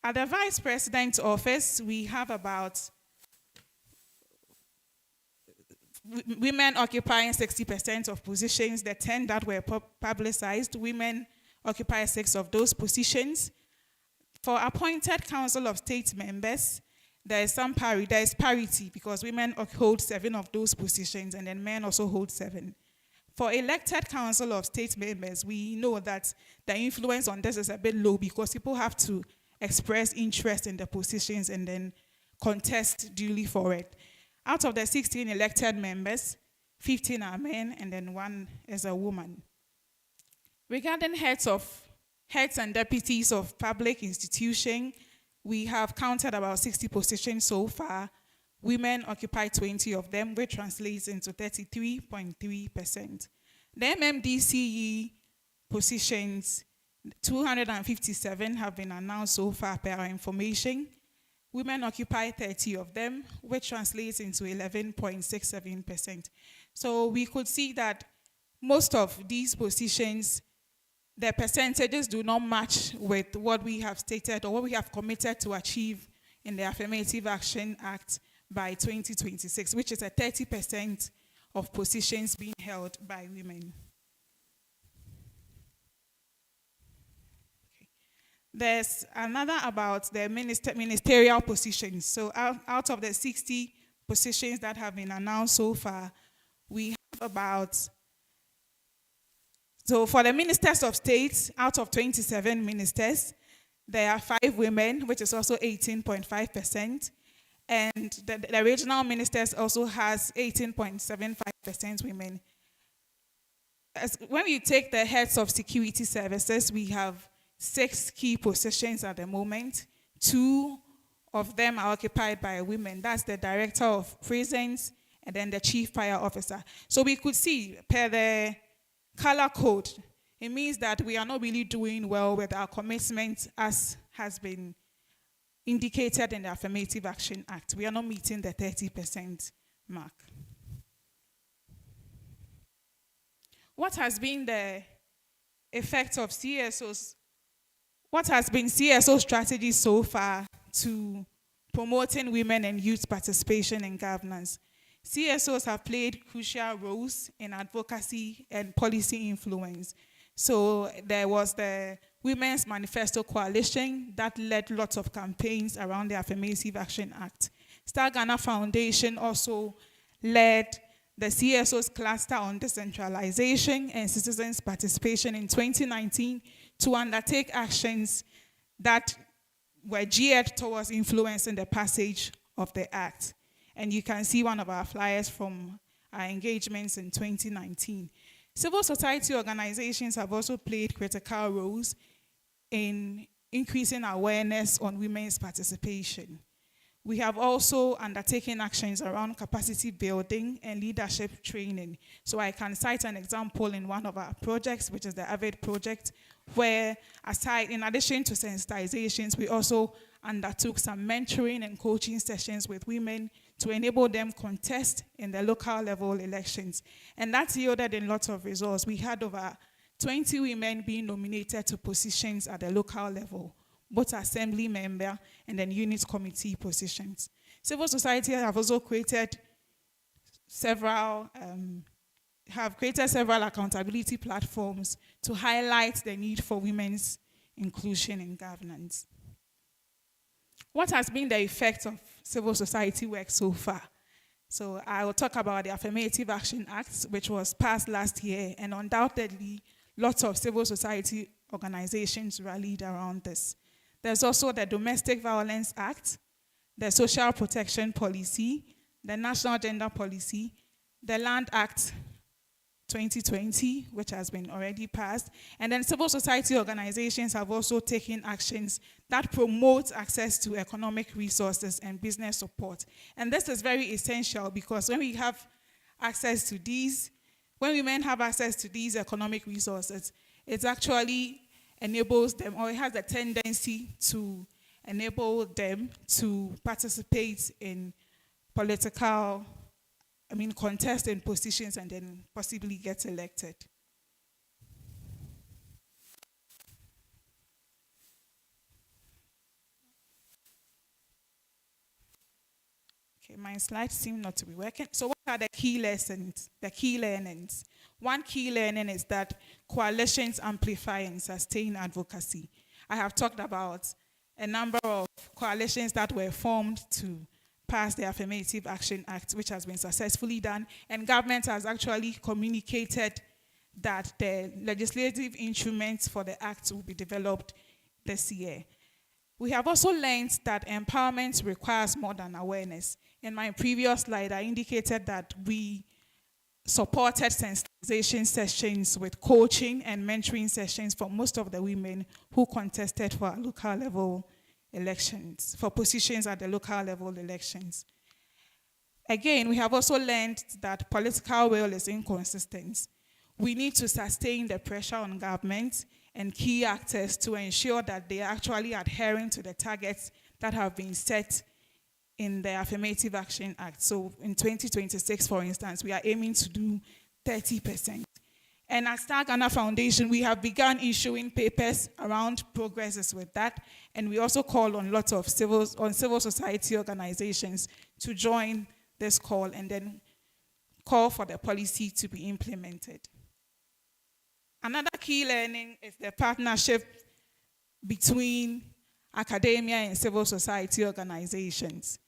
M: At the Vice President's office, we have about women occupying 60% of positions. The 10 that were publicized, women occupy 6 of those positions. For appointed Council of State members, there is parity because women hold 7 of those positions and then men also hold 7. For elected Council of State members, we know that the influence on this is a bit low because people have to express interest in the positions and then contest duly for it. Out of the 16 elected members, 15 are men and then 1 is a woman. Regarding heads and deputies of public institutions, we have counted about 60 positions so far. Women occupy 20 of them, which translates into 33.3%. The MMDCE positions, 257 have been announced so far per our information. Women occupy 30 of them, which translates into 11.67%. So we could see that most of these positions, the percentages do not match with what we have stated or what we have committed to achieve in the Affirmative Action Act by 2026, which is a 30% of positions being held by women. There's another about the ministerial positions. So out of the 60 positions that have been announced so far, we have about, so for the ministers of state, out of 27 ministers, there are 5 women, which is also 18.5%. And the regional ministers also has 18.75% women. When we take the heads of security services, we have 6 key positions at the moment. 2 of them are occupied by women. That's the director of prisons and then the chief fire officer. So we could see, per the color code, it means that we are not really doing well with our commitment as has been indicated in the Affirmative Action Act. We are not meeting the 30% mark. What has been the effect of CSOs? What has been CSO strategy so far to promoting women and youth participation in governance? CSOs have played crucial roles in advocacy and policy influence. So there was the Women's Manifesto Coalition that led lots of campaigns around the Affirmative Action Act. Star Ghana Foundation also led the CSO's cluster on decentralization and citizens' participation in 2019 to undertake actions that were geared towards influencing the passage of the Act. And you can see one of our flyers from our engagements in 2019. Civil society organizations have also played critical roles in increasing awareness on women's participation. We have also undertaken actions around capacity building and leadership training. So I can cite an example in one of our projects, which is the AVID project, where in addition to sensitizations, we also undertook some mentoring and coaching sessions with women to enable them contest in the local level elections. And that yielded in lots of results. We had over 20 women being nominated to positions at the local level, both assembly member and then unit committee positions. Civil society have also created several accountability platforms to highlight the need for women's inclusion in governance. What has been the effect of civil society work so far? So I will talk about the Affirmative Action Act, which was passed last year, and undoubtedly lots of civil society organizations rallied around this. There's also the Domestic Violence Act, the Social Protection Policy, the National Gender Policy, the Land Act 2020, which has been already passed, and then civil society organizations have also taken actions that promote access to economic resources and business support. And this is very essential because when we have access to these, when women have access to these economic resources, it actually enables them, or it has a tendency to enable them to participate in political, contest in positions and then possibly get elected. Okay, my slides seem not to be working. So what are the key lessons, the key learnings? One key learning is that coalitions amplify and sustain advocacy. I have talked about a number of coalitions that were formed to pass the Affirmative Action Act, which has been successfully done, and government has actually communicated that the legislative instruments for the act will be developed this year. We have also learned that empowerment requires more than awareness. In my previous slide, I indicated that we supported sensitization sessions with coaching and mentoring sessions for most of the women who contested for our local level elections, for positions at the local level elections. Again, we have also learned that political will is inconsistent. We need to sustain the pressure on government and key actors to ensure that they are actually adhering to the targets that have been set in the Affirmative Action Act. So in 2026, for instance, we are aiming to do 30%. And at Star Ghana Foundation, we have begun issuing papers around progresses with that. And we also call on lots of civil society organizations to join this call and then call for the policy to be implemented. Another key learning is the partnership between academia and civil society organizations.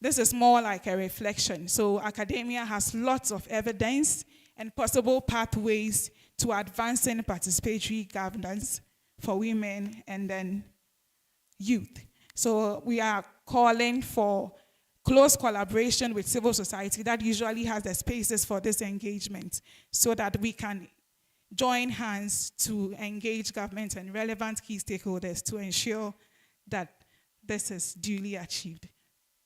M: This is more like a reflection. So academia has lots of evidence and possible pathways to advancing participatory governance for women and then youth. So we are calling for close collaboration with civil society that usually has the spaces for this engagement so that we can join hands to engage government and relevant key stakeholders to ensure that this is duly achieved.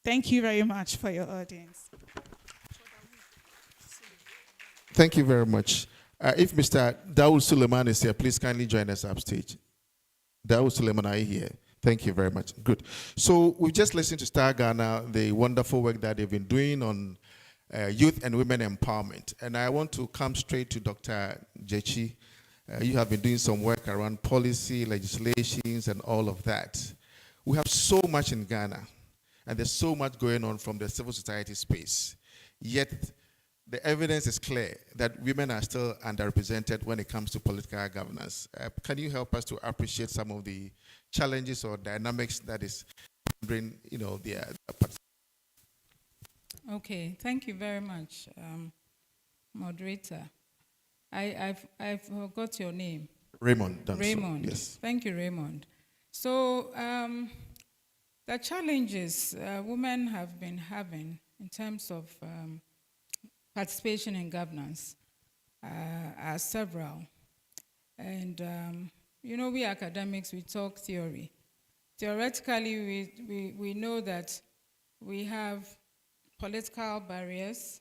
M: Thank you very much for your audience.
L: Thank you very much. If Mr. Dawood Suleiman is here, please kindly join us upstage. Dawood Suleiman, are you here? Thank you very much. Good. So we've just listened to Star Ghana, the wonderful work that they've been doing on youth and women empowerment. And I want to come straight to Dr. Jechi. You have been doing some work around policy, legislations, and all of that. We have so much in Ghana, and there's so much going on from the civil society space. Yet, the evidence is clear that women are still underrepresented when it comes to political governance. Can you help us to appreciate some of the challenges or dynamics that is bring, their participation?
N: Okay, thank you very much, moderator. I've forgot your name.
L: Raymond.
N: Raymond.
L: Yes.
N: Thank you, Raymond. So the challenges women have been having in terms of participation in governance are several. And, we academics, we talk theory. Theoretically, we know that we have political barriers,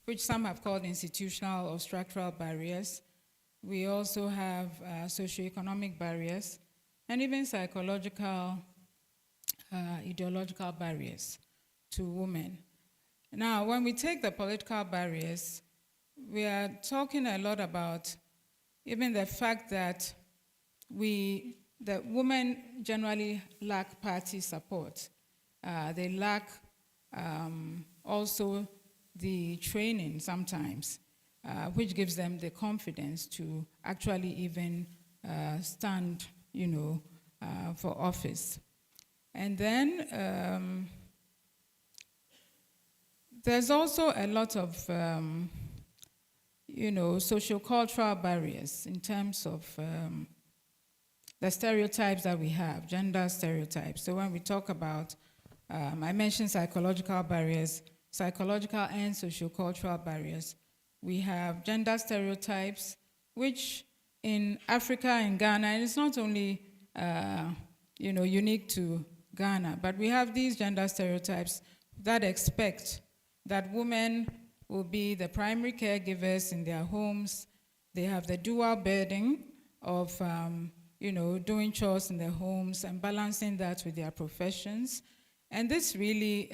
N: which some have called institutional or structural barriers. We also have socioeconomic barriers, and even psychological, ideological barriers to women. Now, when we take the political barriers, we are talking a lot about even the fact that the women generally lack party support. They lack also the training sometimes, which gives them the confidence to actually even stand, for office. And then there's also a lot of, sociocultural barriers in terms of the stereotypes that we have, gender stereotypes. So when we talk about, I mentioned psychological barriers, psychological and sociocultural barriers. We have gender stereotypes, which in Africa and Ghana, and it's not only, unique to Ghana, but we have these gender stereotypes that expect that women will be the primary caregivers in their homes. They have the dual burden of, doing chores in their homes and balancing that with their professions. And this really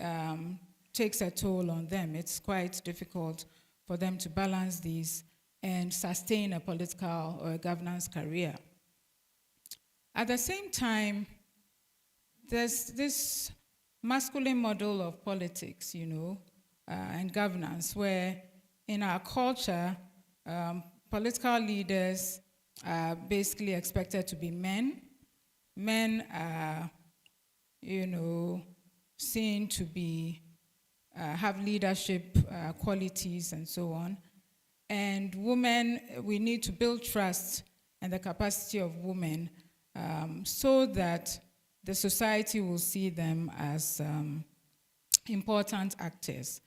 N: takes a toll on them. It's quite difficult for them to balance these and sustain a political or a governance career. At the same time, there's this masculine model of politics, and governance, where in our culture, political leaders are basically expected to be men. Men are, seen to be, have leadership qualities and so on. And women, we need to build trust and the capacity of women so that the society will see them as important actors.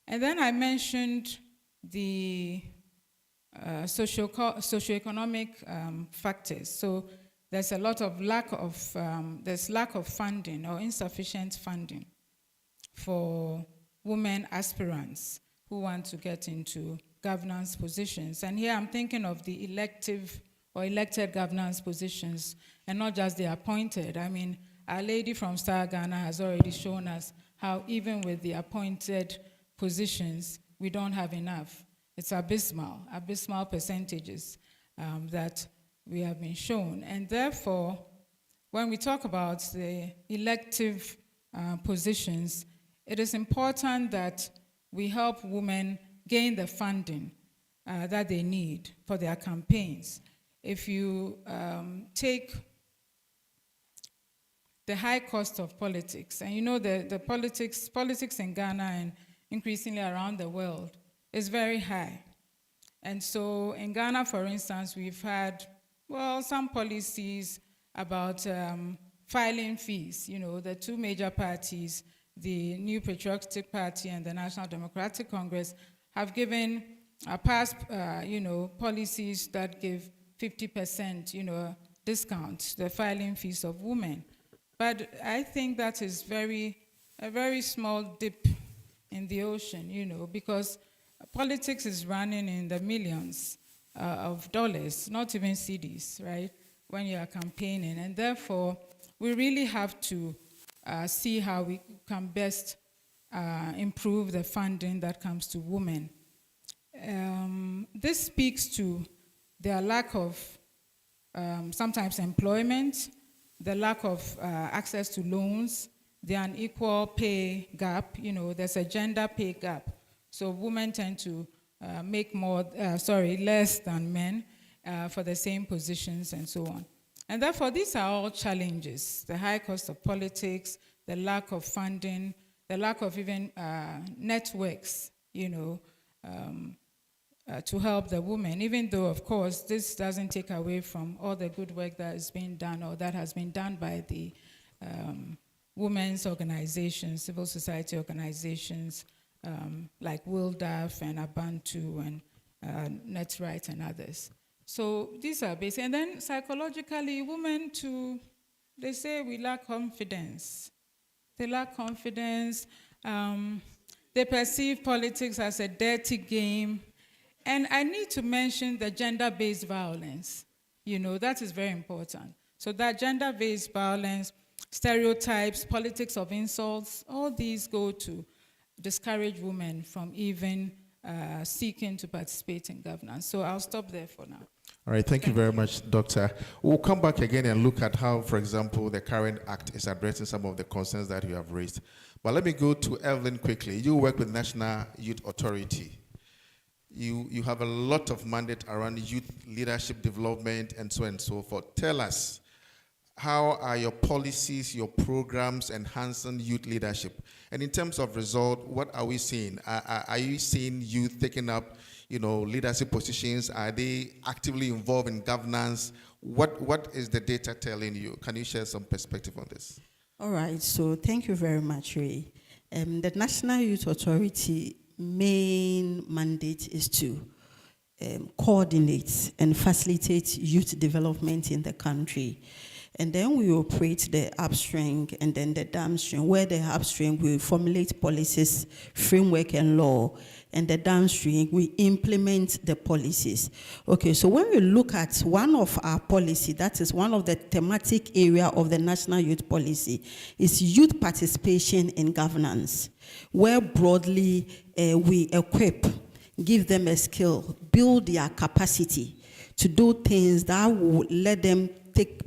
N: And then I mentioned the socioeconomic factors. So there's a lot of lack of funding or insufficient funding for women aspirants who want to get into governance positions. And here I'm thinking of the elective or elected governance positions and not just the appointed. I mean, Our Lady from Star Ghana has already shown us how even with the appointed positions, we don't have enough. It's abysmal percentages that we have been shown. And therefore, when we talk about the elective positions, it is important that we help women gain the funding that they need for their campaigns. If you take the high cost of politics, and you know the politics in Ghana and increasingly around the world is very high. And so in Ghana, for instance, we've had, well, some policies about filing fees. You know, the two major parties, the New Patriotic Party and the National Democratic Congress, have given past, policies that give 50%, discount the filing fees of women. But I think that is a very small dip in the ocean, because politics is running in the millions of dollars, not even cedis, right, when you are campaigning. And therefore, we really have to see how we can best improve the funding that comes to women. This speaks to their lack of sometimes employment, the lack of access to loans, the unequal pay gap. There's a gender pay gap. So women tend to make less than men for the same positions and so on. And therefore, these are all challenges: the high cost of politics, the lack of funding, the lack of even networks, to help the women, even though, of course, this doesn't take away from all the good work that is being done or that has been done by the women's organizations, civil society organizations, like WILDAF and Abantu and NetRight and others. So these are basic. And then psychologically, women too, they say we lack confidence. They lack confidence. They perceive politics as a dirty game. And I need to mention the gender-based violence. That is very important. So that gender-based violence, stereotypes, politics of insults, all these go to discourage women from even seeking to participate in governance. So I'll stop there for now.
L: All right, thank you very much, Doctor. We'll come back again and look at how, for example, the current act is addressing some of the concerns that you have raised. But let me go to Evelyn quickly. You work with National Youth Authority. You have a lot of mandate around youth leadership development and so on and so forth. Tell us, how are your policies, your programs enhancing youth leadership? And in terms of result, what are we seeing? Are you seeing youth taking up, leadership positions? Are they actively involved in governance? What is the data telling you? Can you share some perspective on this?
O: All right, so thank you very much, Ray. The National Youth Authority main mandate is to coordinate and facilitate youth development in the country. And then we operate the upstream and then the downstream. Where the upstream, we formulate policies, framework, and law. And the downstream, we implement the policies. Okay, so when we look at one of our policy, that is one of the thematic area of the National Youth Policy, is youth participation in governance, where broadly we equip, give them a skill, build their capacity to do things that will let them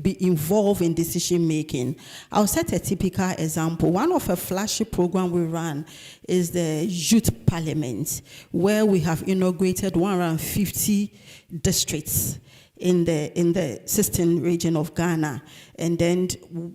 O: be involved in decision making. I'll set a typical example. One of a flashy program we run is the Youth Parliament, where we have inaugurated 150 districts in the Sistine region of Ghana. And then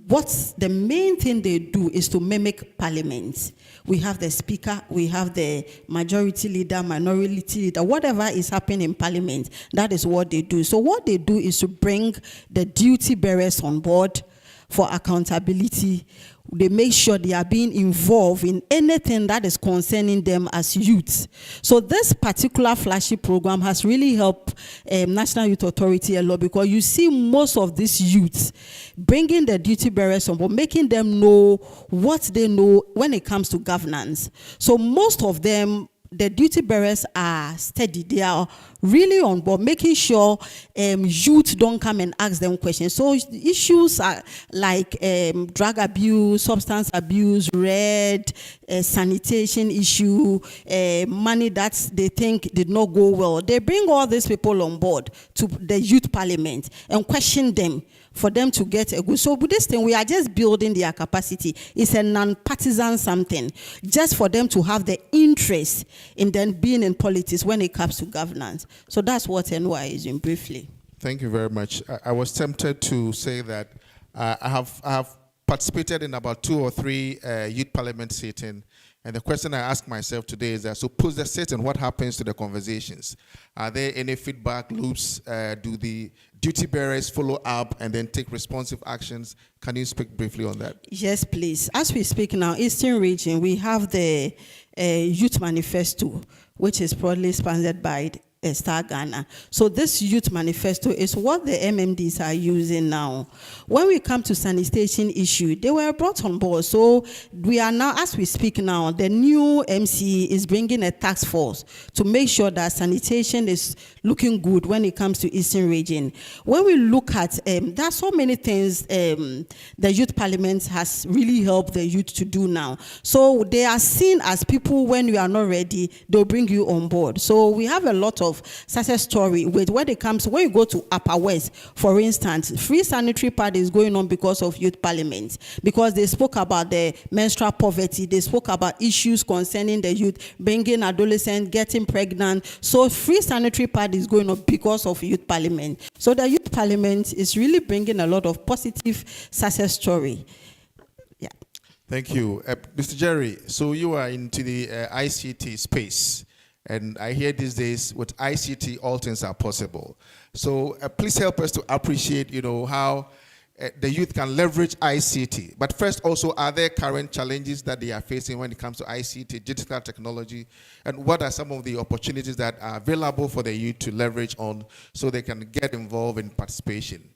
O: what's the main thing they do is to mimic parliament. We have the speaker, we have the majority leader, minority leader, whatever is happening in parliament, that is what they do. So what they do is to bring the duty bearers on board, for accountability. They make sure they are being involved in anything that is concerning them as youth. So this particular flagship program has really helped National Youth Authority a lot, because you see most of these youths bringing the duty bearers on board, making them know what they know when it comes to governance. So most of them, the duty bearers are steady. They are really on board, making sure youth don't come and ask them questions. So issues are like drug abuse, substance abuse, sanitation issue, money that they think did not go well. They bring all these people on board to the youth parliament and question them, for them to get a good. So with this thing, we are just building their capacity. It's a non-partisan something, just for them to have the interest in then being in politics when it comes to governance. So that's what NY is in briefly.
L: Thank you very much. I was tempted to say that I have participated in about 2 or 3 youth parliament sitting. And the question I ask myself today is that, so post the sitting, what happens to the conversations? Are there any feedback loops? Do the duty bearers follow up and then take responsive actions? Can you speak briefly on that?
O: Yes, please. As we speak now, Eastern Region, we have the Youth Manifesto, which is broadly sponsored by Star Ghana. So this youth manifesto is what the MMDs are using now. When we come to sanitation issue, they were brought on board. So we are now, as we speak now, the new MC is bringing a task force to make sure that sanitation is looking good when it comes to Eastern Region. When we look at, there are so many things the youth parliament has really helped the youth to do now. So they are seen as people, when you are not ready, they'll bring you on board. So we have a lot of success story with when it comes, when you go to Upper West, for instance, free sanitary pad is going on because of youth parliament, because they spoke about the menstrual poverty, they spoke about issues concerning the youth, bringing adolescents, getting pregnant. So free sanitary pad is going on because of youth parliament. So the youth parliament is really bringing a lot of positive success story. Yeah.
L: Thank you. Mr. Jerry, so you are into the ICT space. And I hear these days with ICT, all things are possible. So please help us to appreciate, how the youth can leverage ICT. But first also, are there current challenges that they are facing when it comes to ICT, digital technology? And what are some of the opportunities that are available for the youth to leverage on so they can get involved in participation?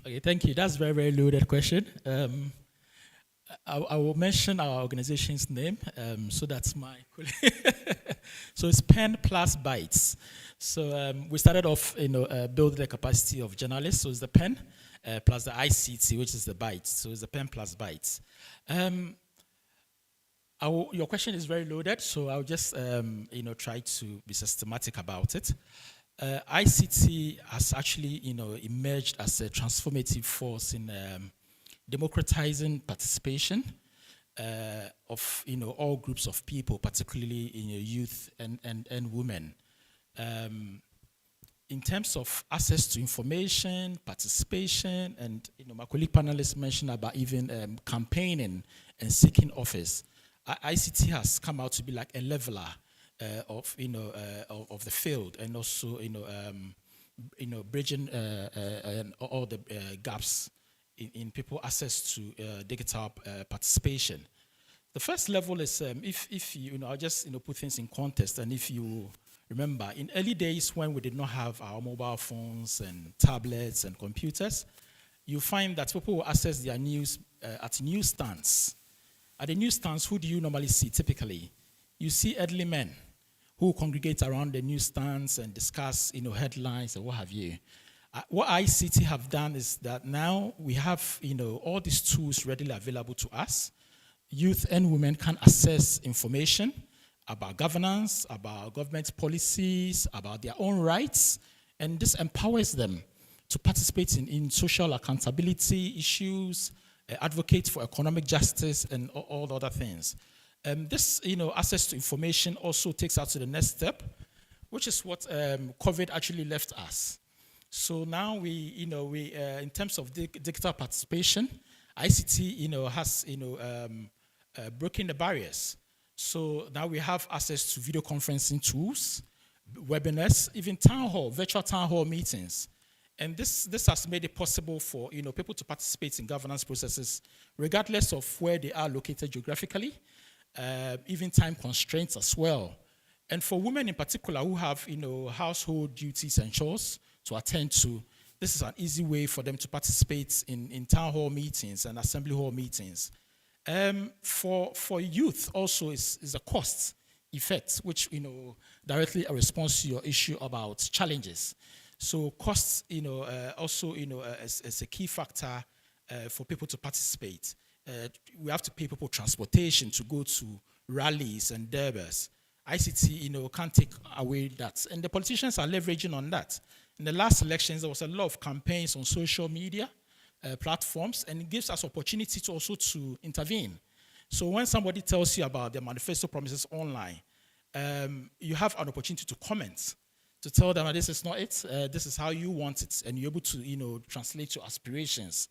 P: Okay, thank you. That's a very, very loaded question. I will mention our organization's name, so that's my colleague. So it's Pen Plus Bytes. So we started off, building the capacity of journalists. So it's the Pen plus the ICT, which is the Bytes. So it's the Pen Plus Bytes. Your question is very loaded, so I'll just, try to be systematic about it. ICT has actually, emerged as a transformative force in democratizing participation of all groups of people, particularly youth and women. In terms of access to information, participation, and my colleague panelists mentioned about even campaigning and seeking office. ICT has come out to be like a leveler of the field, and also bridging all the gaps in people access to digital participation. The first level is if I'll just put things in context, and if you remember, in early days when we did not have our mobile phones and tablets and computers, you find that people will access their news at newsstands. At the newsstands, who do you normally see typically? You see elderly men who congregate around the newsstands and discuss headlines and what have you. What ICT have done is that now we have all these tools readily available to us. Youth and women can access information about governance, about government policies, about their own rights, and this empowers them to participate in social accountability issues, advocate for economic justice, and all the other things. This access to information also takes us to the next step, which is what COVID actually left us. So now we in terms of digital participation, ICT, has, broken the barriers. So now we have access to video conferencing tools, webinars, even virtual town hall meetings. And this has made it possible for people to participate in governance processes, regardless of where they are located geographically, even time constraints as well. And for women in particular who have household duties and chores to attend to, this is an easy way for them to participate in town hall meetings and assembly hall meetings. For youth also is a cost effect, which directly responds to your issue about challenges. So costs, also, is a key factor for people to participate. We have to pay people transportation to go to rallies and derbers. ICT, can't take away that. And the politicians are leveraging on that. In the last elections, there was a lot of campaigns on social media platforms, and it gives us opportunity to also to intervene. So when somebody tells you about their manifesto promises online, you have an opportunity to comment, to tell them, this is not it, this is how you want it, and you're able to translate your aspirations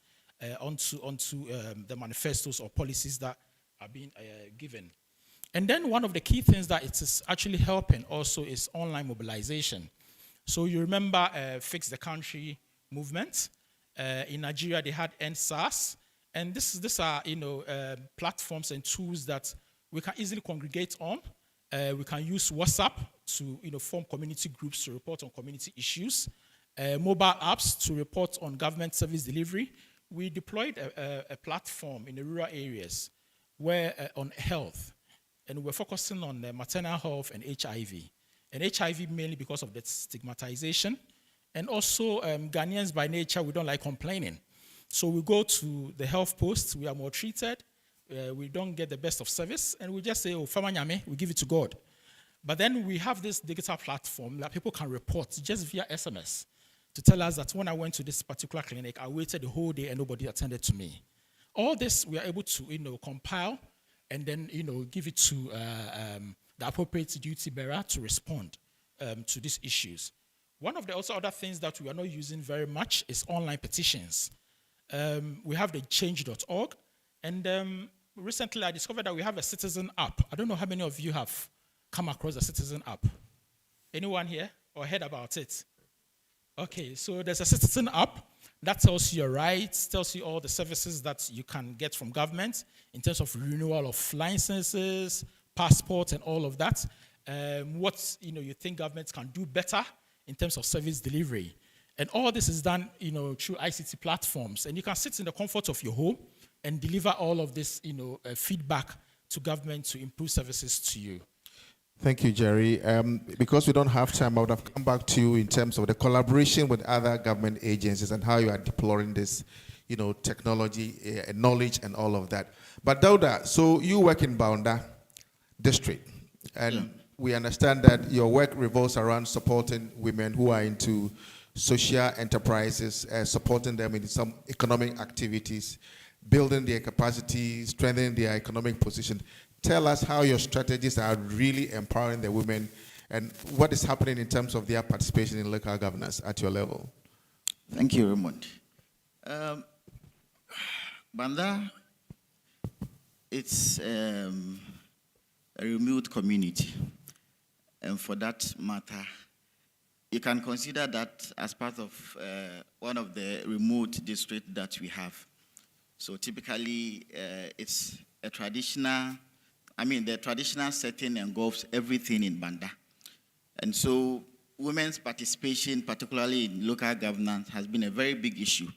P: onto the manifestos or policies that are being given. And then one of the key things that it is actually helping also is online mobilization. So you remember Fix the Country movement. In Nigeria, they had NSAS, and these are platforms and tools that we can easily congregate on. We can use WhatsApp to form community groups to report on community issues, mobile apps to report on government service delivery. We deployed a platform in the rural areas where on health, and we're focusing on maternal health and HIV. And HIV mainly because of the stigmatization. And also, Ghanaians by nature, we don't like complaining. So we go to the health posts, we are more treated, we don't get the best of service, and we just say, oh, Fama Nyame, we give it to God. But then we have this digital platform that people can report just via SMS to tell us that when I went to this particular clinic, I waited the whole day and nobody attended to me. All this we are able to compile and then give it to the appropriate duty bearer to respond to these issues. One of the also other things that we are not using very much is online petitions. We have the change.org, and recently I discovered that we have a citizen app. I don't know how many of you have come across a citizen app. Anyone here or heard about it? Okay, so there's a citizen app that tells you your rights, tells you all the services that you can get from government in terms of renewal of licenses, passports, and all of that. What you think governments can do better in terms of service delivery. And all this is done through ICT platforms. And you can sit in the comfort of your home and deliver all of this feedback to government to improve services to you.
L: Thank you, Jerry. Because we don't have time, I would have come back to you in terms of the collaboration with other government agencies and how you are deploying this, technology, knowledge, and all of that. But Dauda, so you work in Baunda District, and we understand that your work revolves around supporting women who are into social enterprises, supporting them in some economic activities, building their capacity, strengthening their economic position. Tell us how your strategies are really empowering the women and what is happening in terms of their participation in local governance at your level.
Q: Thank you, Raymond. Banda, it's a remote community. And for that matter, you can consider that as part of one of the remote districts that we have. So typically, it's a traditional, the traditional setting engulfs everything in Banda. And so women's participation, particularly in local governance, has been a very big issue.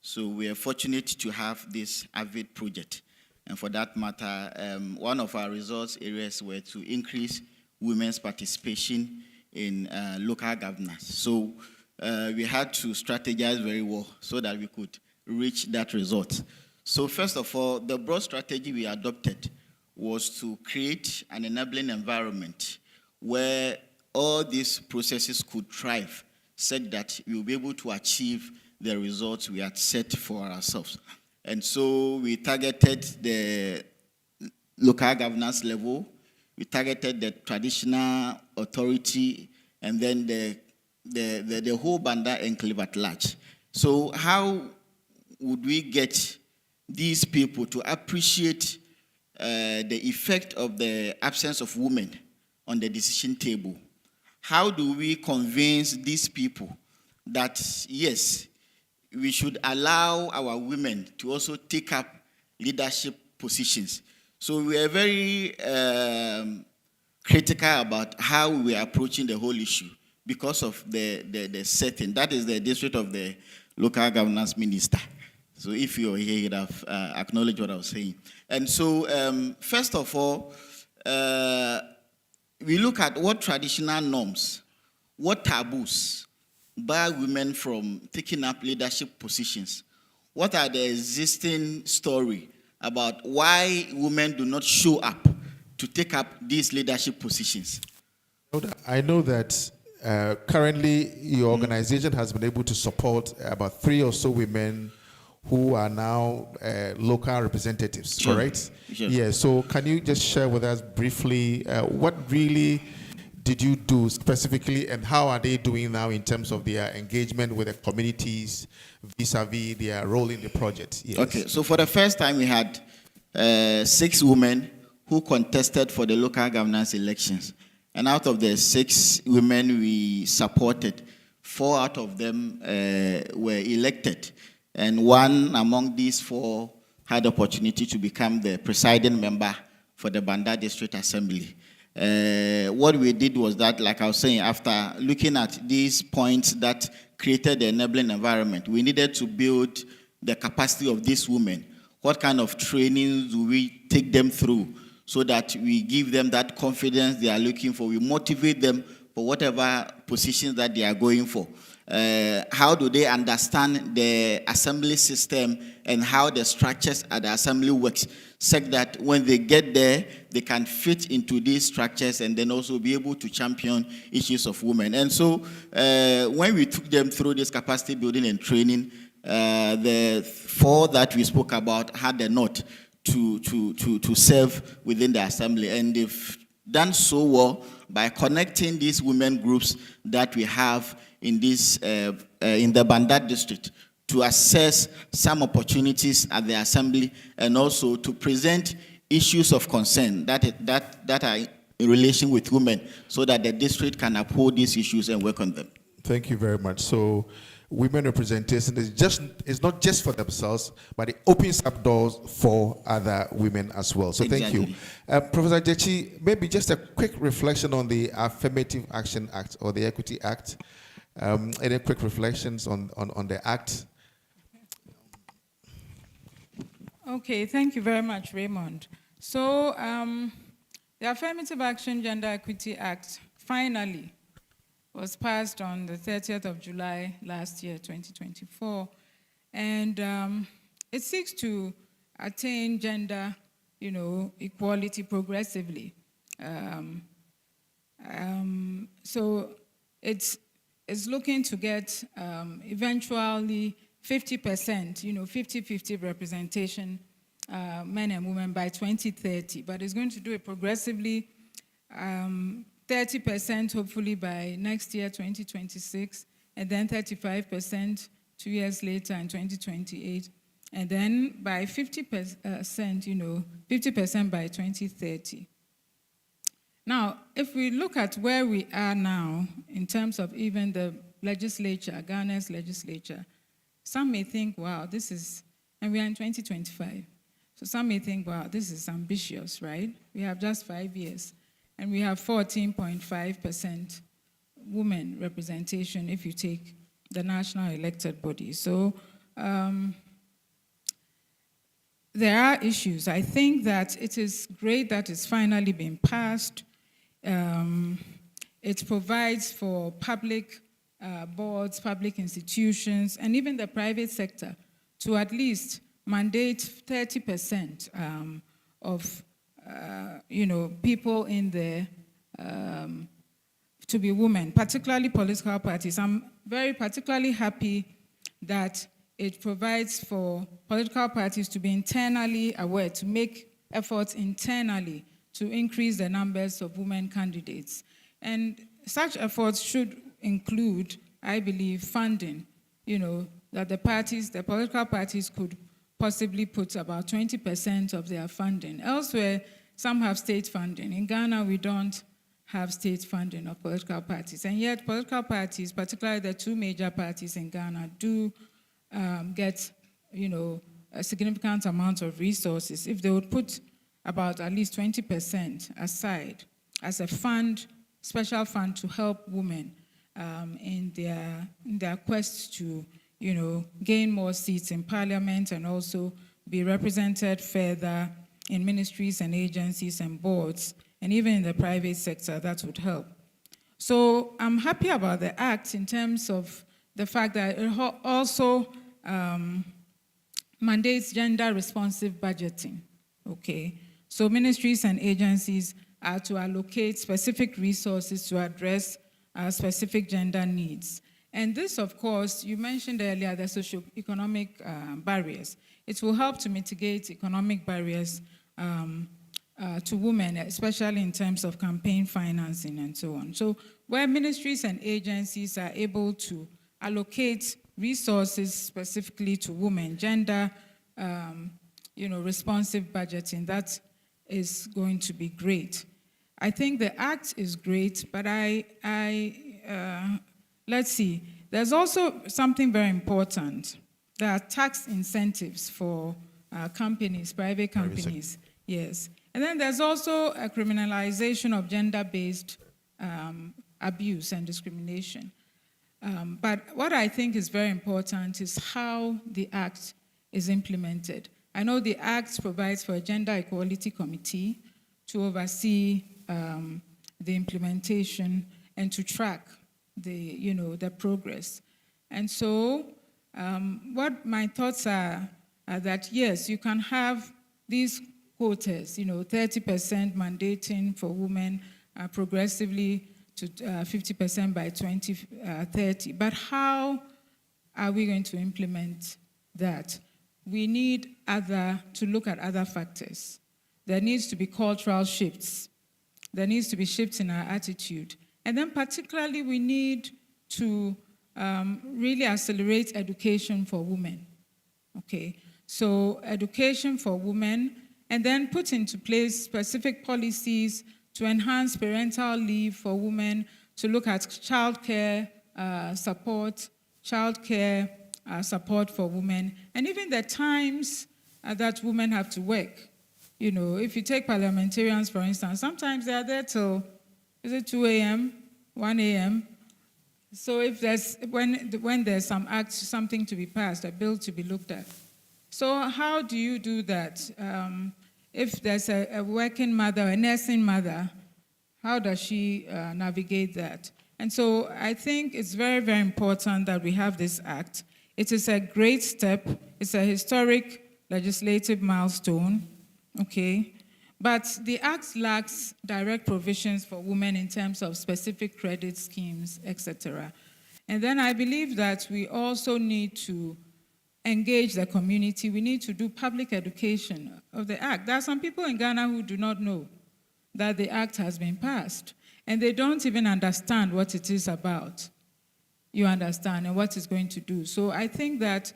Q: So we are fortunate to have this AVID project. And for that matter, one of our resource areas were to increase women's participation in local governance. So we had to strategize very well so that we could reach that result. So first of all, the broad strategy we adopted was to create an enabling environment where all these processes could thrive, such that we will be able to achieve the results we had set for ourselves. And so we targeted the local governance level, we targeted the traditional authority, and then the whole Banda enclave at large. So how would we get these people to appreciate the effect of the absence of women on the decision table? How do we convince these people that, yes, we should allow our women to also take up leadership positions. So we are very critical about how we are approaching the whole issue because of the setting. That is the district of the local governance minister. So if you're here, you'd have acknowledged what I was saying. And so, first of all, we look at what traditional norms, what taboos bar women from taking up leadership positions. What are the existing story about why women do not show up to take up these leadership positions?
L: I know that currently your organization has been able to support about 3 or so women who are now local representatives,
Q: Sure.
L: correct?
Q: Sure.
L: Yeah, so can you just share with us briefly what really did you do specifically, and how are they doing now in terms of their engagement with the communities vis-a-vis their role in the project? Yes.
Q: Okay, so for the first time we had 6 women who contested for the local governance elections. And out of the 6 women we supported, 4 out of them were elected. And 1 among these 4 had the opportunity to become the presiding member for the Banda District Assembly. What we did was that, like I was saying, after looking at these points that created the enabling environment, we needed to build the capacity of these women. What kind of training do we take them through so that we give them that confidence they are looking for? We motivate them for whatever positions that they are going for. How do they understand the assembly system and how the structures at the assembly works, such that when they get there, they can fit into these structures and then also be able to champion issues of women. And so when we took them through this capacity building and training, the 4 that we spoke about had the nod to serve within the assembly. And they've done so well by connecting these women groups that we have in this in the Banda district to assess some opportunities at the assembly, and also to present issues of concern that are in relation with women, so that the district can uphold these issues and work on them.
L: Thank you very much. So women representation is not just for themselves, but it opens up doors for other women as well. So thank you. Professor Jechi, maybe just a quick reflection on the Affirmative Action Act or the Equity Act. Any quick reflections on the act?
N: Okay, thank you very much, Raymond. So the Affirmative Action Gender Equity Act finally was passed on the 30th of July last year, 2024. And it seeks to attain gender, equality progressively. So it's looking to get eventually 50%, 50-50 representation, men and women by 2030. But it's going to do it progressively, 30% hopefully by next year, 2026, and then 35% 2 years later in 2028, and then by 50%, 50% by 2030. Now, if we look at where we are now in terms of even the legislature, Ghana's legislature, some may think, wow, and we are in 2025. So some may think, wow, this is ambitious, right? We have just 5 years. And we have 14.5% women representation if you take the national elected body. So there are issues. I think that it is great that it's finally been passed. It provides for public boards, public institutions, and even the private sector to at least mandate 30% of people in there to be women, particularly political parties. I'm very particularly happy that it provides for political parties to be internally aware, to make efforts internally to increase the numbers of women candidates. And such efforts should include, I believe, funding, that the political parties could possibly put about 20% of their funding. Elsewhere, some have state funding. In Ghana, we don't have state funding of political parties. And yet political parties, particularly the two major parties in Ghana, do get, a significant amount of resources. If they would put about at least 20% aside as a fund, special fund to help women in their quest to, gain more seats in parliament and also be represented further in ministries and agencies and boards, and even in the private sector, that would help. So I'm happy about the act in terms of the fact that it also mandates gender-responsive budgeting, okay? So ministries and agencies are to allocate specific resources to address specific gender needs. And this, of course, you mentioned earlier the socioeconomic barriers. It will help to mitigate economic barriers to women, especially in terms of campaign financing and so on. So where ministries and agencies are able to allocate resources specifically to women, gender, responsive budgeting, that is going to be great. I think the act is great, but let's see. There's also something very important. There are tax incentives for companies, private companies, yes. And then there's also a criminalization of gender-based abuse and discrimination. But what I think is very important is how the act is implemented. I know the act provides for a gender equality committee to oversee the implementation and to track the progress. And so what my thoughts are that, yes, you can have these quotas, 30% mandating for women progressively to 50% by 2030. But how are we going to implement that? We need to look at other factors. There needs to be cultural shifts. There needs to be shifts in our attitude. And then particularly we need to really accelerate education for women. Okay, so education for women, and then put into place specific policies to enhance parental leave for women, to look at childcare support, support for women, and even the times that women have to work. If you take parliamentarians, for instance, sometimes they are there till, 2 a.m., 1 a.m., so if when there's something to be passed, a bill to be looked at. So how do you do that? If there's a working mother, a nursing mother, how does she navigate that? And so I think it's very, very important that we have this act. It is a great step. It's a historic legislative milestone, okay? But the act lacks direct provisions for women in terms of specific credit schemes, etc. And then I believe that we also need to engage the community. We need to do public education of the act. There are some people in Ghana who do not know that the act has been passed, and they don't even understand what it is about. You understand, and what it's going to do. So I think that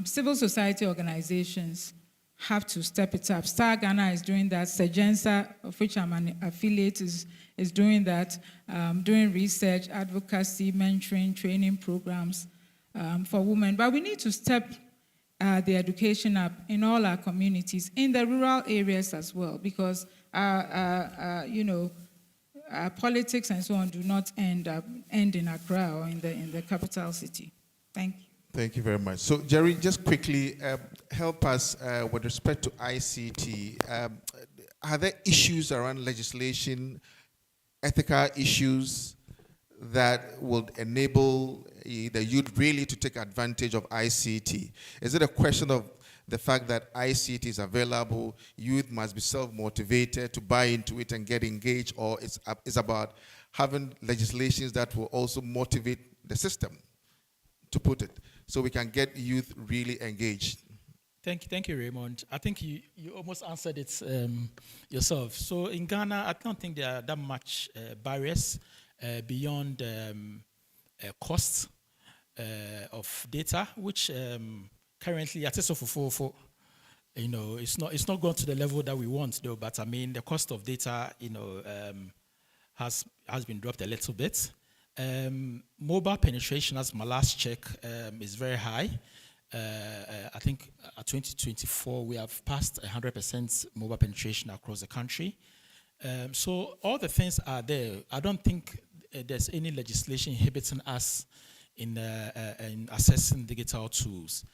N: civil society organizations have to step it up. Star Ghana is doing that. Sejensa, of which I'm an affiliate, is doing that, doing research, advocacy, mentoring, training programs for women. But we need to step the education up in all our communities, in the rural areas as well, because our politics and so on do not end in Accra or in the capital city. Thank you.
L: Thank you very much. So, Jerry, just quickly help us with respect to ICT. Are there issues around legislation, ethical issues that would enable the youth really to take advantage of ICT? Is it a question of the fact that ICT is available, youth must be self-motivated to buy into it and get engaged, or it's about having legislations that will also motivate the system, to put it, so we can get youth really engaged?
P: Thank you, Raymond. I think you almost answered it yourself. So in Ghana, I don't think there are that much barriers beyond cost of data, which currently at SO444, it's not gone to the level that we want, though. But I mean, the cost of data, has been dropped a little bit. Mobile penetration, as my last check, is very high. I think 2024 we have passed 100% mobile penetration across the country. So all the things are there. I don't think there's any legislation inhibiting us in accessing digital tools.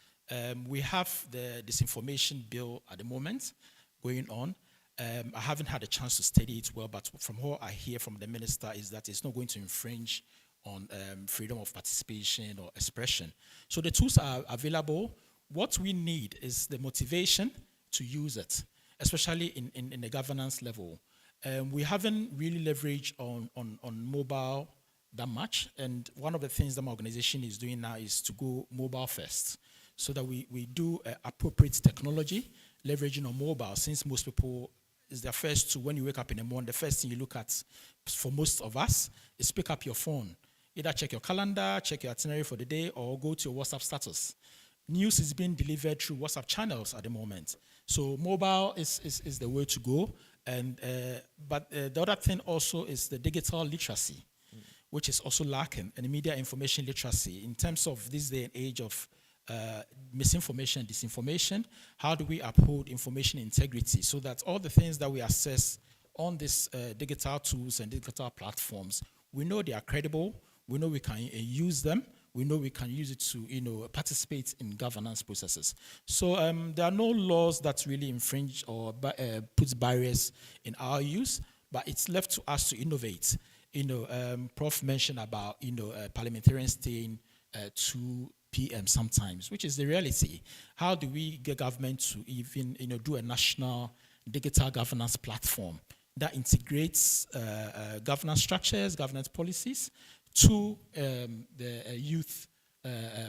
P: We have the disinformation bill at the moment going on. I haven't had a chance to study it well, but from what I hear from the minister is that it's not going to infringe on freedom of participation or expression. So the tools are available. What we need is the motivation to use it, especially in the governance level. We haven't really leveraged on mobile that much, and one of the things that my organization is doing now is to go mobile first, so that we do appropriate technology, leveraging on mobile, since most people, is their first tool. When you wake up in the morning, the first thing you look at, for most of us, is pick up your phone. Either check your calendar, check your itinerary for the day, or go to your WhatsApp status. News is being delivered through WhatsApp channels at the moment. So mobile is the way to go. And but the other thing also is the digital literacy, which is also lacking, and media information literacy. In terms of this day and age of misinformation and disinformation, how do we uphold information integrity so that all the things that we assess on these digital tools and digital platforms, we know they are credible, we know we can use them, we know we can use it to participate in governance processes. So there are no laws that really infringe or puts barriers in our use, but it's left to us to innovate. Prof mentioned about parliamentarians staying 2 p.m. sometimes, which is the reality. How do we get government to even do a national digital governance platform that integrates governance structures, governance policies to the youth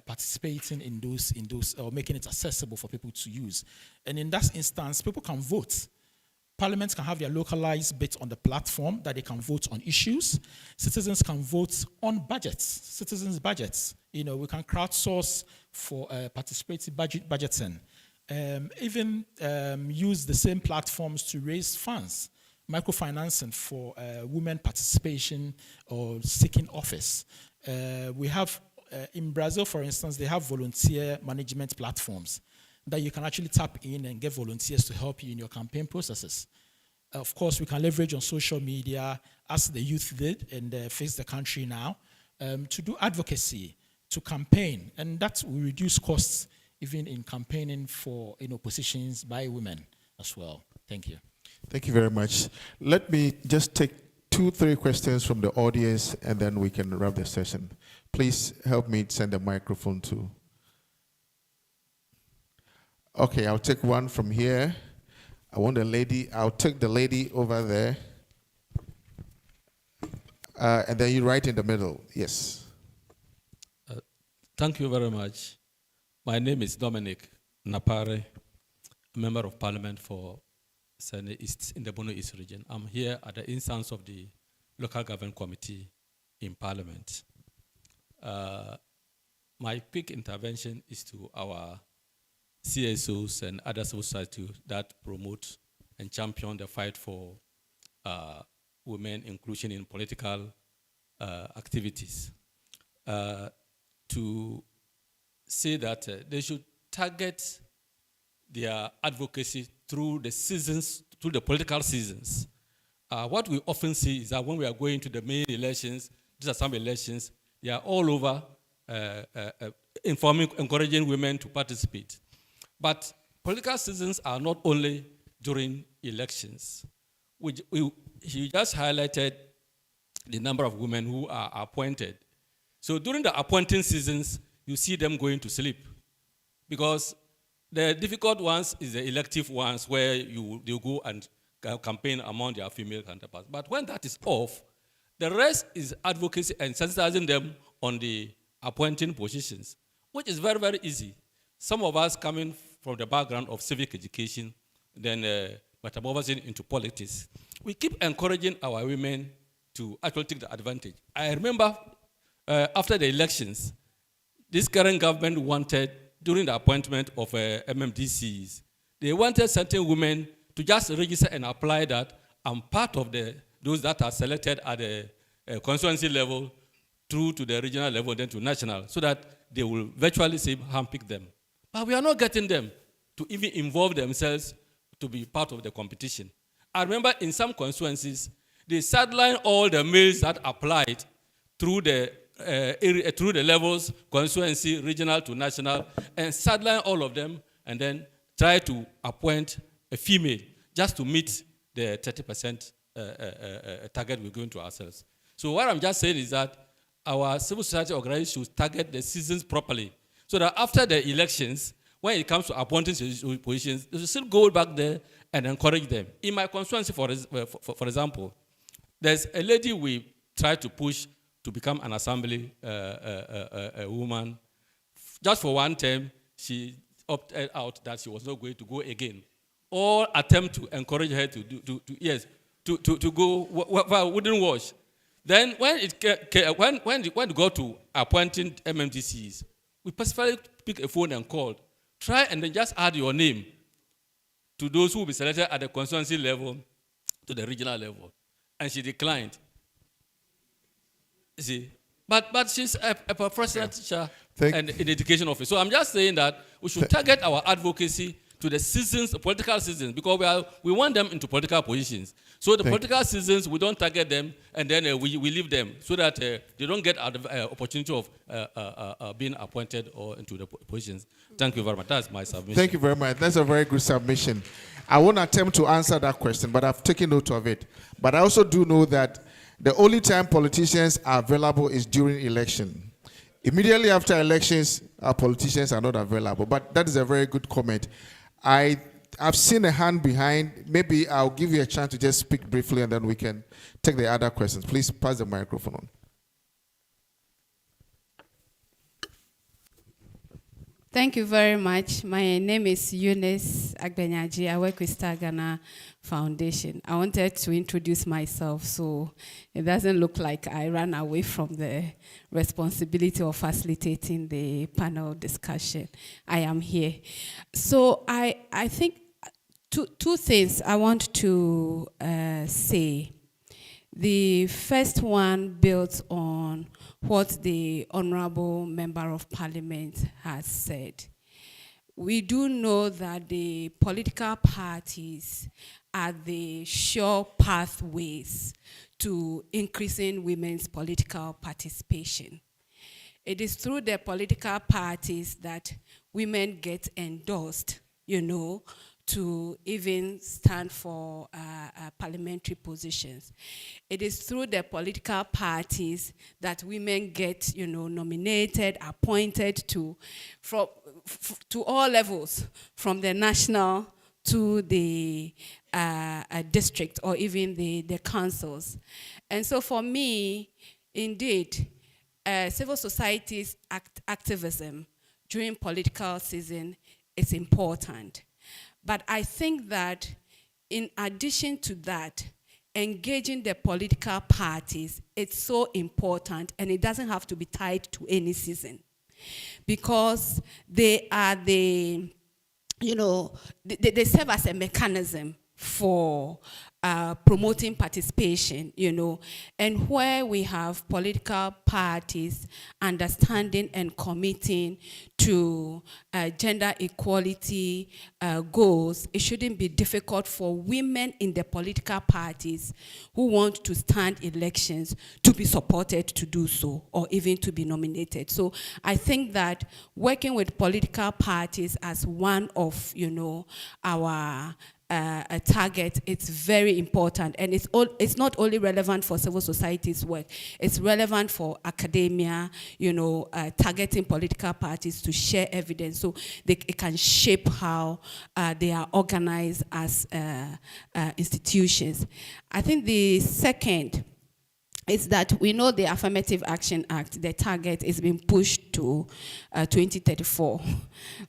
P: participating in those or making it accessible for people to use? And in that instance, people can vote. Parliaments can have their localized bit on the platform that they can vote on issues. Citizens can vote on budgets, citizens' budgets. We can crowdsource for participative budgeting. Even use the same platforms to raise funds, microfinancing for women participation or seeking office. We have, in Brazil, for instance, they have volunteer management platforms that you can actually tap in and get volunteers to help you in your campaign processes. Of course, we can leverage on social media, as the youth did and face the country now, to do advocacy, to campaign, and that will reduce costs even in campaigning for positions by women as well. Thank you.
L: Thank you very much. Let me just take 2-3 questions from the audience, and then we can wrap the session. Please help me send a microphone to. Okay, I'll take one from here. I want a lady. I'll take the lady over there. And then you right in the middle. Yes.
R: Thank you very much. My name is Dominic Napare, a member of parliament for Sene East in the Bono East region. I'm here at the instance of the local government committee in parliament. My quick intervention is to our CSOs and other civil society that promote and champion the fight for women inclusion in political activities. To say that they should target their advocacy through the seasons, through the political seasons. What we often see is that when we are going to the main elections, these are some elections, they are all over encouraging women to participate. But political seasons are not only during elections. He just highlighted the number of women who are appointed. So during the appointing seasons, you see them going to sleep. Because the difficult ones is the elective ones where they go and campaign among their female counterparts. But when that is off, the rest is advocacy and sensitizing them on the appointing positions, which is very, very easy. Some of us coming from the background of civic education, then metamorphosing into politics, we keep encouraging our women to actually take the advantage. I remember after the elections, this current government wanted, during the appointment of MMDCs, they wanted certain women to just register and apply that I'm part of the those that are selected at the constituency level through to the regional level, then to national, so that they will virtually say handpick them. But we are not getting them to even involve themselves to be part of the competition. I remember in some constituencies, they sideline all the males that applied through the through the levels, constituency, regional to national, and sideline all of them, and then try to appoint a female just to meet the 30% target we're going to ourselves. So what I'm just saying is that our civil society organizations should target the citizens properly, so that after the elections, when it comes to appointing positions, they should still go back there and encourage them. In my constituency, for example, there's a lady we tried to push to become an assembly a woman. Just for one term, she opted out that she was not going to go again. All attempt to encourage her to go, well, wouldn't wash. Then when it got to appointing MMDCs, we specifically pick a phone and called. Try and then just add your name to those who will be selected at the constituency level to the regional level. And she declined. You see? But she's a professional teacher and an education officer. So I'm just saying that we should target our advocacy to the citizens, political citizens, because we want them into political positions. So the political citizens, we don't target them, and then we leave them so that they don't get the opportunity of being appointed or into the positions. Thank you very much. That's my submission.
L: Thank you very much. That's a very good submission. I won't attempt to answer that question, but I've taken note of it. But I also do know that the only time politicians are available is during election. Immediately after elections, our politicians are not available. But that is a very good comment. I've seen a hand behind. Maybe I'll give you a chance to just speak briefly, and then we can take the other questions. Please pass the microphone on.
S: Thank you very much. My name is Eunice Agbenyaji. I work with Star Ghana Foundation. I wanted to introduce myself so it doesn't look like I ran away from the responsibility of facilitating the panel discussion. I am here. So I think two things I want to say. The first one builds on what the Honorable Member of Parliament has said. We do know that the political parties are the sure pathways to increasing women's political participation. It is through the political parties that women get endorsed, to even stand for parliamentary positions. It is through the political parties that women get, nominated, appointed to all levels, from the national to the district or even the councils. And so for me, indeed, civil society's activism during political season is important. But I think that in addition to that, engaging the political parties, it's so important, and it doesn't have to be tied to any season, because they are they serve as a mechanism for promoting participation, and where we have political parties understanding and committing to gender equality goals, it shouldn't be difficult for women in the political parties who want to stand elections to be supported to do so, or even to be nominated. So I think that working with political parties as one of, our a target, it's very important, and it's not only relevant for civil society's work, it's relevant for academia, targeting political parties to share evidence so it can shape how they are organized as institutions. I think the second is that we know the Affirmative Action Act, the target is being pushed to 2034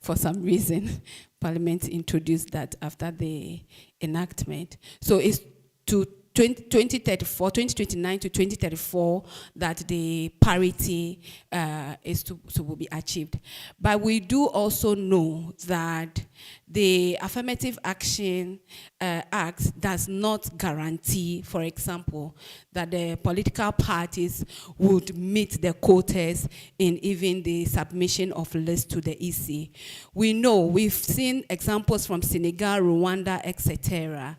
S: for some reason. Parliament introduced that after the enactment. So it's to 2034, 2029 to 2034 that the parity will be achieved. But we do also know that The Affirmative Action Act does not guarantee, for example, that the political parties would meet the quotas in even the submission of lists to the EC. We know, we've seen examples from Senegal, Rwanda, etc.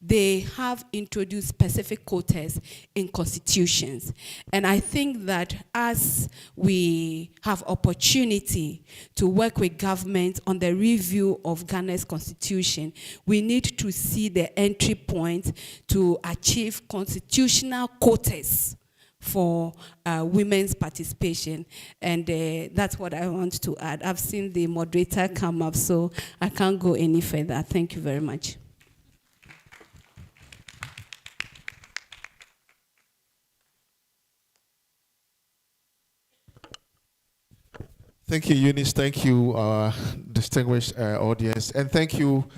S: They have introduced specific quotas in constitutions. And I think that as we have opportunity to work with government on the review of Ghana's constitution, we need to see the entry point to achieve constitutional quotas for women's participation. And that's what I want to add. I've seen the moderator come up, so I can't go any further. Thank you very much.
L: Thank you, Eunice. Thank you, distinguished audience. And thank you,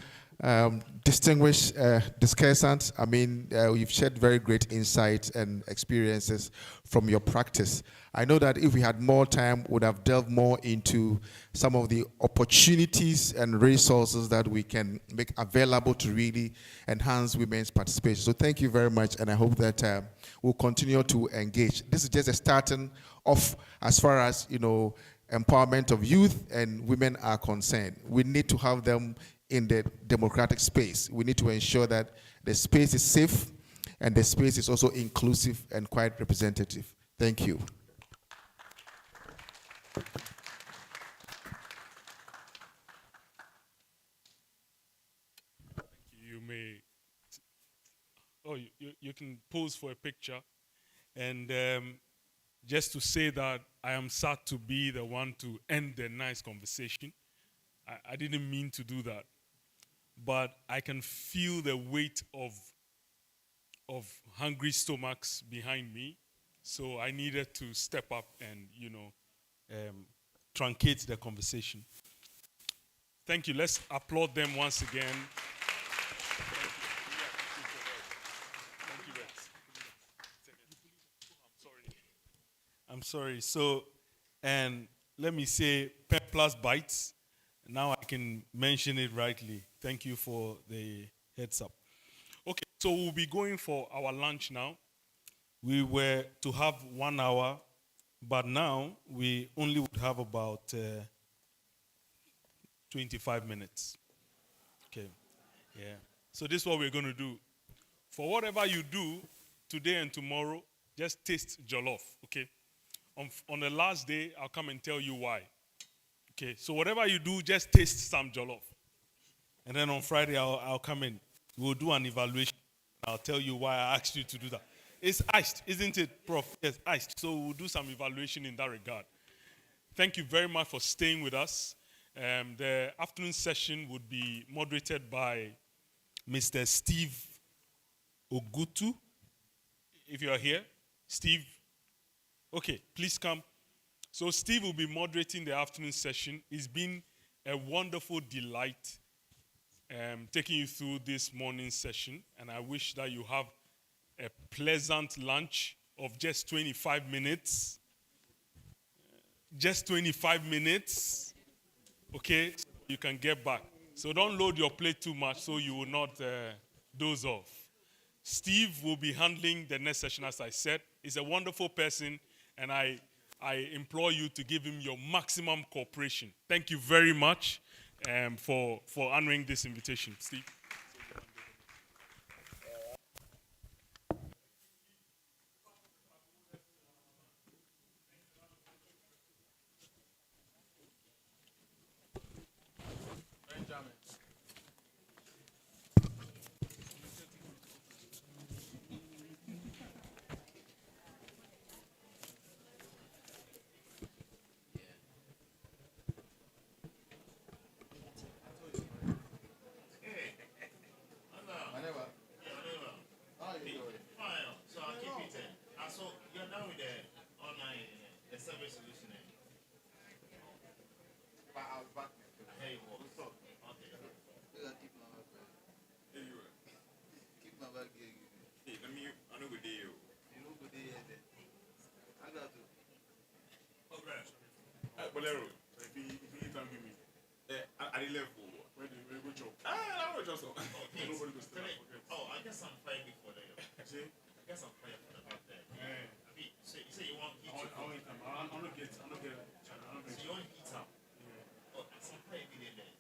L: distinguished discussants. I mean, you've shared very great insights and experiences from your practice. I know that if we had more time, we would have delved more into some of the opportunities and resources that we can make available to really enhance women's participation. So thank you very much, and I hope that we'll continue to engage. This is just a starting off as far as, you know, empowerment of youth and women are concerned. We need to have them in the democratic space. We need to ensure that the space is safe and the space is also inclusive and quite representative. Thank you.
C: You may, you can pose for a picture. And just to say that I am sad to be the one to end the nice conversation. I didn't mean to do that. But I can feel the weight of hungry stomachs behind me. So I needed to step up and, you know, truncate the conversation. Thank you. Let's applaud them once again. I'm sorry. So, and let me say, Pep Plus Bites. Now I can mention it rightly. Thank you for the heads up. Okay, so we'll be going for our lunch now. We were to have 1 hour, but now we only would have about 25 minutes. Okay, yeah. So this is what we're going to do. For whatever you do today and tomorrow, just taste jollof, okay? On the last day, I'll come and tell you why. Okay, so whatever you do, just taste some jollof. And then on Friday, I'll come in. We'll do an evaluation. I'll tell you why I asked you to do that. It's iced, isn't it, Prof? Yes, iced. So we'll do some evaluation in that regard. Thank you very much for staying with us. The afternoon session would be moderated by Mr. Steve Ogutu. If you are here, Steve. Okay, please come. So Steve will be moderating the afternoon session. It's been a wonderful delight taking you through this morning session, and I wish that you have a pleasant lunch of just 25 minutes. Just 25 minutes, okay? So you can get back. So don't load your plate too much so you will not doze off. Steve will be handling the next session, as I said. He's a wonderful person, and I implore you to give him your maximum cooperation. Thank you very much for honoring this invitation. Steve.
T: Bolero, if you can give me, I left for
C: also. Nobody will stand up.
T: Oh, I guess I'm fire before that. See? I guess I'm fire for the back there. I mean, so you say you want heat?
C: I'm not get.
T: So you want heat up? Oh, some fire in there.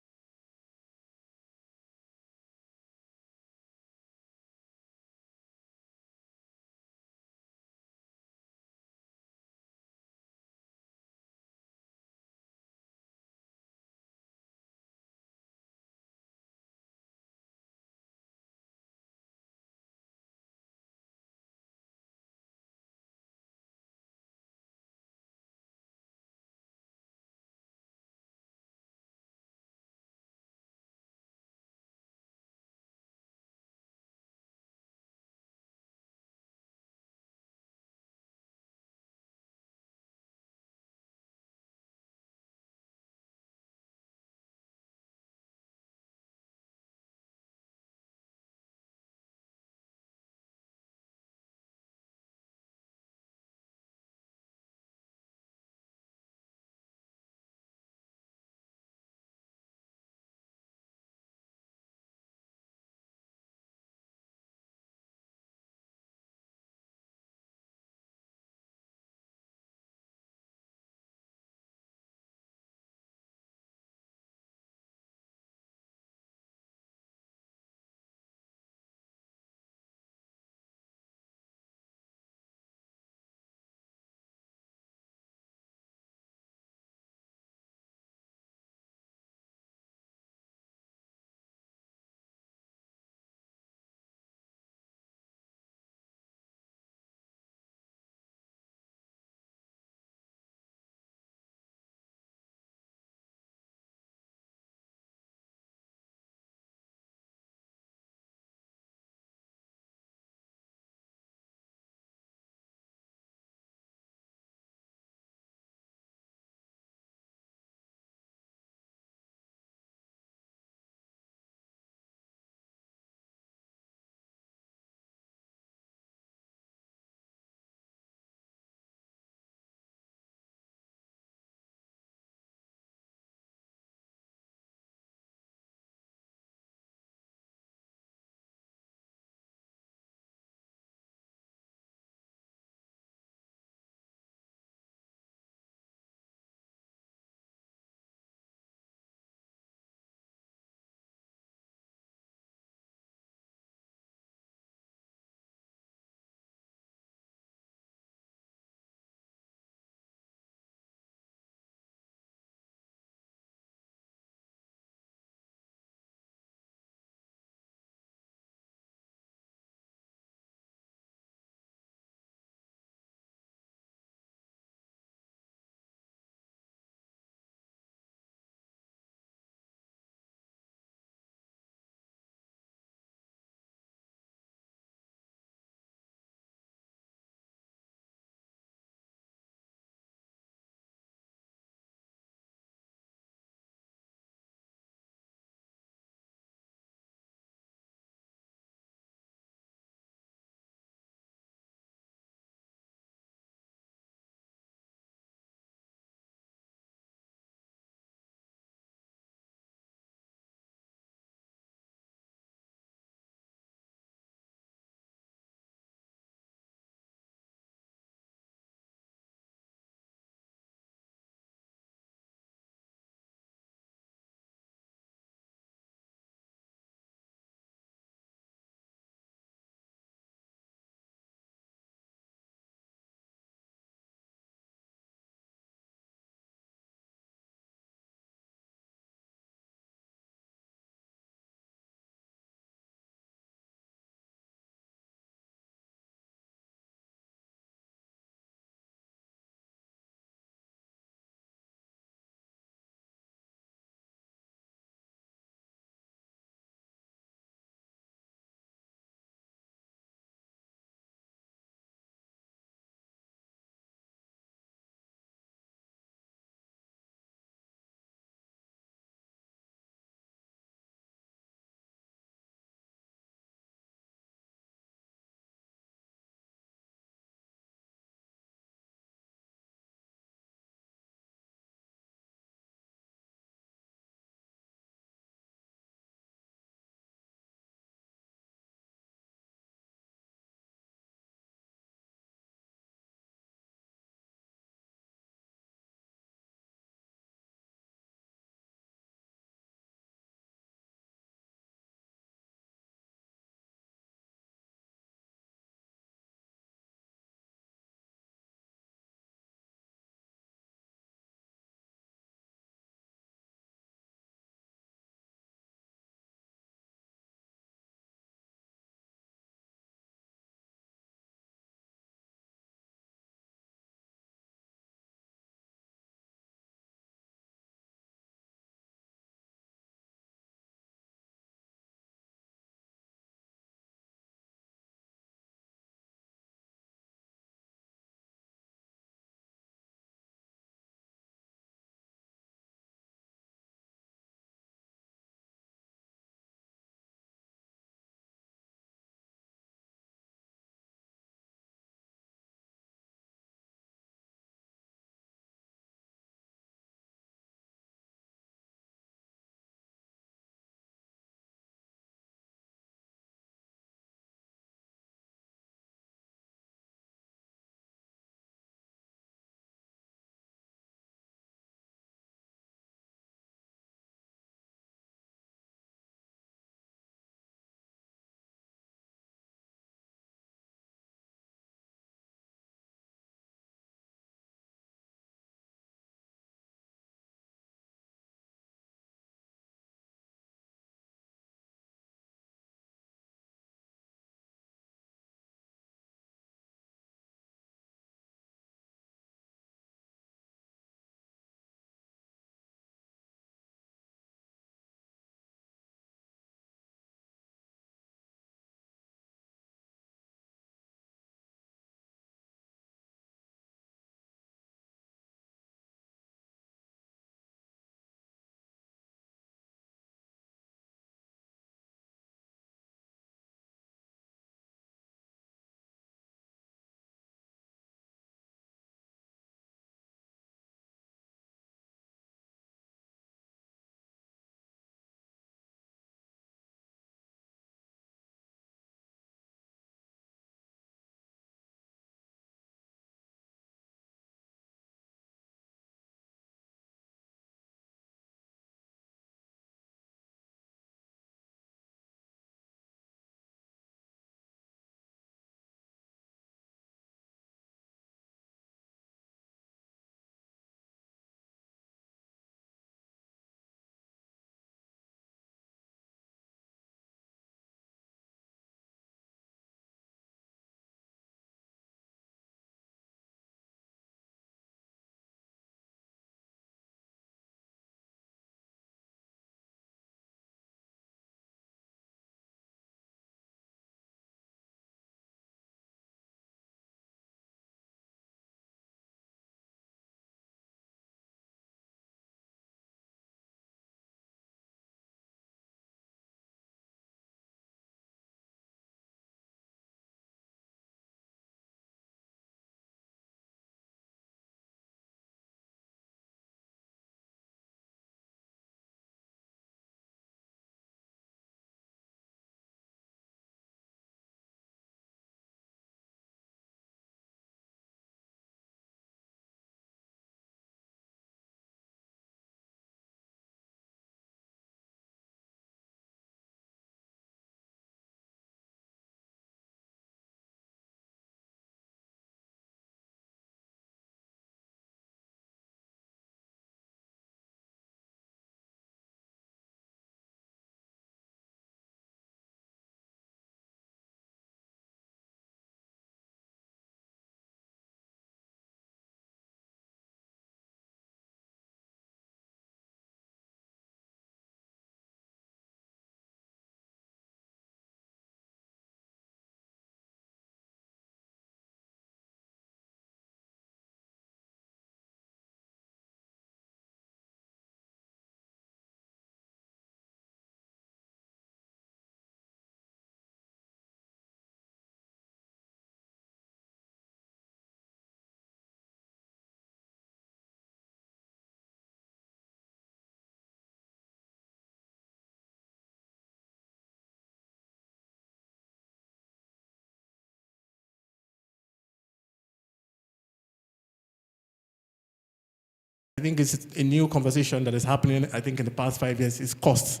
U: I think it's a new conversation that is happening, I think, in the past 5 years, is costs.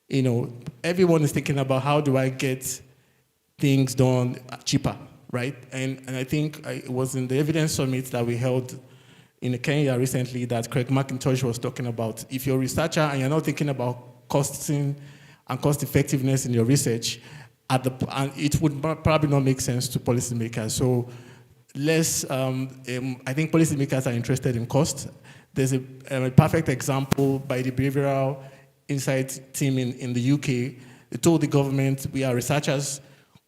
U: You know, everyone is thinking about how do I get things done cheaper, right? And I think it was in the evidence summit that we held in Kenya recently that Craig McIntosh was talking about. If you're a researcher and you're not thinking about costing and cost effectiveness in your research, and it would probably not make sense to policymakers. So I think policymakers are interested in cost. There's a perfect example by the Behavioral Insight team in the UK. They told the government, we are researchers,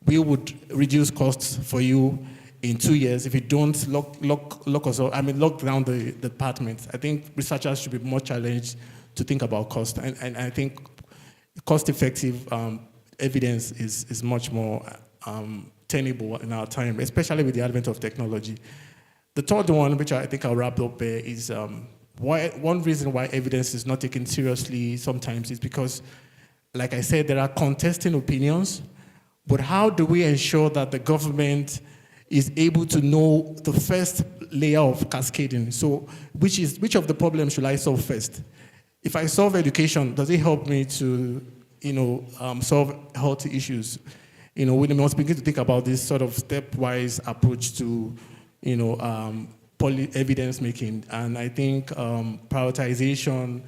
U: we would reduce costs for you in 2 years if you don't lock down the department. I think researchers should be more challenged to think about cost. And I think cost-effective evidence is much more tenable in our time, especially with the advent of technology. The third one, which I think I'll wrap up here, is one reason why evidence is not taken seriously sometimes is because, like I said, there are contesting opinions, but how do we ensure that the government is able to know the first layer of cascading? So which of the problems should I solve first? If I solve education, does it help me to solve health issues? We must begin to think about this sort of stepwise approach to evidence making. And I think prioritization,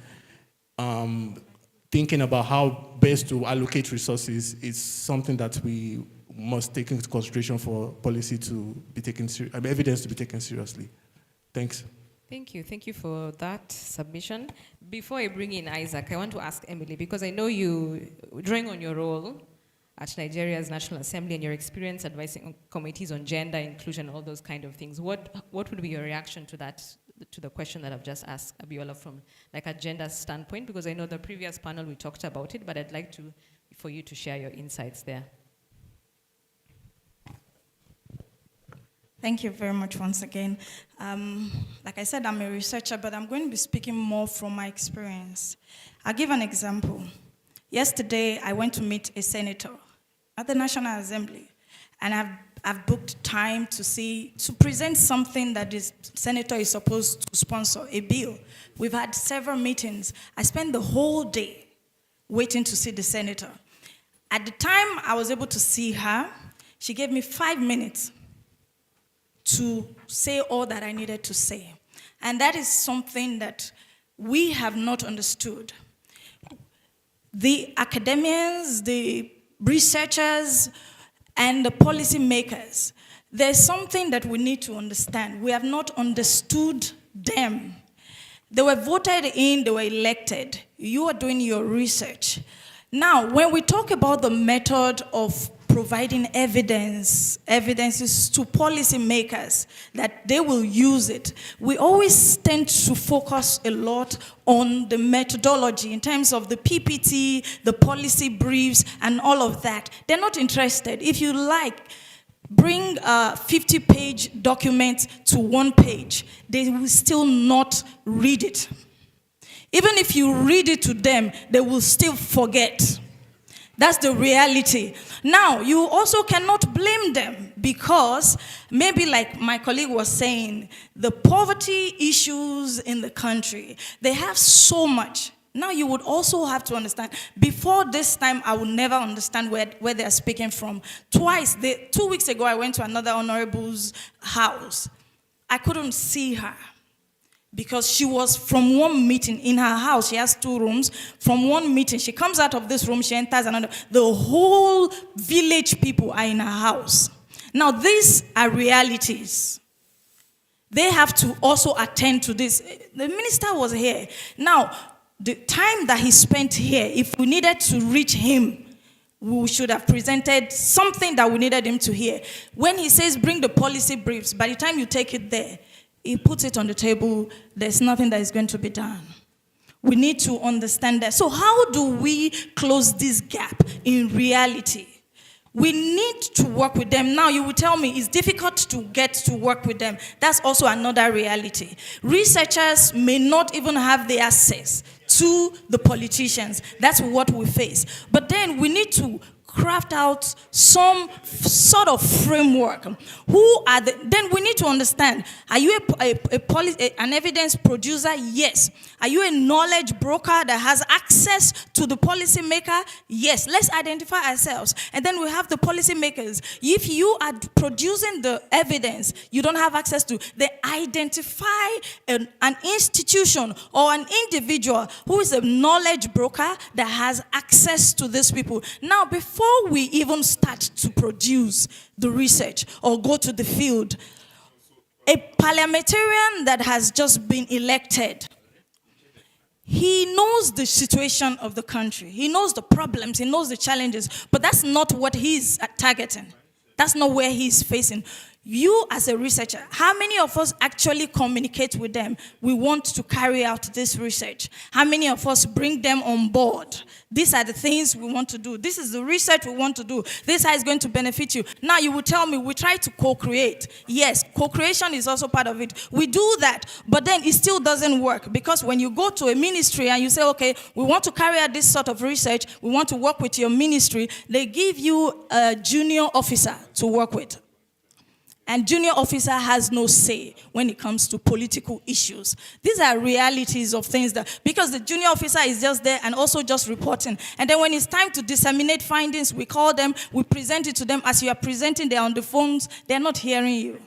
U: thinking about how best to allocate resources is something that we must take into consideration for policy to be taken evidence to be taken seriously. Thanks.
V: Thank you for that submission. Before I bring in Isaac, I want to ask Emily, because I know you, drawing on your role at Nigeria's National Assembly and your experience advising on committees on gender inclusion, all those kind of things, what would be your reaction to that, to the question that I've just asked Abiola from like a gender standpoint? Because I know the previous panel we talked about it, but I'd like for you to share your insights there.
W: Thank you very much once again. Like I said, I'm a researcher, but I'm going to be speaking more from my experience. I'll give an example. Yesterday, I went to meet a senator at the National Assembly, and I've booked time to present something that the senator is supposed to sponsor, a bill. We've had several meetings. I spent the whole day waiting to see the senator. At the time I was able to see her, she gave me 5 minutes to say all that I needed to say. And that is something that we have not understood. The academians, the researchers, and the policy makers, there's something that we need to understand. We have not understood them. They were voted in, they were elected. You are doing your research. Now, when we talk about the method of providing evidences to policymakers that they will use it, we always tend to focus a lot on the methodology in terms of the PPT, the policy briefs, and all of that. They're not interested. If you like, bring a 50-page document to 1 page, they will still not read it. Even if you read it to them, they will still forget. That's the reality. Now, you also cannot blame them because maybe like my colleague was saying, the poverty issues in the country, they have so much. Now, you would also have to understand, before this time, I would never understand where they are speaking from. 2 weeks ago, I went to another honorable's house. I couldn't see her, because she was from one meeting in her house. She has 2 rooms. From one meeting, she comes out of this room, she enters another. The whole village people are in her house. Now, these are realities. They have to also attend to this. The minister was here. Now, the time that he spent here, if we needed to reach him, we should have presented something that we needed him to hear. When he says, bring the policy briefs, by the time you take it there, he puts it on the table, there's nothing that is going to be done. We need to understand that. So how do we close this gap in reality? We need to work with them. Now, you will tell me it's difficult to get to work with them. That's also another reality. Researchers may not even have the access to the politicians. That's what we face. But then we need to craft out some sort of framework. Then we need to understand, are you an evidence producer? Yes. Are you a knowledge broker that has access to the policy maker? Yes. Let's identify ourselves. And then we have the policy makers. If you are producing the evidence you don't have access to, they identify an institution or an individual who is a knowledge broker that has access to these people. Now, before we even start to produce the research or go to the field, a parliamentarian that has just been elected, he knows the situation of the country. He knows the problems. He knows the challenges. But that's not what he's targeting. That's not where he's facing. You as a researcher, how many of us actually communicate with them? We want to carry out this research. How many of us bring them on board? These are the things we want to do. This is the research we want to do. This is how it's going to benefit you. Now you will tell me we try to co-create. Yes, co-creation is also part of it. We do that, but then it still doesn't work, because when you go to a ministry and you say, okay, we want to carry out this sort of research, we want to work with your ministry, they give you a junior officer to work with. And junior officer has no say when it comes to political issues. These are realities of things that, because the junior officer is just there and also just reporting. And then when it's time to disseminate findings, we call them, we present it to them. As you are presenting, they're on the phones, they're not hearing you.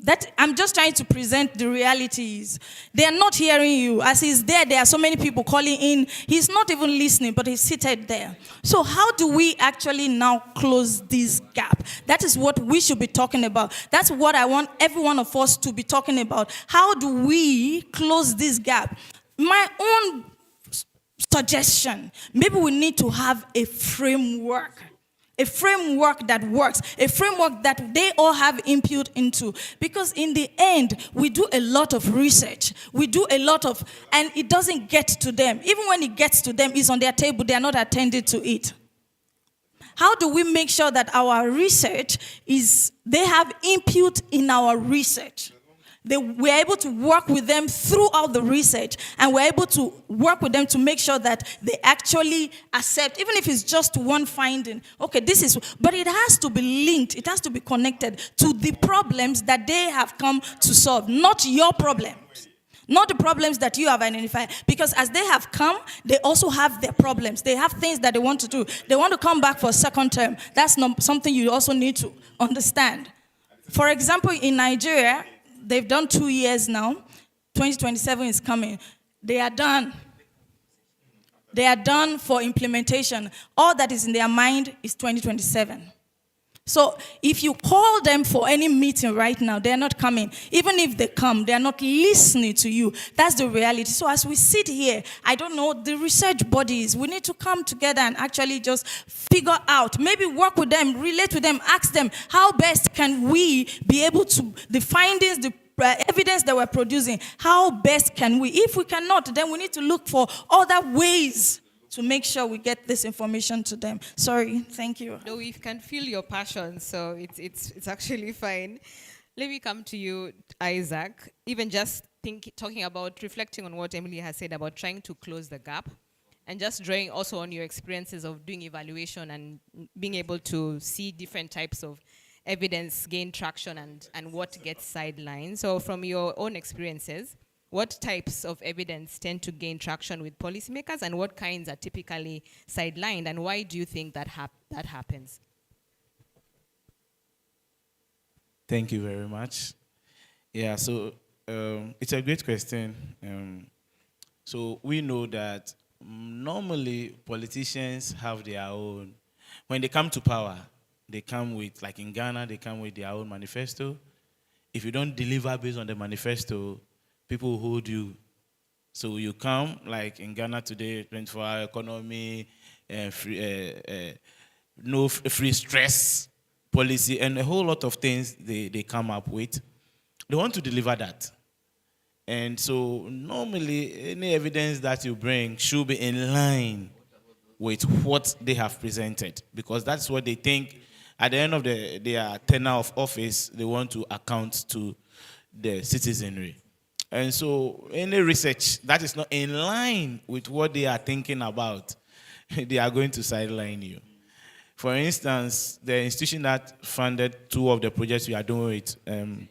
W: That I'm just trying to present the realities. They are not hearing you. As he's there are so many people calling in. He's not even listening, but he's seated there. So how do we actually now close this gap? That is what we should be talking about. That's what I want every one of us to be talking about. How do we close this gap? My own suggestion, maybe we need to have a framework. A framework that works, a framework that they all have input into. Because in the end, we do a lot of research. We do a lot of, and it doesn't get to them. Even when it gets to them, it's on their table, they are not attended to it. How do we make sure that our research they have input in our research? We're able to work with them throughout the research, and we're able to work with them to make sure that they actually accept, even if it's just one finding. Okay, but it has to be linked, it has to be connected to the problems that they have come to solve, not your problems. Not the problems that you have identified. Because as they have come, they also have their problems. They have things that they want to do. They want to come back for a second term. That's not something you also need to understand. For example, in Nigeria, they've done 2 years now. 2027 is coming. They are done. They are done for implementation. All that is in their mind is 2027. So if you call them for any meeting right now, they're not coming. Even if they come, they're not listening to you. That's the reality. So as we sit here, I don't know, the research bodies, we need to come together and actually just figure out, maybe work with them, relate with them, ask them, how best can we be able to, the findings, the evidence that we're producing, how best can we? If we cannot, then we need to look for other ways to make sure we get this information to them. Sorry, thank you.
V: No, we can feel your passion, so it's actually fine. Let me come to you, Isaac. Even just talking about, reflecting on what Emily has said about trying to close the gap, and just drawing also on your experiences of doing evaluation and being able to see different types of evidence gain traction and what gets sidelined. So from your own experiences, what types of evidence tend to gain traction with policymakers, and what kinds are typically sidelined, and why do you think that happens?
H: Thank you very much. Yeah, so it's a great question. So we know that normally politicians have their own, when they come to power, they come with, like in Ghana, they come with their own manifesto. If you don't deliver based on the manifesto, people hold you. So you come, like in Ghana today, 24-hour economy, no free stress policy, and a whole lot of things they come up with. They want to deliver that. And so normally, any evidence that you bring should be in line with what they have presented, because that's what they think at the end of their tenure of office, they want to account to the citizenry. And so any research that is not in line with what they are thinking about,
B: they are going to sideline you. For instance, the institution that funded 2 of the projects we are doing with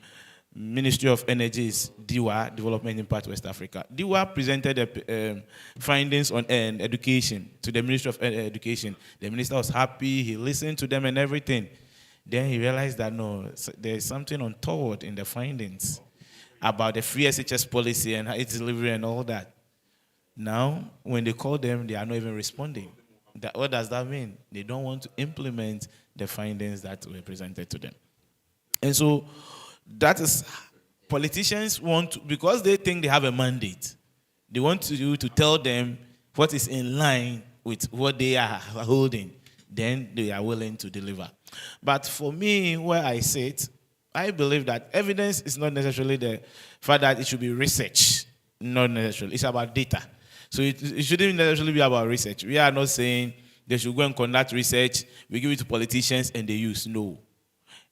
B: Ministry of Energy is DIWA, Development Impact West Africa. DIWA presented the findings on education to the Ministry of Education. The minister was happy, he listened to them and everything. Then he realized that no, there is something untoward in the findings about the free SHS policy and its delivery and all that. Now, when they call them, they are not even responding. What does that mean? They don't want to implement the findings that were presented to them. And so, that is, politicians want to, because they think they have a mandate, they want you to tell them what is in line with what they are holding. Then they are willing to deliver. But for me, where I sit, I believe that evidence is not necessarily the fact that it should be research. Not necessarily. It's about data. So it shouldn't necessarily be about research. We are not saying they should go and conduct research, we give it to politicians and they use. No.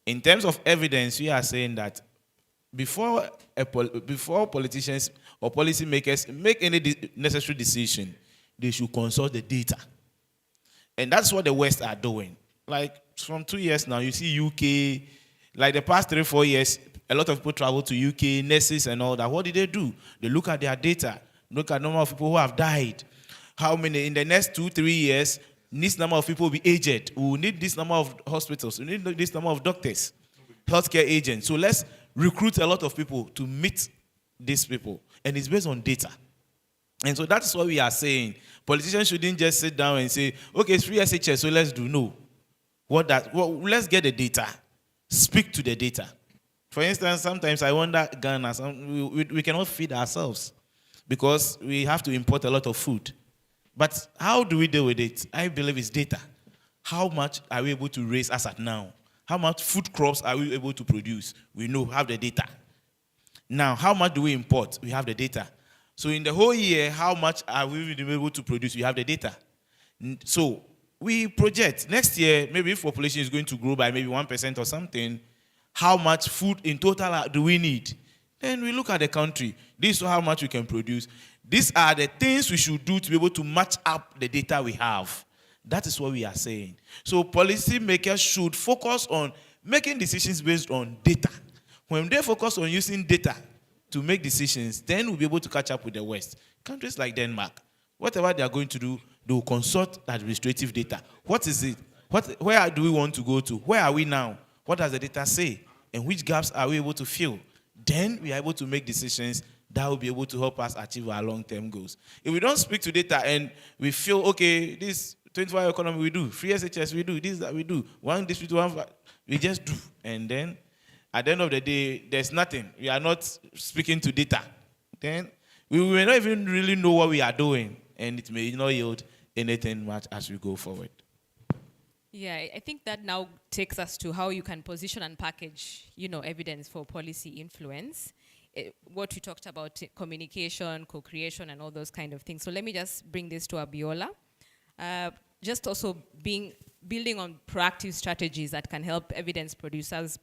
B: In terms of evidence, we are saying that before politicians or policymakers make any necessary decision, they should consult the data. And that's what the West are doing. Like from 2 years now, you see UK, like the past 3-4 years, a lot of people travel to UK, nurses and all that. What did they do? They look at their data, look at the number of people who have died. How many in the next 2-3 years, this number of people will be aged. We will need this number of hospitals. We need this number of doctors, healthcare agents. So let's recruit a lot of people to meet these people. And it's based on data. And so that's what we are saying. Politicians shouldn't just sit down and say, okay, it's free SHS, so let's do. No. Let's get the data. Speak to the data. For instance, sometimes I wonder, Ghana, we cannot feed ourselves because we have to import a lot of food. But how do we deal with it? I believe it's data. How much are we able to raise as at now? How much food crops are we able to produce? We know, have the data. Now, how much do we import? We have the data. So in the whole year, how much are we able to produce? We have the data. So we project next year, maybe if population is going to grow by maybe 1% or something, how much food in total do we need? Then we look at the country. This is how much we can produce. These are the things we should do to be able to match up the data we have. That is what we are saying. So policymakers should focus on making decisions based on data. When they focus on using data to make decisions, then we'll be able to catch up with the West. Countries like Denmark, whatever they are going to do, they will consult administrative data. What is it? Where do we want to go to? Where are we now? What does the data say? And which gaps are we able to fill? Then we are able to make decisions that will be able to help us achieve our long-term goals. If we don't speak to data and we feel, okay, this 24-hour economy we do, free SHS we do, this that we do, one district, we just do. And then at the end of the day, there's nothing. We are not speaking to data. Then we may not even really know what we are doing, and it may not yield anything much as we go forward.
V: Yeah, I think that now takes us to how you can position and package, evidence for policy influence. What we talked about, communication, co-creation, and all those kind of things. So let me just bring this to Abiola. Just also building on proactive strategies that can help evidence producers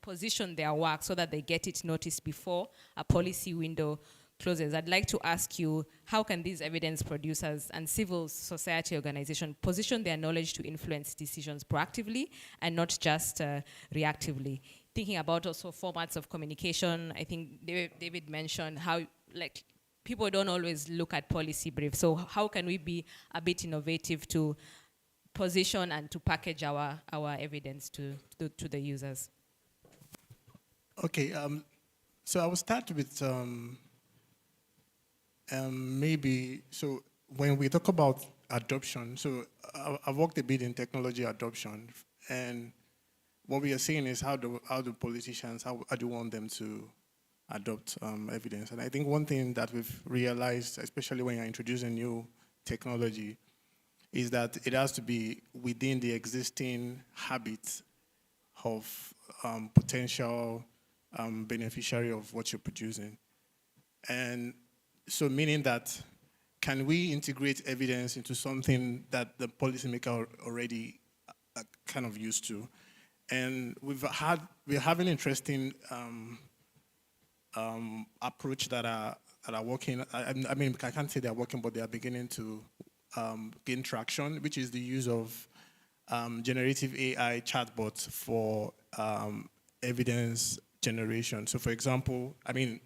V: position their work so that they get it noticed before a policy window closes. I'd like to ask you, how can these evidence producers and civil society organizations position their knowledge to influence decisions proactively and not just reactively? Thinking about also formats of communication, I think David mentioned how people don't always look at policy briefs. So how can we be a bit innovative to position and to package our evidence to the users?
U: Okay, so I will start with maybe, so when we talk about adoption, so I've worked a bit in technology adoption, and what we are saying is how do politicians, how do you want them to adopt evidence? And I think one thing that we've realized, especially when you're introducing new technology, is that it has to be within the existing habits of potential beneficiary of what you're producing. And so meaning that, can we integrate evidence into something that the policymaker already kind of used to? And we're having interesting approach that are working. I mean, I can't say they're working, but they are beginning to gained traction, which is the use of generative AI chatbots for evidence generation. So, for example, I mean,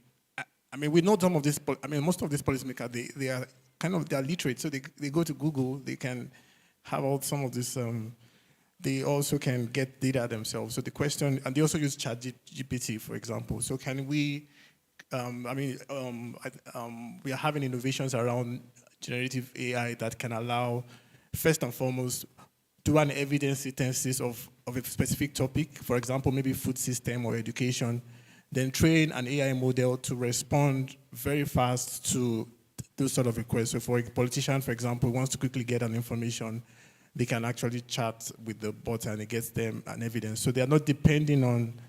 U: we know some of this. Most of these policymakers, they are they're literate, so they go to Google, they can have all some of this. They also can get data themselves. So the question, and they also use ChatGPT, for example. So can we? We are having innovations around generative AI that can allow, first and foremost, do an evidence synthesis of a specific topic, for example, maybe food system or education, then train an AI model to respond very fast to those sort of requests. So for a politician, for example, wants to quickly get an information, they can actually chat with the bot and it gets them an evidence. So they are not depending on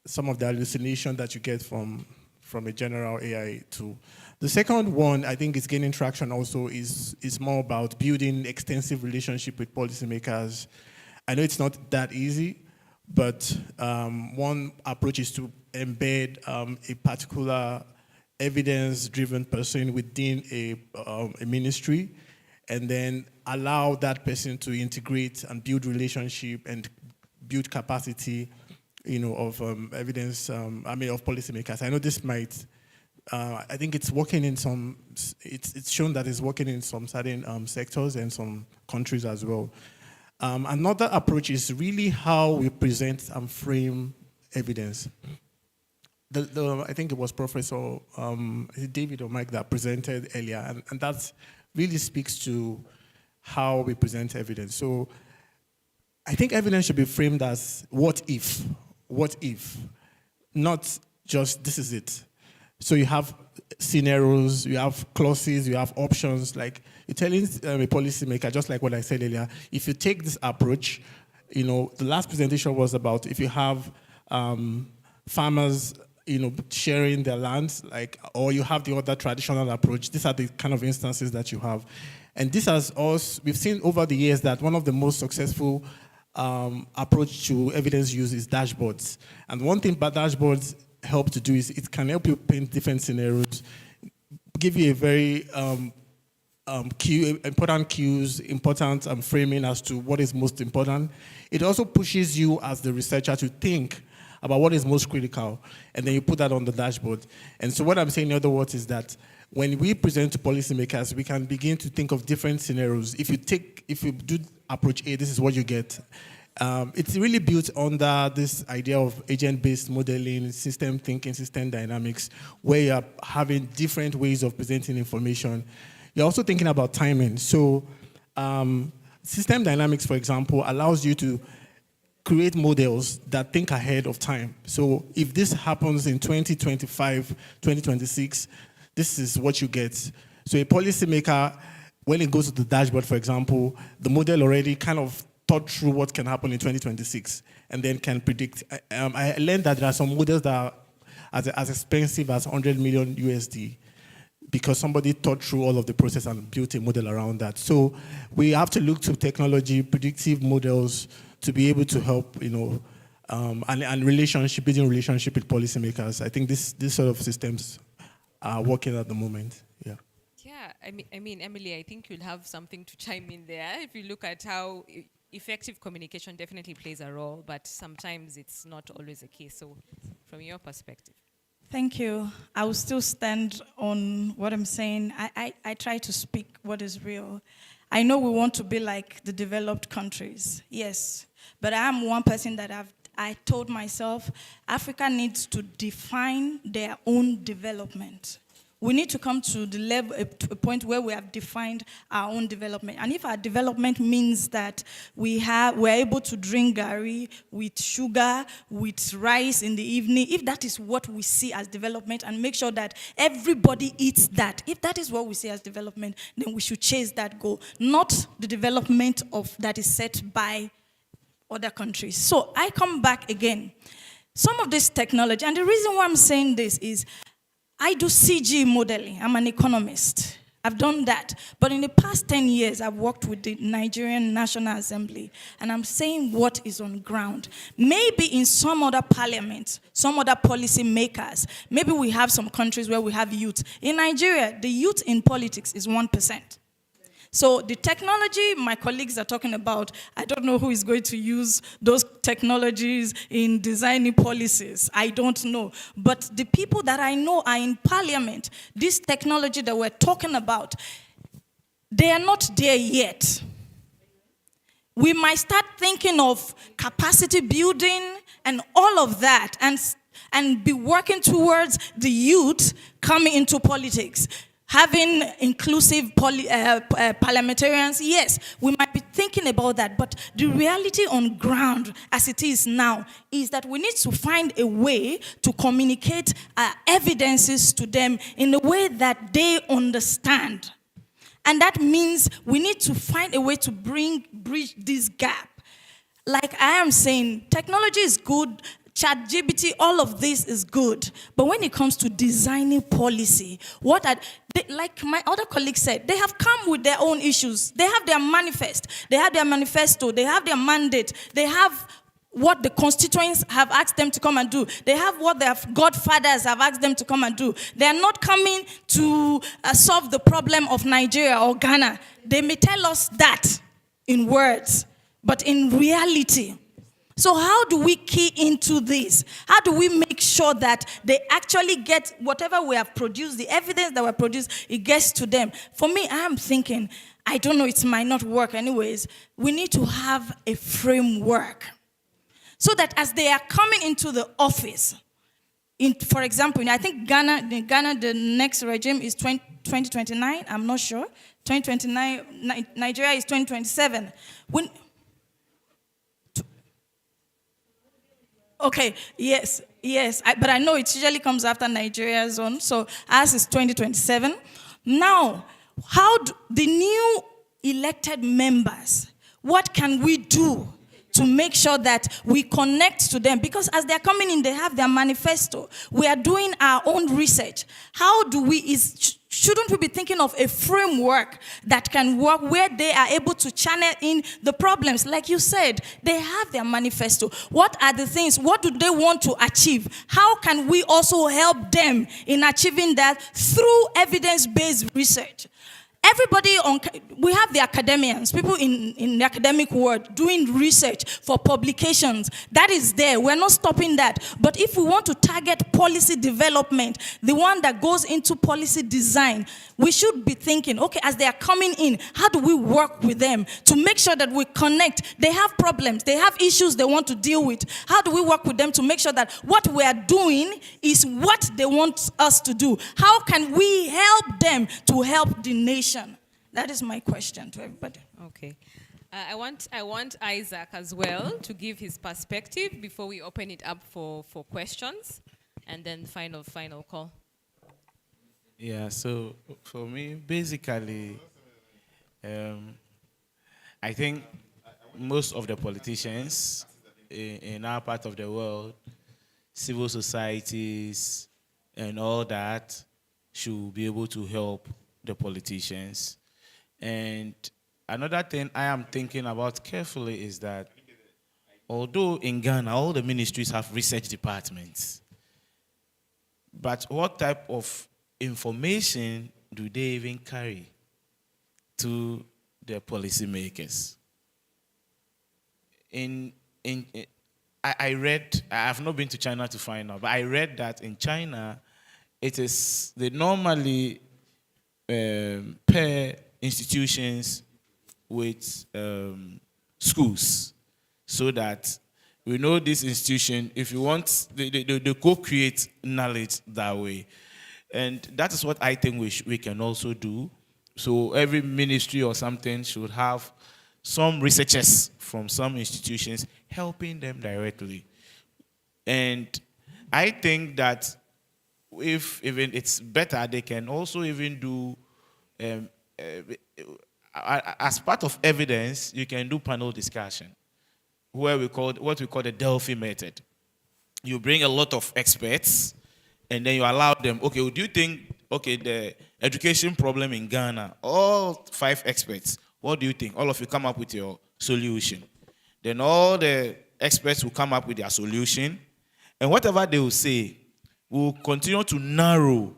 U: some of the hallucination that you get from a general AI tool. The second one, I think, is gaining traction also is more about building extensive relationship with policymakers. I know it's not that easy, but one approach is to embed a particular evidence-driven person within a ministry, and then allow that person to integrate and build relationship and build capacity, of evidence, of policymakers. I know this might, I think it's working in some, it's shown that it's working in some certain sectors and some countries as well. Another approach is really how we present and frame evidence. I think it was Professor David or Mike that presented earlier, and that really speaks to how we present evidence. So I think evidence should be framed as what if, not just this is it. So you have scenarios, you have clauses, you have options. Like you're telling a policymaker, just like what I said earlier, if you take this approach, the last presentation was about if you have farmers, sharing their lands, or you have the other traditional approach. These are the kind of instances that you have. And this has also, we've seen over the years that one of the most successful approach to evidence use is dashboards. And one thing that dashboards help to do is it can help you paint different scenarios, give you a very important cues, important framing as to what is most important. It also pushes you as the researcher to think about what is most critical, and then you put that on the dashboard. And so what I'm saying, in other words, is that when we present to policymakers, we can begin to think of different scenarios. If you do approach A, this is what you get. It's really built under this idea of agent-based modeling, system thinking, system dynamics, where you're having different ways of presenting information. You're also thinking about timing. So system dynamics, for example, allows you to create models that think ahead of time. So if this happens in 2025, 2026, this is what you get. So a policymaker, when it goes to the dashboard, for example, the model already kind of thought through what can happen in 2026 and then can predict. I learned that there are some models that are as expensive as 100 million USD because somebody thought through all of the process and built a model around that. So we have to look to technology, predictive models, to be able to help, and building relationship with policymakers. I think this sort of systems are working at the moment. Yeah.
V: Yeah, I mean, Emily, I think you'll have something to chime in there. If you look at how effective communication definitely plays a role, but sometimes it's not always the case. So, from your perspective.
W: Thank you. I will still stand on what I'm saying. I try to speak what is real. I know we want to be like the developed countries, yes. But I am one person that I told myself, Africa needs to define their own development. We need to come to the level, to a point where we have defined our own development. And if our development means that we're able to drink gari with sugar, with rice in the evening, if that is what we see as development, and make sure that everybody eats that, if that is what we see as development, then we should chase that goal, not the development that is set by other countries. So I come back again. Some of this technology, and the reason why I'm saying this is I do CG modeling. I'm an economist. I've done that. But in the past 10 years, I've worked with the Nigerian National Assembly, and I'm saying what is on ground. Maybe in some other parliament, some other policy makers, maybe we have some countries where we have youth. In Nigeria, the youth in politics is 1%. So the technology my colleagues are talking about, I don't know who is going to use those technologies in designing policies. I don't know. But the people that I know are in parliament, this technology that we're talking about, they are not there yet. We might start thinking of capacity building and all of that and be working towards the youth coming into politics. Having inclusive parliamentarians, yes, we might be thinking about that, but the reality on ground as it is now is that we need to find a way to communicate evidences to them in a way that they understand. And that means we need to find a way to bridge this gap. Like I am saying, technology is good, ChatGPT, all of this is good. But when it comes to designing policy, like my other colleague said, they have come with their own issues. They have their manifesto, they have their mandate, they have what the constituents have asked them to come and do. They have what their godfathers have asked them to come and do. They are not coming to solve the problem of Nigeria or Ghana. They may tell us that in words, but in reality. So how do we key into this? How do we make sure that they actually get whatever we have produced, the evidence that we have produced, it gets to them? For me, I am thinking, I don't know, it might not work anyways. We need to have a framework so that as they are coming into the office, for example, I think Ghana, the next regime is 2029, I'm not sure. 2029, Nigeria is 2027. Okay, yes, but I know it usually comes after Nigeria's own, so ours is 2027. Now, how do the new elected members, what can we do to make sure that we connect to them? Because as they're coming in, they have their manifesto. We are doing our own research. How do shouldn't we be thinking of a framework that can work where they are able to channel in the problems? Like you said, they have their manifesto. What are the things? What do they want to achieve? How can we also help them in achieving that through evidence-based research? We have the academians, people in the academic world doing research for publications. That is there. We're not stopping that. But if we want to target policy development, the one that goes into policy design, we should be thinking, okay, as they are coming in, how do we work with them to make sure that we connect? They have problems. They have issues they want to deal with. How do we work with them to make sure that what we are doing is what they want us to do? How can we help them to help the nation? That is my question to everybody.
V: Okay. I want Isaac as well to give his perspective before we open it up for questions, and then final call.
B: Yeah, so for me, basically, I think most of the politicians in our part of the world, civil societies and all that, should be able to help the politicians. And another thing I am thinking about carefully is that although in Ghana all the ministries have research departments, but what type of information do they even carry to the policymakers? I read, I have not been to China to find out, but I read that in China, they normally pair institutions with schools, so that we know this institution, if you want, they co-create knowledge that way. And that is what I think we can also do. So every ministry or something should have some researchers from some institutions helping them directly. And I think that if even it's better, they can also even do, as part of evidence, you can do panel discussion, where what we call the Delphi method. You bring a lot of experts, and then you allow them, okay, do you think, okay, the education problem in Ghana, all 5 experts, what do you think? All of you come up with your solution. Then all the experts will come up with their solution, and whatever they will say, we'll continue to narrow.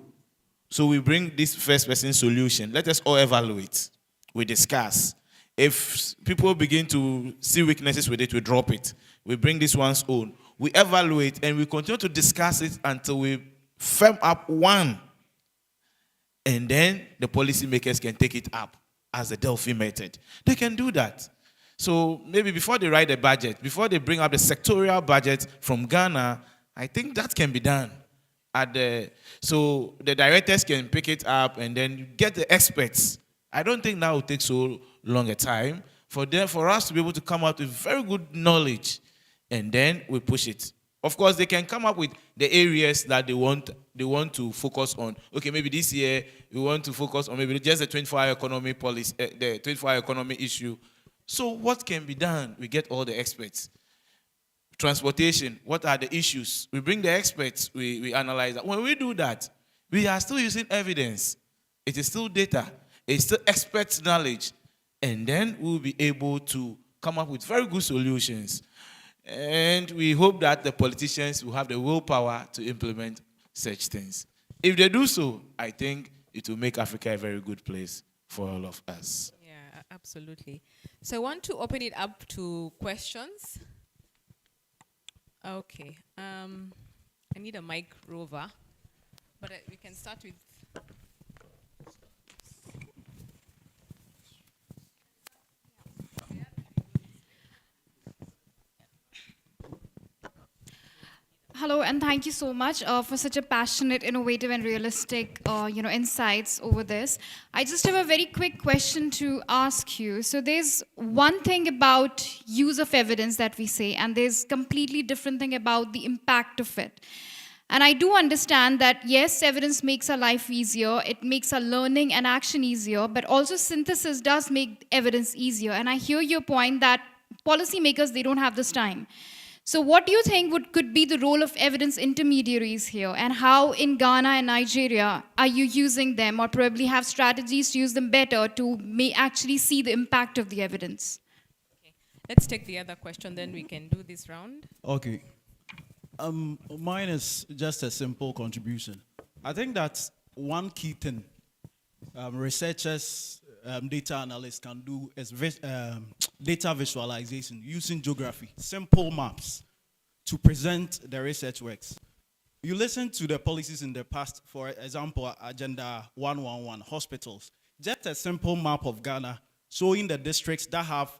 B: So we bring this first person solution. Let us all evaluate. we discuss. If people begin to see weaknesses with it, we drop it. We bring this one's own. We evaluate and we continue to discuss it until we firm up one. And then the policymakers can take it up as the Delphi method. They can do that. So maybe before they write the budget, before they bring up the sectorial budget from Ghana, I think that can be done. So the directors can pick it up and then get the experts. I don't think that will take so long a time for us to be able to come up with very good knowledge, and then we push it. Of course, they can come up with the areas that they want to focus on. Okay, maybe this year we want to focus on maybe just the 24-hour economy policy, the 24-hour economy issue. So what can be done? We get all the experts. Transportation, what are the issues? We bring the experts, we analyze that. When we do that, we are still using evidence. It is still data. It's still expert knowledge. And then we'll be able to come up with very good solutions. And we hope that the politicians will have the willpower to implement such things. If they do so, I think it will make Africa a very good place for all of us.
V: Yeah, absolutely. So I want to open it up to questions. Okay. I need a mic rover, but we can start with...
D: Hello, and thank you so much for such a passionate, innovative, and realistic, insights over this. I just have a very quick question to ask you. So there's one thing about use of evidence that we say, and there's completely different thing about the impact of it. And I do understand that, yes, evidence makes our life easier, it makes our learning and action easier, but also synthesis does make evidence easier. And I hear your point that policymakers, they don't have this time. So what do you think could be the role of evidence intermediaries here, and how in Ghana and Nigeria are you using them, or probably have strategies to use them better to actually see the impact of the evidence?
V: Okay. Let's take the other question, then we can do this round.
E: Okay. Mine is just a simple contribution. I think that one key thing researchers, data analysts can do is data visualization using geography, simple maps to present the research works. You listen to the policies in the past, for example, Agenda 111, hospitals. Just a simple map of Ghana showing the districts that have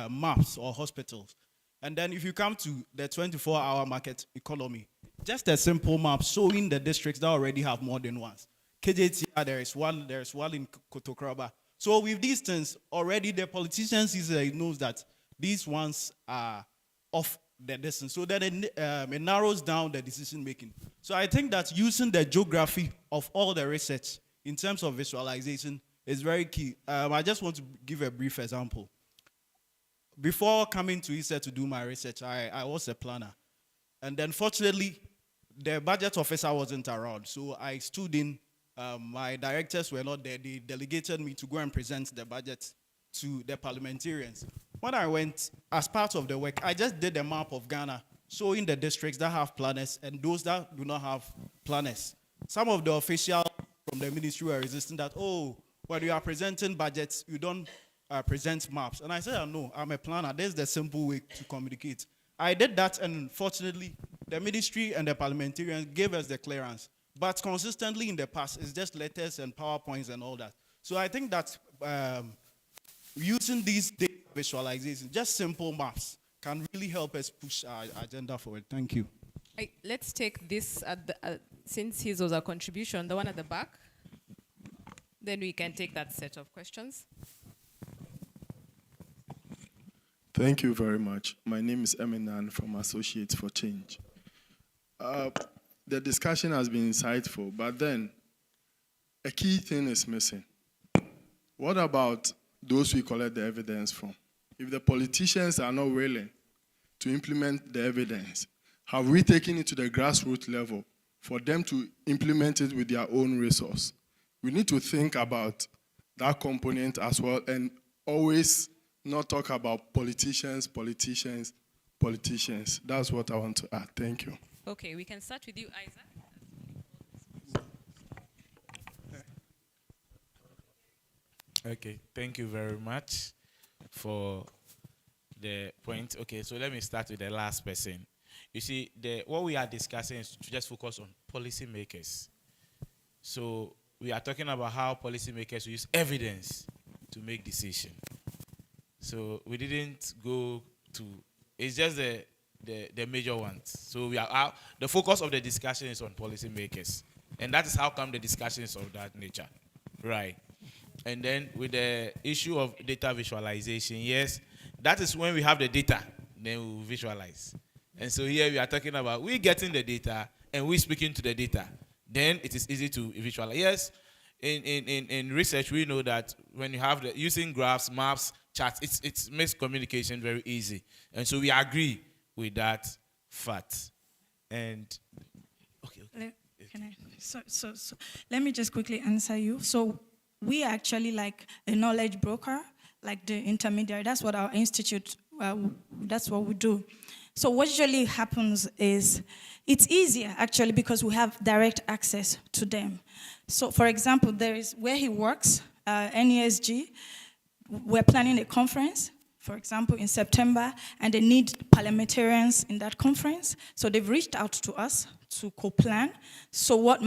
E: maps or hospitals. And then if you come to the 24-hour market economy, just a simple map showing the districts that already have more than ones. KJT, there is one in Kotokraba. So with these things, already the politicians knows that these ones are off the distance. So that it narrows down the decision making. So I think that using the geography of all the research in terms of visualization is very key. I just want to give a brief example. Before coming to ESA to do my research, I was a planner. And then fortunately, the budget officer wasn't around. So I stood in. My directors were not there. They delegated me to go and present the budget to the parliamentarians. When I went, as part of the work, I just did a map of Ghana, showing the districts that have planners and those that do not have planners. Some of the officials from the ministry were resisting that, oh, when you are presenting budgets, you don't present maps. And I said, no, I'm a planner. There's the simple way to communicate. I did that, and fortunately, the ministry and the parliamentarians gave us the clearance. But consistently in the past, it's just letters and PowerPoints and all that. So I think that using these data visualizations, just simple maps, can really help us push our agenda forward. Thank you.
V: Let's take this, since his was a contribution, the one at the back. Then we can take that set of questions.
F: Thank you very much. My name is Eminan from Associates for Change. The discussion has been insightful, but then a key thing is missing. What about those we collect the evidence from? If the politicians are not willing to implement the evidence, have we taken it to the grassroots level for them to implement it with their own resource? We need to think about that component as well, and always not talk about politicians. That's what I want to add. Thank you.
V: Okay, we can start with you, Isaac.
B: Okay, thank you very much for the point. Okay, so let me start with the last person. You see, what we are discussing is to just focus on policymakers. So we are talking about how policymakers use evidence to make decisions. So we didn't go to, it's just the major ones. So the focus of the discussion is on policymakers. And that is how come the discussion is of that nature. Right. And then with the issue of data visualization, yes, that is when we have the data, then we visualize. And so here we are talking about we getting the data and we speaking to the data. Then it is easy to visualize. Yes, in research we know that when you have using graphs, maps, charts, it makes communication very easy. And so we agree with that fact. And okay.
W: So let me just quickly answer you. So we are actually like a knowledge broker, like the intermediary. That's what our institute, that's what we do. So what usually happens is it's easier actually because we have direct access to them. So for example, there is where he works, NESG, we're planning a conference, for example, in September, and they need parliamentarians in that conference. So they've reached out to us to co-plan. So what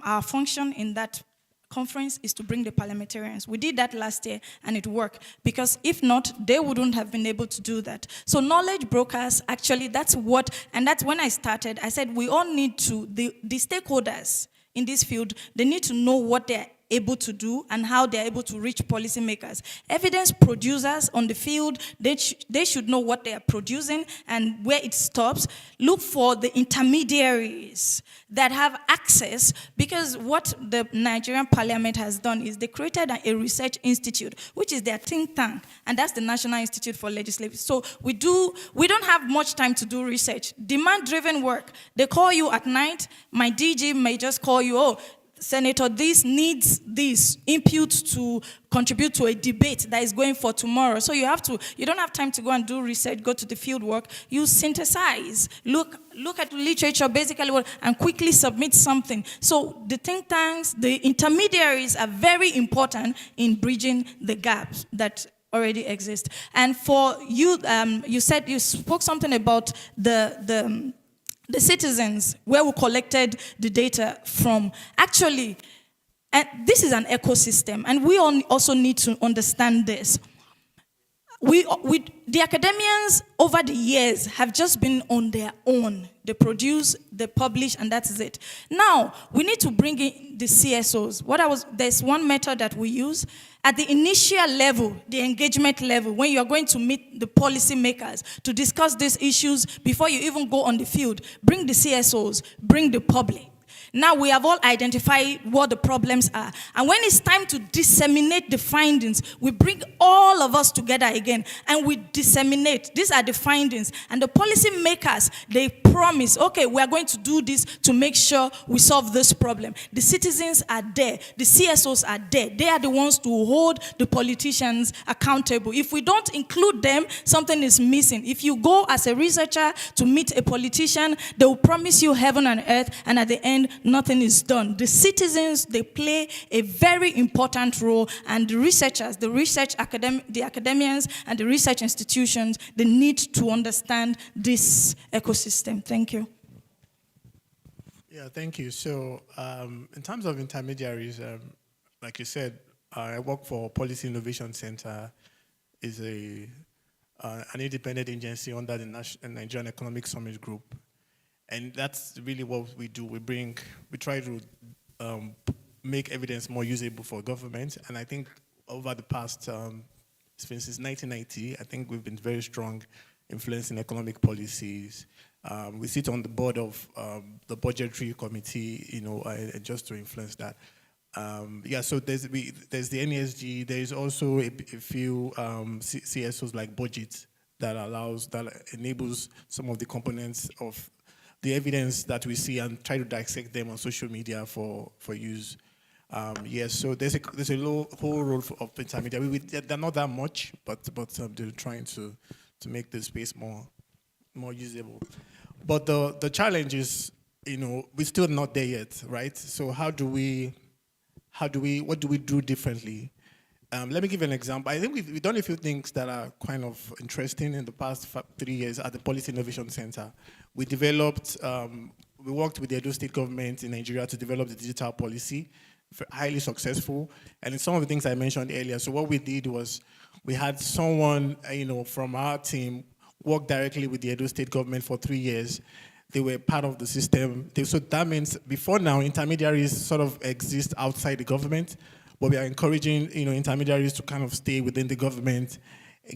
W: our function in that conference is to bring the parliamentarians. We did that last year and it worked because if not, they wouldn't have been able to do that. So knowledge brokers, actually that's when I started, I said we all need to, the stakeholders in this field, they need to know what they're able to do and how they're able to reach policymakers. Evidence producers on the field, they should know what they are producing and where it stops. Look for the intermediaries that have access, because what the Nigerian Parliament has done is they created a research institute, which is their think tank, and that's the National Institute for Legislation. So we don't have much time to do research. Demand-driven work. They call you at night. My DG may just call you, oh, Senator, this needs this input to contribute to a debate that is going for tomorrow. So you don't have time to go and do research, go to the field work. You synthesize, look at literature basically and quickly submit something. So the think tanks, the intermediaries are very important in bridging the gaps that already exist. And for you, you spoke something about the citizens, where we collected the data from. Actually, this is an ecosystem, and we also need to understand this. The academians over the years have just been on their own. They produce, they publish, and that's it. Now, we need to bring in the CSOs. There's one method that we use. At the initial level, the engagement level, when you're going to meet the policymakers to discuss these issues before you even go on the field, bring the CSOs, bring the public. Now we have all identified what the problems are. And when it's time to disseminate the findings, we bring all of us together again and we disseminate. These are the findings. And the policy makers, they promise, okay, we are going to do this to make sure we solve this problem. The citizens are there. The CSOs are there. They are the ones to hold the politicians accountable. If we don't include them, something is missing. If you go as a researcher to meet a politician, they will promise you heaven and earth, and at the end, nothing is done. The citizens, they play a very important role, and the researchers, the academians, and the research institutions, they need to understand this ecosystem. Thank you.
U: Yeah, thank you. So in terms of intermediaries, like you said, I work for Policy Innovation Center. Is an independent agency under the Nigerian Economic Summit Group. And that's really what we do. We try to make evidence more usable for government. And I think over the past, since 1990, I think we've been very strong influencing economic policies. We sit on the board of the budgetary committee, just to influence that. So there's the NESG. There's also a few CSOs like budget that enables some of the components of the evidence that we see and try to dissect them on social media for use. So there's a whole role of intermediary. They're not that much, but they're trying to make the space more usable. But the challenge is, we're still not there yet, right? So what do we do differently? Let me give an example. I think we've done a few things that are kind of interesting in the past 3 years at the Policy Innovation Center. We developed, we worked with the Edo State government in Nigeria to develop the digital policy, highly successful. And in some of the things I mentioned earlier, so what we did was we had someone, from our team work directly with the Edo State government for 3 years. They were part of the system. So that means before now, intermediaries sort of exist outside the government, but we are encouraging intermediaries to kind of stay within the government,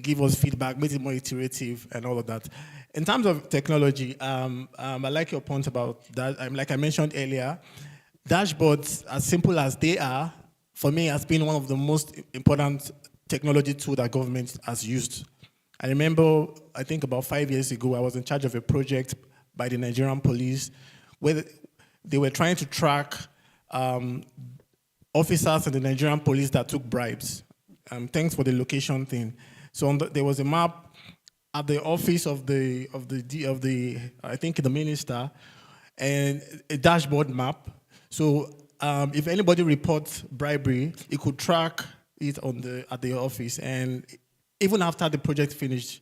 U: give us feedback, make it more iterative and all of that. In terms of technology, I like your point about that. Like I mentioned earlier, dashboards, as simple as they are, for me, has been one of the most important technology tool that government has used. I remember, I think about 5 years ago, I was in charge of a project by the Nigerian police where they were trying to track officers in the Nigerian police that took bribes. Thanks for the location thing. So there was a map at the office of the I think the minister, and a dashboard map. So if anybody reports bribery, it could track it at the office. And even after the project finished,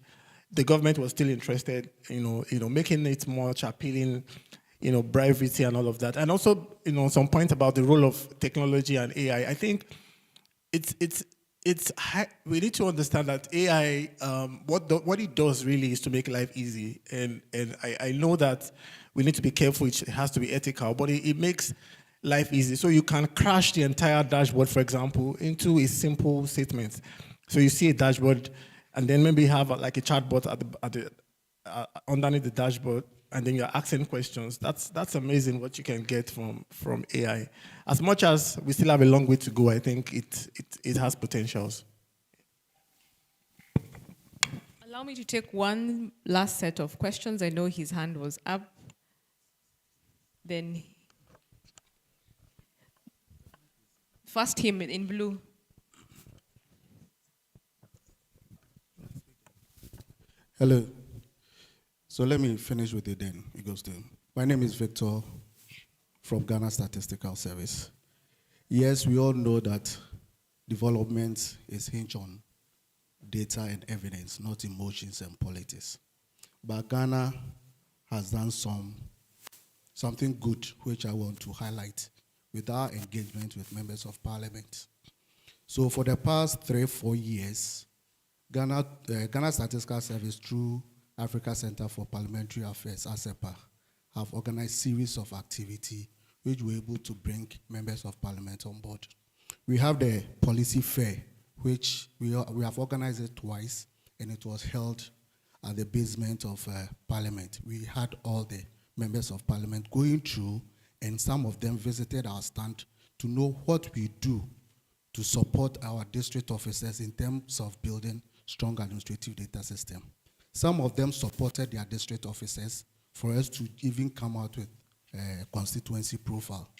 U: the government was still interested, making it more appealing, bribery and all of that. And also, some point about the role of technology and AI. I think we need to understand that AI, what it does really is to make life easy. And I know that we need to be careful, it has to be ethical, but it makes life easy. So you can crash the entire dashboard, for example, into a simple statement. So you see a dashboard, and then maybe have like a chatbot underneath the dashboard, and then you're asking questions. That's amazing what you can get from AI. As much as we still have a long way to go, I think it has potentials.
V: Allow me to take one last set of questions. I know his hand was up. Then, first him in blue.
A: Hello. So let me finish with it then. It goes to him. My name is Victor from Ghana Statistical Service. Yes, we all know that development is hinged on data and evidence, not emotions and politics. But Ghana has done something good, which I want to highlight with our engagement with members of parliament. So for the past 3-4 years, Ghana Statistical Service through Africa Center for Parliamentary Affairs, ASEPA, have organized a series of activity which were able to bring members of parliament on board. We have the policy fair, which we have organized it twice, and it was held at the basement of parliament. We had all the members of parliament going through, and some of them visited our stand to know what we do to support our district officers in terms of building strong administrative data system. Some of them supported their district officers for us to even come out with a constituency profile.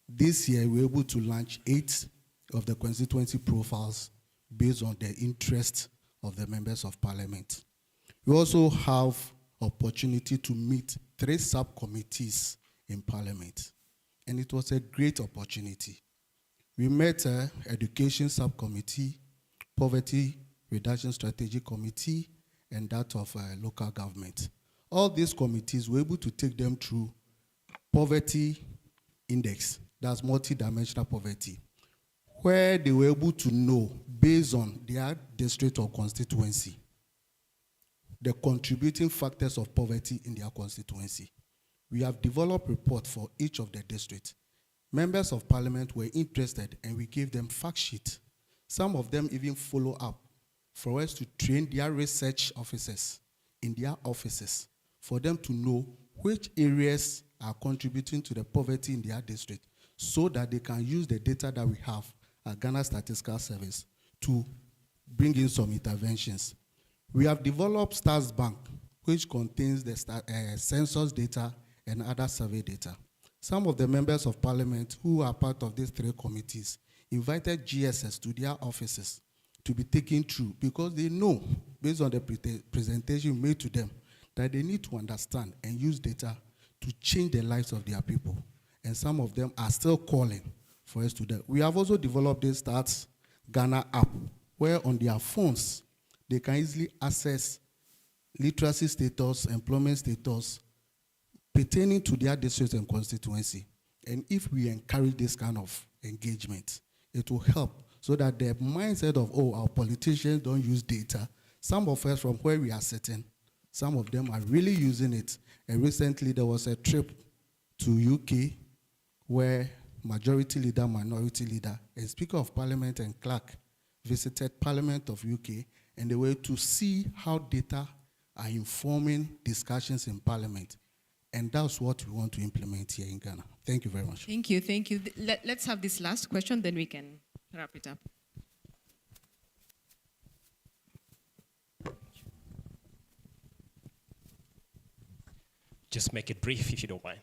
A: This year, we were able to launch 8 of the constituency profiles based on the interest of the members of parliament. We also have opportunity to meet 3 subcommittees in parliament, and it was a great opportunity. We met an education subcommittee, poverty reduction strategy committee, and that of local government. All these committees were able to take them through poverty index, that's multidimensional poverty, where they were able to know, based on their district or constituency, the contributing factors of poverty in their constituency. We have developed reports for each of the districts. Members of parliament were interested, and we gave them fact sheets. Some of them even follow up for us to train their research officers in their offices, for them to know which areas are contributing to the poverty in their district, so that they can use the data that we have at Ghana Statistical Service to bring in some interventions. We have developed Stars Bank, which contains the census data and other survey data. Some of the members of parliament who are part of these 3 committees invited GSS to their offices to be taken through, because they know, based on the presentation made to them, that they need to understand and use data to change the lives of their people. And some of them are still calling for us to do that. We have also developed this stats Ghana app, where on their phones, they can easily access literacy status, employment status, pertaining to their district and constituency. And if we encourage this kind of engagement, it will help so that the mindset of, oh, our politicians don't use data. Some of us from where we are sitting, some of them are really using it. And recently there was a trip to UK where majority leader, minority leader, and Speaker of Parliament and clerk visited Parliament of UK, and they were to see how data are informing discussions in Parliament. And that's what we want to implement here in Ghana. Thank you very much.
G: Thank you, thank you. Let's have this last question, then we can wrap it up.
J: Just make it brief if you don't mind.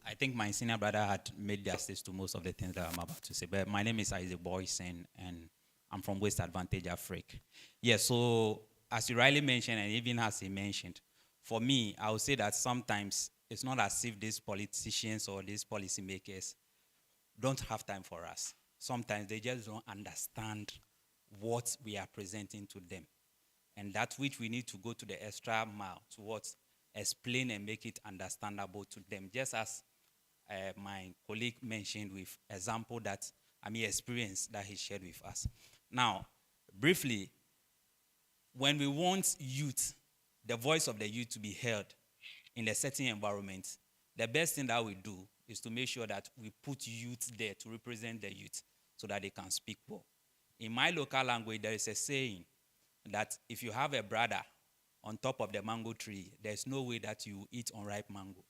K: I think my senior brother had made justice to most of the things that I'm about to say. But my name is Isaac Boysen, and I'm from West Advantage Africa. Yeah, so as you rightly mentioned, and even as he mentioned, for me, I would say that sometimes it's not as if these politicians or these policymakers don't have time for us. Sometimes they just don't understand what we are presenting to them. And that which we need to go to the extra mile towards explain and make it understandable to them. Just as my colleague mentioned with example that, experience that he shared with us. Now, briefly, when we want youth, the voice of the youth to be heard in a certain environment, the best thing that we do is to make sure that we put youth there to represent the youth so that they can speak well. In my local language, there is a saying that if you have a brother on top of the mango tree, there's no way that you eat unripe mango.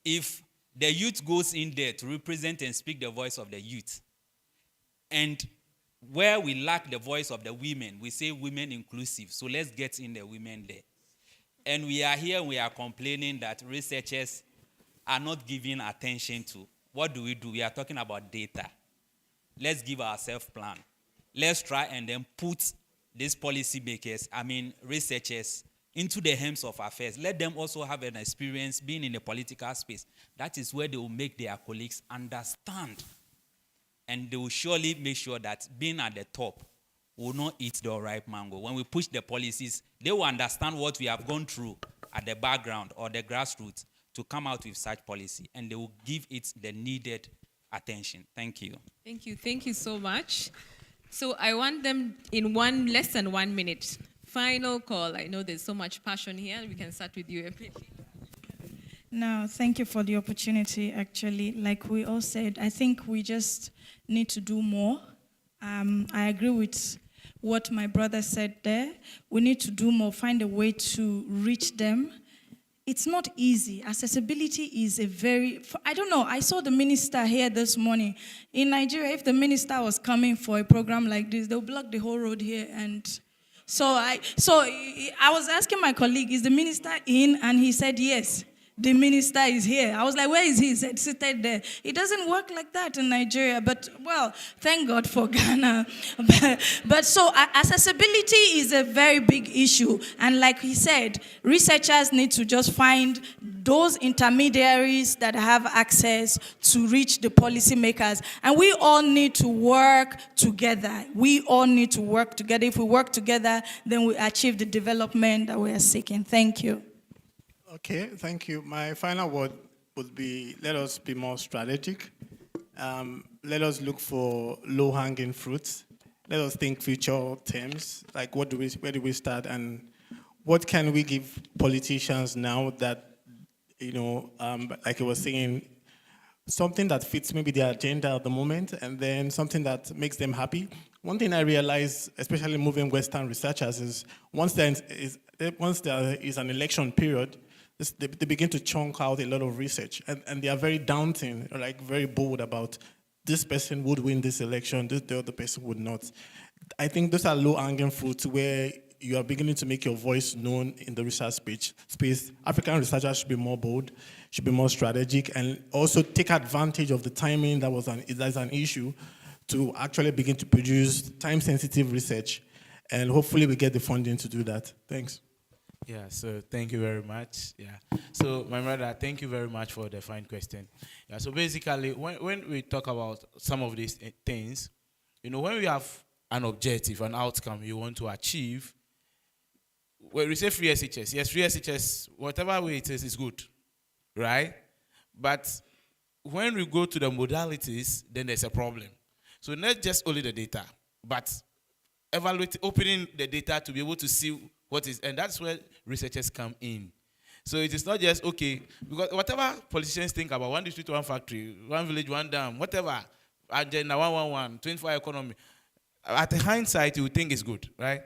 K: If the youth goes in there to represent and speak the voice of the youth, and where we lack the voice of the women, we say women inclusive, so let's get in the women there. And we are here, we are complaining that researchers are not giving attention to. What do? We are talking about data. Let's give ourselves a plan. Let's try and then put these policy makers, researchers, into the hands of affairs. Let them also have an experience being in the political space. That is where they will make their colleagues understand. And they will surely make sure that being at the top will not eat the ripe mango. When we push the policies, they will understand what we have gone through at the background or the grassroots to come out with such policy. And they will give it the needed attention. Thank you.
G: Thank you. Thank you so much. So I want them in less than 1 minute. Final call. I know there's so much passion here. We can start with you, Emily.
W: No, thank you for the opportunity, actually. Like we all said, I think we just need to do more. I agree with what my brother said there. We need to do more, find a way to reach them. It's not easy. Accessibility is I don't know, I saw the minister here this morning. In Nigeria, if the minister was coming for a program like this, they'll block the whole road here. And so I was asking my colleague, is the minister in? And he said, yes. The minister is here. I was like, where is he? He said, seated there. It doesn't work like that in Nigeria, but, well, thank God for Ghana. But so accessibility is a very big issue. And like he said, researchers need to just find those intermediaries that have access to reach the policymakers. And we all need to work together. We all need to work together. If we work together, then we achieve the development that we are seeking. Thank you.
U: Okay, thank you. My final word would be, let us be more strategic. Let us look for low-hanging fruits. Let us think future terms, like where do we start, and what can we give politicians now that, like I was saying, something that fits maybe their agenda at the moment, and then something that makes them happy. One thing I realize, especially moving Western researchers, is once there is an election period, they begin to chunk out a lot of research, and they are very daunting, like very bold about this person would win this election, the other person would not. I think those are low-hanging fruits where you are beginning to make your voice known in the research space. African researchers should be more bold, should be more strategic, and also take advantage of the timing that's an issue to actually begin to produce time-sensitive research. And hopefully we get the funding to do that. Thanks.
B: Yeah, so thank you very much. Yeah. So, my brother, thank you very much for the fine question. Yeah, so basically, when we talk about some of these things, when we have an objective, an outcome you want to achieve, when we say free SHS, yes, free SHS, whatever way it is good, right? But when we go to the modalities, then there's a problem. So not just only the data, but opening the data to be able to see what is, and that's where researchers come in. So it is not just, okay, because whatever politicians think about one district, one factory, one village, one dam, whatever, agenda 111, 24 economy, at the hindsight, you would think it's good, right?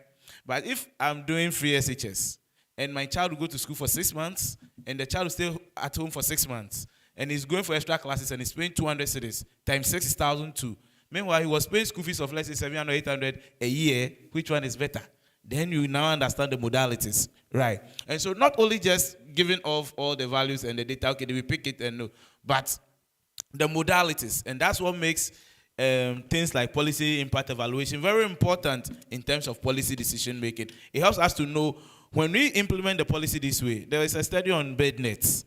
B: But if I'm doing free SHS, and my child will go to school for 6 months, and the child will stay at home for 6 months, and he's going for extra classes, and he's paying 200 cedis, times 6,002. Meanwhile, he was paying school fees of, let's say, 700, 800 a year. Which one is better? Then you now understand the modalities, right? And so not only just giving off all the values and the data, okay, we pick it and no, but the modalities. And that's what makes things like policy impact evaluation very important in terms of policy decision making. It helps us to know when we implement the policy this way. There is a study on bed nets.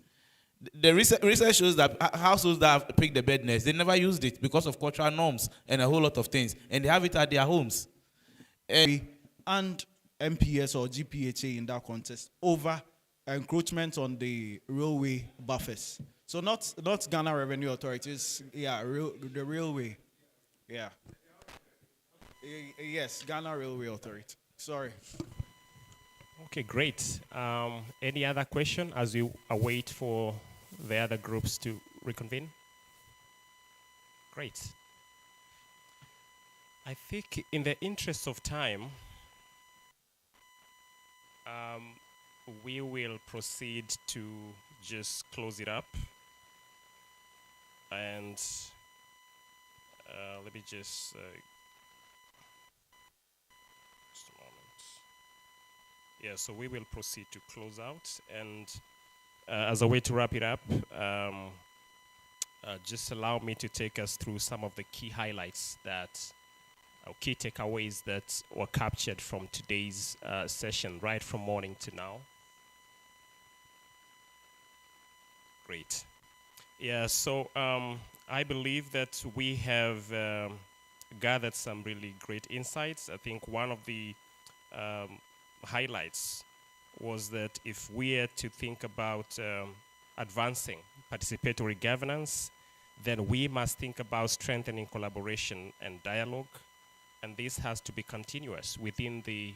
B: The research shows that households that have picked the bed nets, they never used it because of cultural norms and a whole lot of things, and they have it at their homes.
E: And MPS or GPHA in that context over encroachment on the railway buffers. So not Ghana Revenue Authorities, yeah, the railway, yeah. Yes, Ghana Railway Authority. Sorry.
I: Okay, great. Any other question as we await for the other groups to reconvene? Great. I think in the interest of time, we will proceed to just close it up. And let me just a moment. Yeah, so we will proceed to close out. And as a way to wrap it up, just allow me to take us through some of the key highlights key takeaways that were captured from today's session, right from morning to now. Great. Yeah, so I believe that we have gathered some really great insights. I think one of the highlights was that if we are to think about advancing participatory governance, then we must think about strengthening collaboration and dialogue. And this has to be continuous within the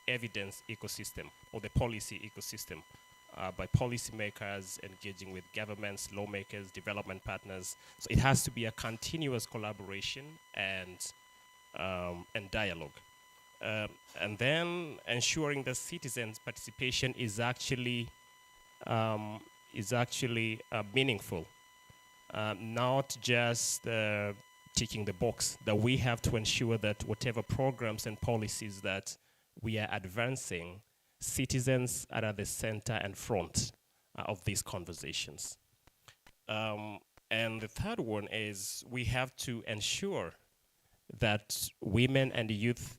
I: evidence ecosystem or the policy ecosystem by policymakers engaging with governments, lawmakers, development partners. So it has to be a continuous collaboration and dialogue. And then ensuring that citizens' participation is actually meaningful, not just ticking the box, that we have to ensure that whatever programs and policies that we are advancing, citizens are at the center and front of these conversations. And the third one is we have to ensure that women and youth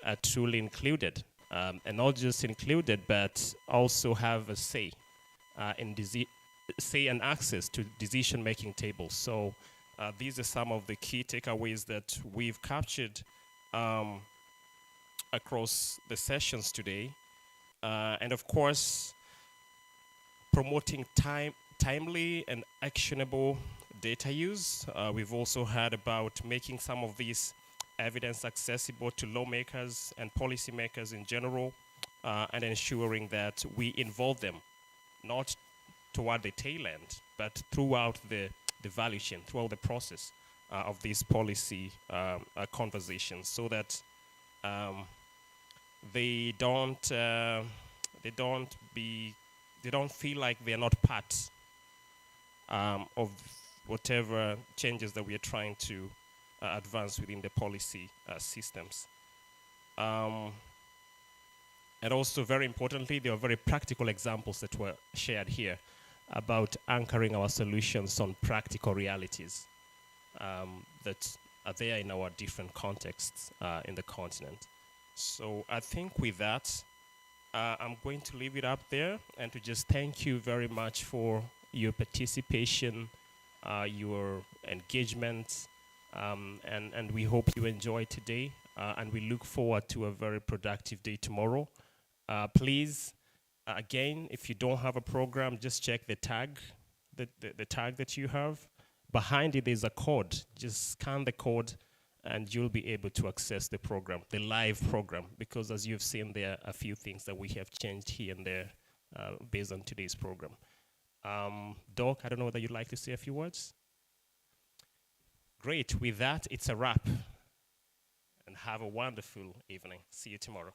I: are truly included, and not just included, but also have a say and access to decision-making tables. So these are some of the key takeaways that we've captured across the sessions today. And of course, promoting timely and actionable data use. We've also heard about making some of these evidence accessible to lawmakers and policymakers in general, and ensuring that we involve them, not toward the tail end, but throughout the value chain, throughout the process of these policy conversations, so that they don't feel like they're not part of whatever changes that we are trying to advance within the policy systems. And also, very importantly, there are very practical examples that were shared here about anchoring our solutions on practical realities that are there in our different contexts in the continent. So I think with that, I'm going to leave it up there and to just thank you very much for your participation, your engagement, and we hope you enjoyed today, and we look forward to a very productive day tomorrow. Please, again, if you don't have a program, just check the tag, the tag that you have. Behind it, there's a code. Just scan the code, and you'll be able to access the program, the live program, because as you've seen, there are a few things that we have changed here and there based on today's program. Doc, I don't know whether you'd like to say a few words? Great. With that, it's a wrap. And have a wonderful evening. See you tomorrow.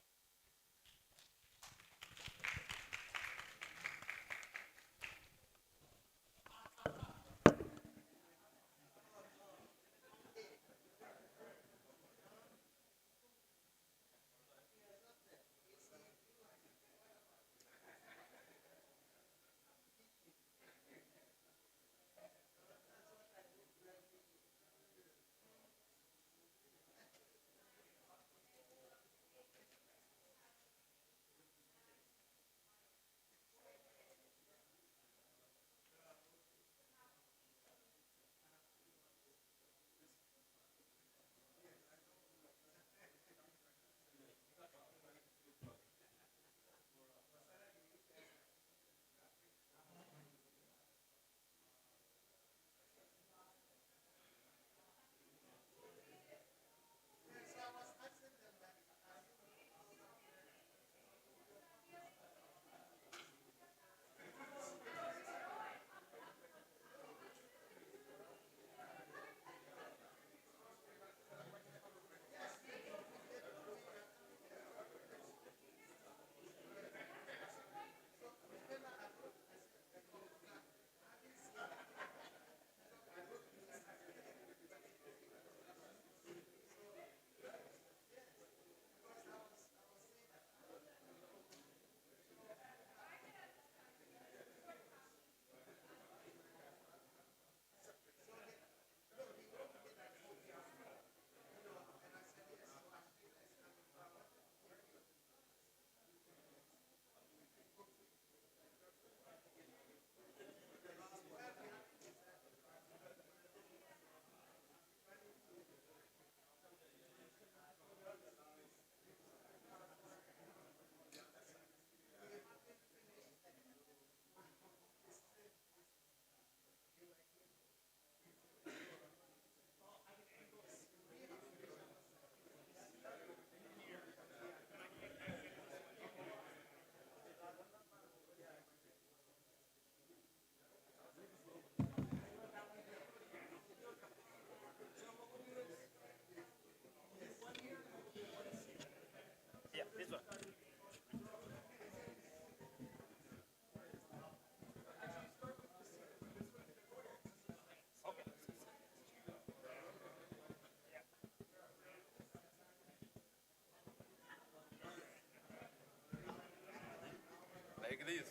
R: Like this.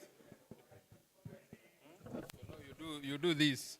R: You do this.